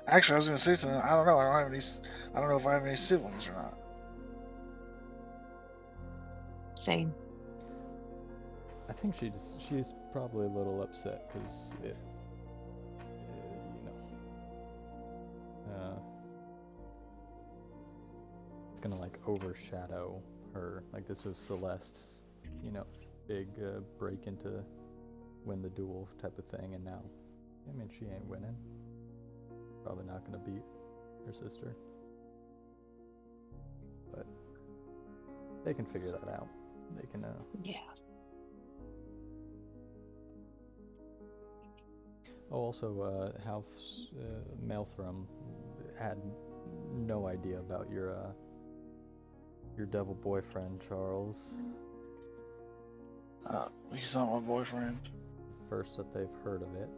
Actually, I was gonna say something. I don't know. I don't know if I have any siblings or not. Same. I think she's probably a little upset because it, it's gonna overshadow her. Like this was Celeste's, big break into win the duel type of thing, and now, I mean, she ain't winning. Probably not gonna beat her sister, but they can figure that out. They can. Yeah. Oh, also, House Maelstrom had no idea about your devil boyfriend, Charles. He's not my boyfriend. First that they've heard of it,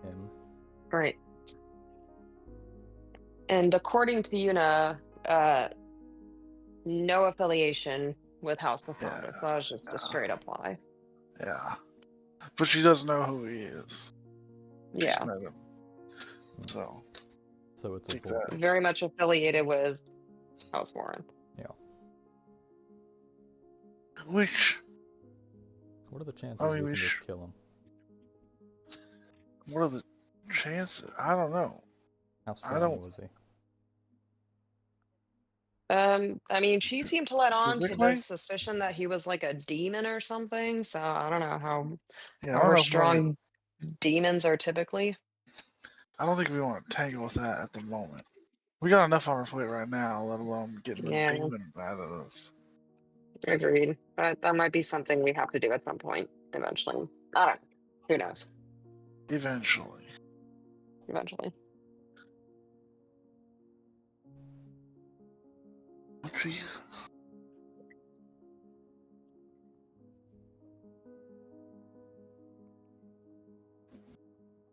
him. Right. And according to Yuna, no affiliation with House Lysandra. Yeah, So that was just a straight up lie. Yeah, but she does know who he is. She's Yeah. met him. So it's a take bull. that. Very much affiliated with House Warren. Yeah. Which, What are the chances I mean, we we can just kill him? what are the chances? I don't know. How I strong don't was he? I mean, she seemed to let on to the physically. suspicion that he was like a demon or something. So I don't know Yeah, I don't however know if we're. strong demons are typically. I don't think we want to tangle with that at the moment. We got enough on our plate right now, let alone getting a Yeah, demon mad at us. agreed. But that might be something we have to do at some point eventually. I don't know. Who knows? Eventually. Eventually. Oh, Jesus.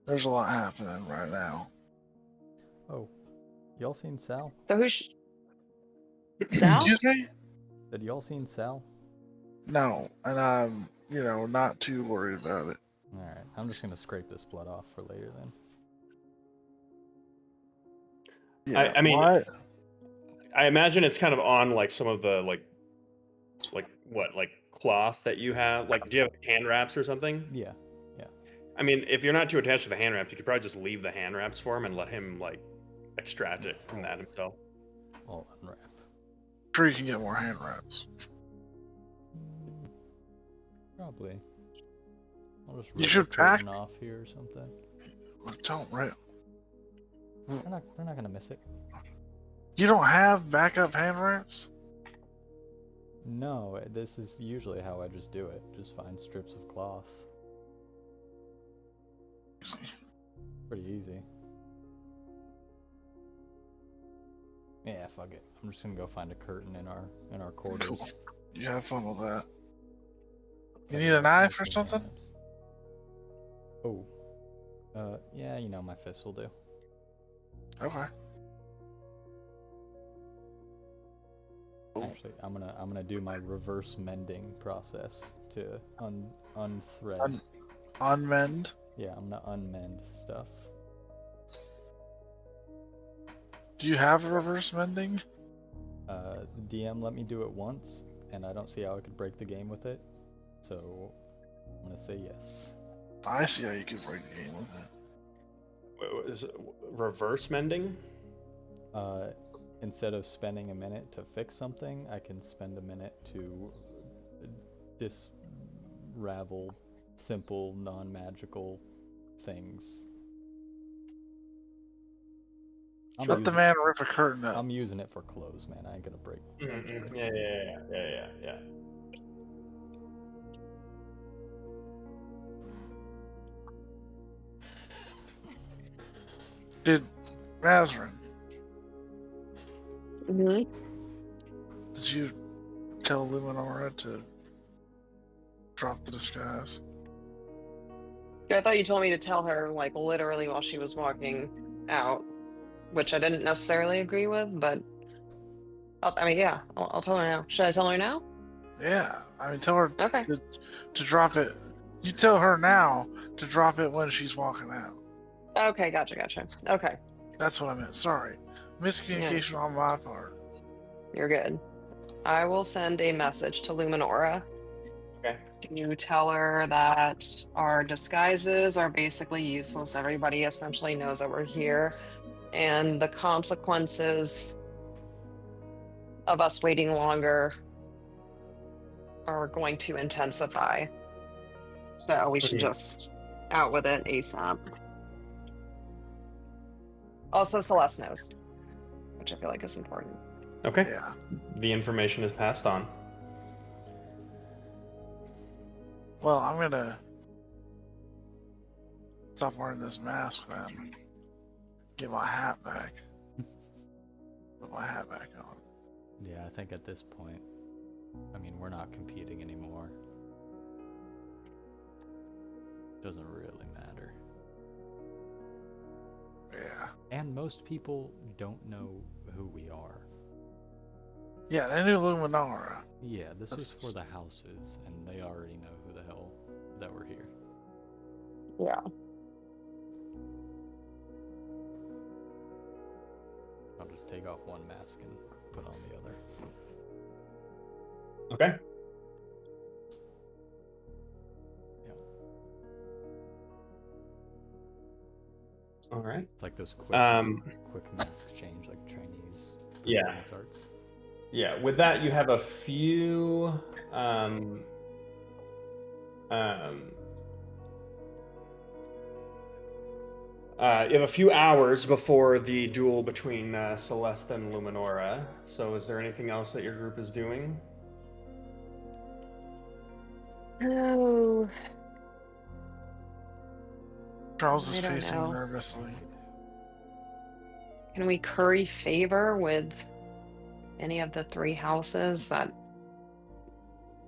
There's a lot happening right now. Oh, y'all seen Sal? So Sal? Excuse me? Had y'all seen Sal? No, and I'm, not too worried about it. Alright, I'm just gonna scrape this blood off for later then. Yeah, I mean, why? I imagine it's kind of on like some of the like cloth that you have. Like, do you have hand wraps or something? Yeah. I mean, if you're not too attached to the hand wraps, you could probably just leave the hand wraps for him and let him like extract it from that himself. I'll unwrap. Sure, you can get more hand wraps. Probably. I'll just You rip should the pack. curtain off here or something. Don't rip. They're not gonna miss it. You don't have backup hand wraps? No, this is usually how I just do it. Just find strips of cloth. Pretty easy. Yeah, fuck it. I'm just gonna go find a curtain in our quarters. Cool. You have fun with that. You Cover need it a up knife or multiple something? times. Oh. Yeah, my fist will do. Okay. Cool. Actually, I'm gonna do my reverse mending process to unthread. Unmend. Yeah, I'm gonna unmend stuff. Do you have reverse mending? DM let me do it once, and I don't see how I could break the game with it. So I'm gonna say yes. I see how you can break the game with it. Is it reverse mending? Instead of spending a minute to fix something, I can spend a minute to disravel simple, non-magical things. Let the man rip a curtain up. I'm using it for clothes, man. I ain't gonna break. Mm-hmm. Yeah. Did Mazarin, Hmm. did you tell Luminora to drop the disguise? I thought you told me to tell her like literally while she was walking out, which I didn't necessarily agree with, but I'll tell her now. Should I tell her now? Yeah, I mean, tell her Okay. to drop it. You tell her now to drop it when she's walking out. Okay, gotcha. Okay. That's what I meant. Sorry. Miscommunication on my part. You're good. I will send a message to Luminora. Okay. Can you tell her that our disguises are basically useless? Everybody essentially knows that we're here, and the consequences of us waiting longer are going to intensify. So we should Okay. just out with it ASAP. Also, Celeste knows, which I feel like is important. Okay. Yeah. The information is passed on. Well, I'm gonna stop wearing this mask then. Get my hat back. Put my hat back on. Yeah, I think at this point, I mean, we're not competing anymore. Doesn't really matter. Yeah. And most people don't know who we are. Yeah, they knew Luminara. Yeah, this was That's- for the houses, and they already know who the hell that we're here. Yeah. I'll just take off one mask and put on the other. Okay. All right. It's like those quick math exchange, like Chinese Yeah. performance arts. Yeah. With that, you have a few. You have a few hours before the duel between Celeste and Luminora. So, is there anything else that your group is doing? Oh, Charles is I don't facing know. nervously. Can we curry favor with any of the three houses that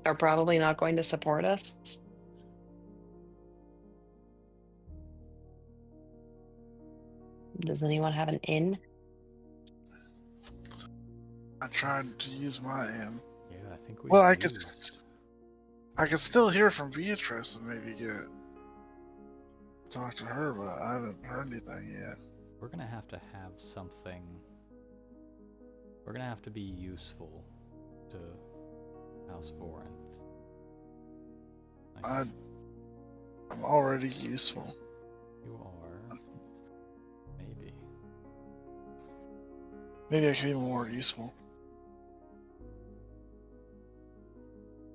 are probably not going to support us? Does anyone have an in? I tried to use my end. Yeah, I think we. Well, I lose. could still hear from Beatrice and maybe talk to her, but I haven't heard anything yet. We're gonna have to have something. We're gonna have to be useful to House Vorinth. Like, I'm already useful. you are. Maybe. Maybe I can be more useful.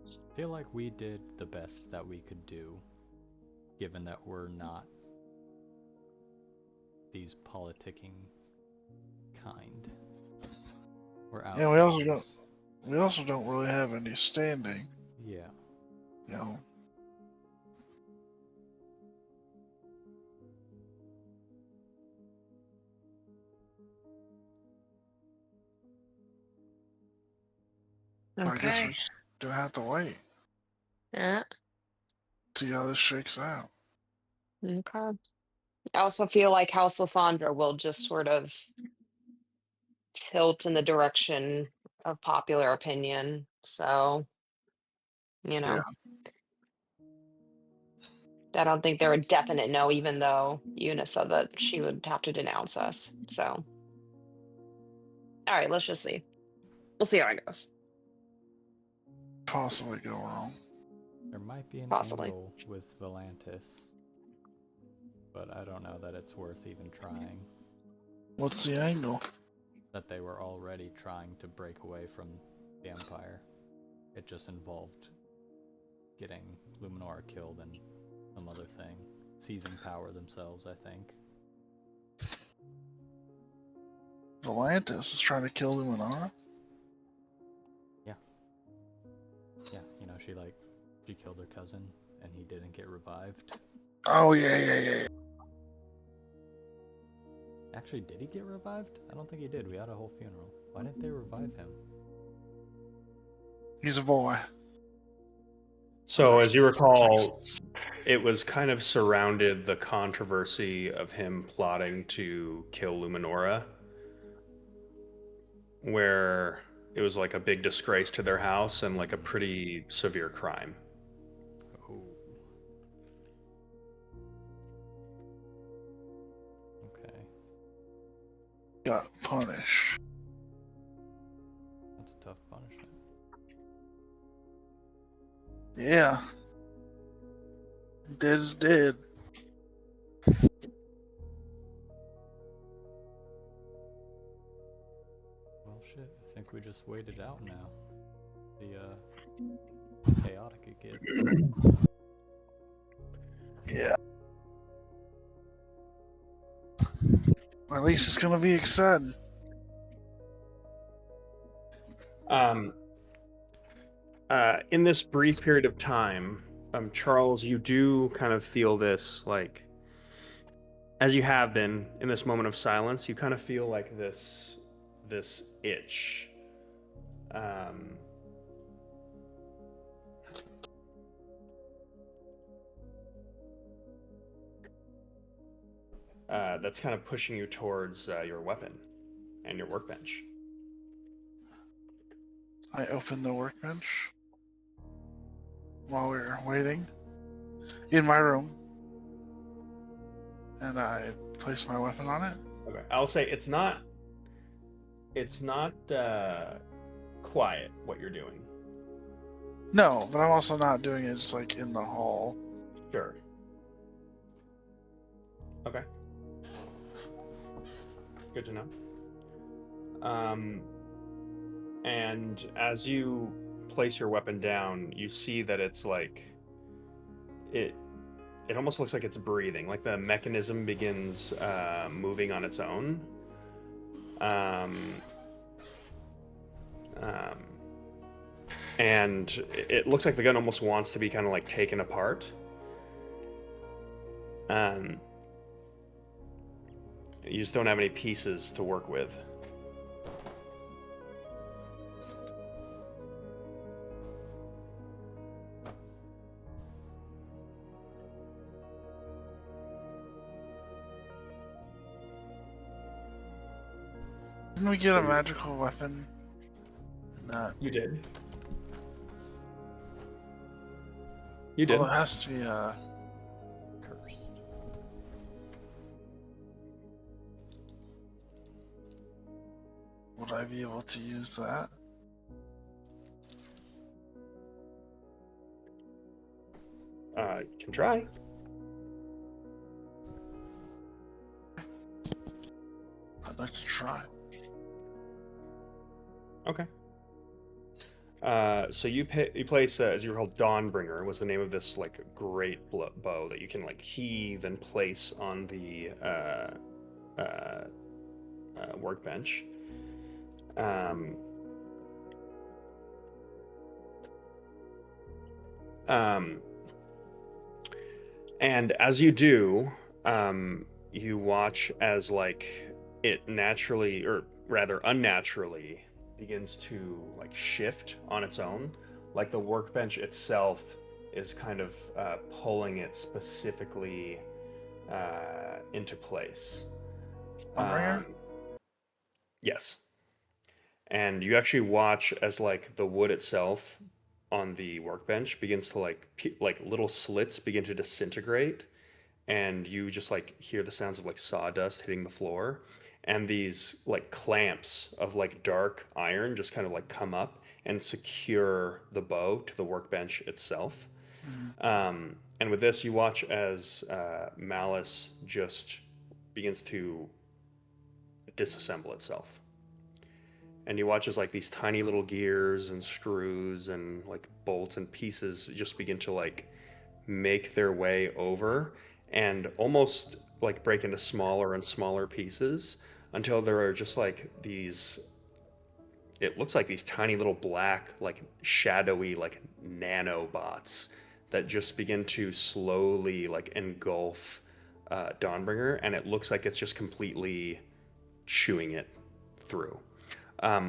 I feel like we did the best that we could do, given that we're not these politicking kind. We're outsiders. Yeah, we also don't really have any standing. Yeah. You know. I guess we're Okay. just gonna have to wait. Yeah. See how this shakes out. Okay. I also feel like House Lysandra will just sort of tilt in the direction of popular opinion. So, you know, I don't think they're a definite no, even though Una said that she would have to denounce us. So, all right, let's just see. We'll see how it goes. Possibly go wrong. There might be an Possibly. angle with Volantis, but I don't know that it's worth even trying. What's the angle? That they were already trying to break away from the Empire. It just involved getting Luminora killed and some other thing. Seizing power themselves, I think. Volantis is trying to kill Luminara? Yeah, you know, she killed her cousin and he didn't get revived. Oh, yeah. Actually, did he get revived? I don't think he did. We had a whole funeral. Why didn't they revive him? He's a boy. So, as you recall, it was kind of surrounded the controversy of him plotting to kill Luminora, where it was like a big disgrace to their house and like a pretty severe crime. Oh. Okay. Got punished. That's a tough punishment. Yeah. Dead is dead. Well, shit. I think we just wait it out now. The chaotic it gets. Yeah. At least it's gonna be exciting. In this brief period of time, Charles, you do kind of feel this, like, as you have been in this moment of silence, you kind of feel like this itch. That's kind of pushing you towards your weapon and your workbench. I opened the workbench while we were waiting in my room, and I placed my weapon on it. Okay, I'll say it's not quiet what you're doing. No, but I'm also not doing it just like in the hall. Sure. Okay. Good to know. And as you place your weapon down, you see that it's like it almost looks like it's breathing, like the mechanism begins moving on its own. And it looks like the gun almost wants to be kind of like taken apart. You just don't have any pieces to work with. Didn't we get So a you- magical weapon? No. You did. You Well, did. it has to be Cursed. would I be able to use that? You can try. I'd like to try. Okay. So you place, as you recall, Dawnbringer was the name of this like great bow that you can like heave and place on the workbench. And as you do, you watch as like it naturally, or rather unnaturally, begins to like shift on its own. Like the workbench itself is kind of pulling it specifically into place. Dawnbringer? Yes. And you actually watch as like the wood itself on the workbench begins to like like little slits begin to disintegrate, and you just like hear the sounds of like sawdust hitting the floor, and these like clamps of like dark iron just kind of like come up and secure the bow to the workbench itself. And with this, you watch as Malice just begins to disassemble itself. And you watch as like these tiny little gears and screws and like bolts and pieces just begin to like make their way over and almost like break into smaller and smaller pieces until there are just like these, it looks like these tiny little black like shadowy like nanobots that just begin to slowly like engulf Dawnbringer, and it looks like it's just completely chewing it through.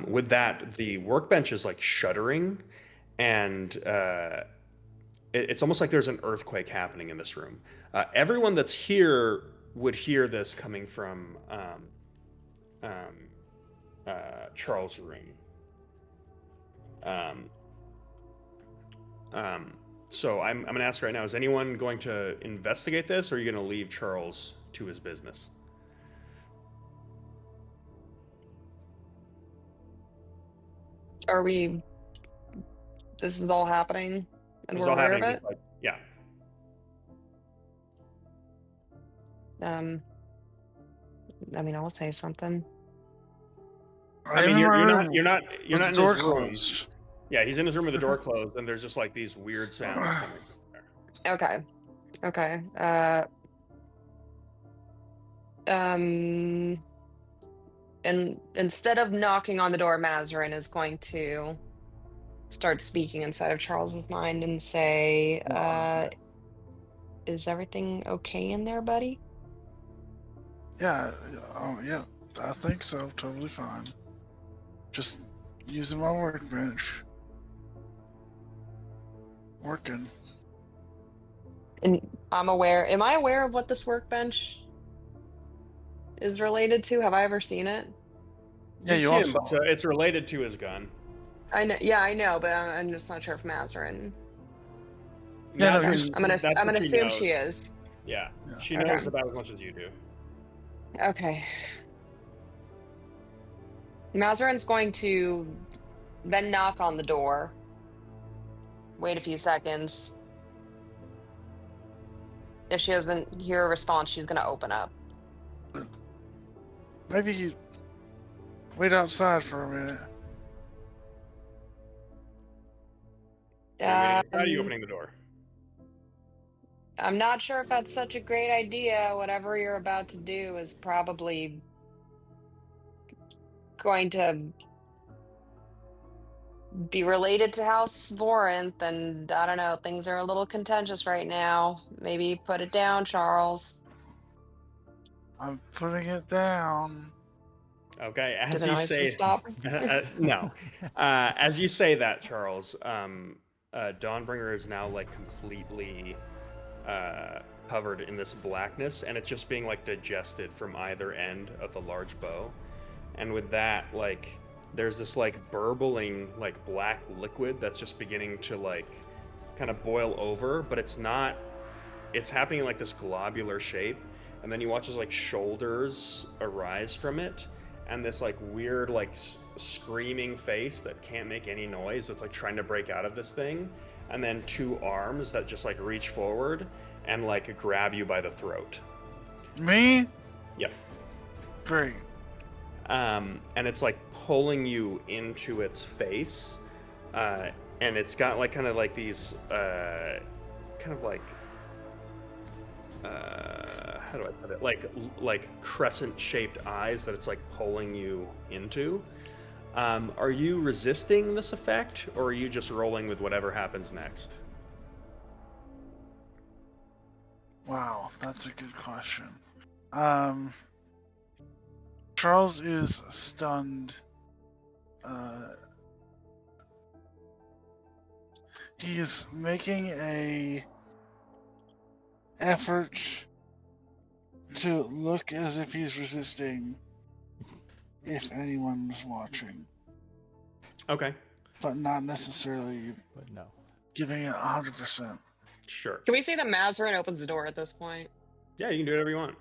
With that, the workbench is like shuddering, and it's almost like there's an earthquake happening in this room. Everyone that's here would hear this coming from Charles' room. So I'm going to ask right now, is anyone going to investigate this, or are you going to leave Charles to his business? Are we? This is all happening, and This is we're all aware of happening. it. Like, yeah. I mean, I'll say something. I mean, I'm in you're my not room you're not with not the in door his room. closed. Yeah, he's in his room with the door closed, and there's just like these weird sounds coming from there. Okay. Okay. And instead of knocking on the door, Mazarin is going to start speaking inside of Charles's mind and say, "Is everything okay in there, buddy?" Yeah, yeah, I think so. Totally fine. Just using my workbench. Working. And I'm aware. Am I aware of what this workbench is related to? Have I ever seen it? Yeah, You've you seen also. him, but it's related to his gun. I know. Yeah, I know, but I'm just not sure if Mazarin. Yeah, no, Mazarin, he's- I'm gonna. that's I'm what gonna she assume knows. she is. Yeah, Yeah. she Okay. knows about as much as you do. Okay. Mazarin's going to then knock on the door. Wait a few seconds. If she doesn't hear a response, she's going to open up. Maybe you wait outside for a minute. Are you waiting outside or are you Um, opening the door? I'm not sure if that's such a great idea. Whatever you're about to do is probably going to be related to House Vorinth, and I don't know, things are a little contentious right now. Maybe put it down, Charles. I'm putting it down. Okay, Do as the you noises say, stop? no, as you say that, Charles, Dawnbringer is now like completely covered in this blackness, and it's just being like digested from either end of the large bow. And with that, like, there's this like burbling, like black liquid that's just beginning to like kind of boil over, but it's not. It's happening in like this globular shape, and then you watch as like shoulders arise from it, and this like weird like screaming face that can't make any noise. That's like trying to break out of this thing, and then two arms that just like reach forward and like grab you by the throat. Me? Yep. Great. And it's like pulling you into its face, and it's got like kind of like these kind of like how do I put it, like crescent shaped eyes that it's like pulling you into. Are you resisting this effect, or are you just rolling with whatever happens next? Wow, that's a good question. Charles is stunned. He is making a effort to look as if he's resisting if anyone was watching, Okay, but not necessarily But no. giving it 100%. sure. Can we say that Mazarin opens the door at this point? Yeah, you can do whatever you want.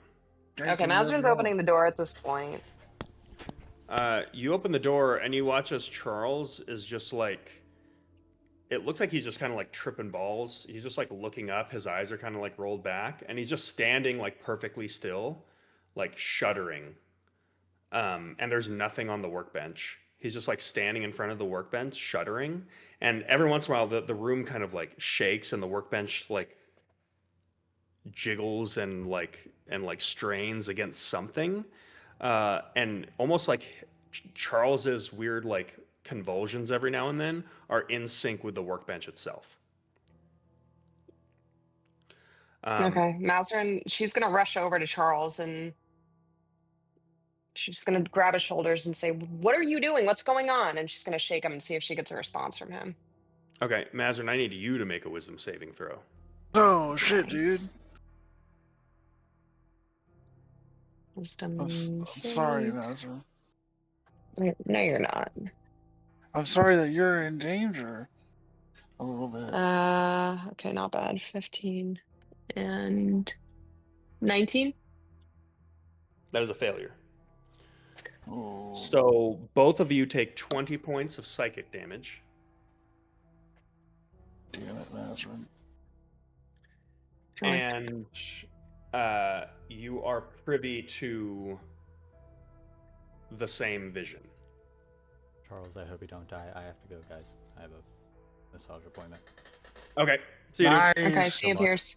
Yeah, Okay, you can Mazarin's never know. opening the door at this point. You open the door and you watch as Charles is just like, it looks like he's just kind of like tripping balls. He's just like looking up. His eyes are kind of like rolled back, and he's just standing like perfectly still, like shuddering. And there's nothing on the workbench. He's just like standing in front of the workbench, shuddering. And every once in a while, the room kind of like shakes, and the workbench like jiggles and like strains against something, and almost like Charles's weird like convulsions every now and then are in sync with the workbench itself. Okay, Mazarin, she's gonna rush over to Charles and she's just gonna grab his shoulders and say, "What are you doing? What's going on?" And she's gonna shake him and see if she gets a response from him. Okay, Mazarin, I need you to make a wisdom saving throw. Oh shit, dude. Nice. Wisdom I'm sorry, save. Nazar. No, you're not. I'm sorry that you're in danger a little bit. Okay, not bad. 15 and 19. That is a failure. Oh, So both of you take 20 points of psychic damage. damn it, Nazareth. And you are privy to the same vision. Charles, I hope you don't die. I have to go, guys. I have a massage appointment. Okay. See you. Dude. Nice. Okay, see you, Good luck. Pierce.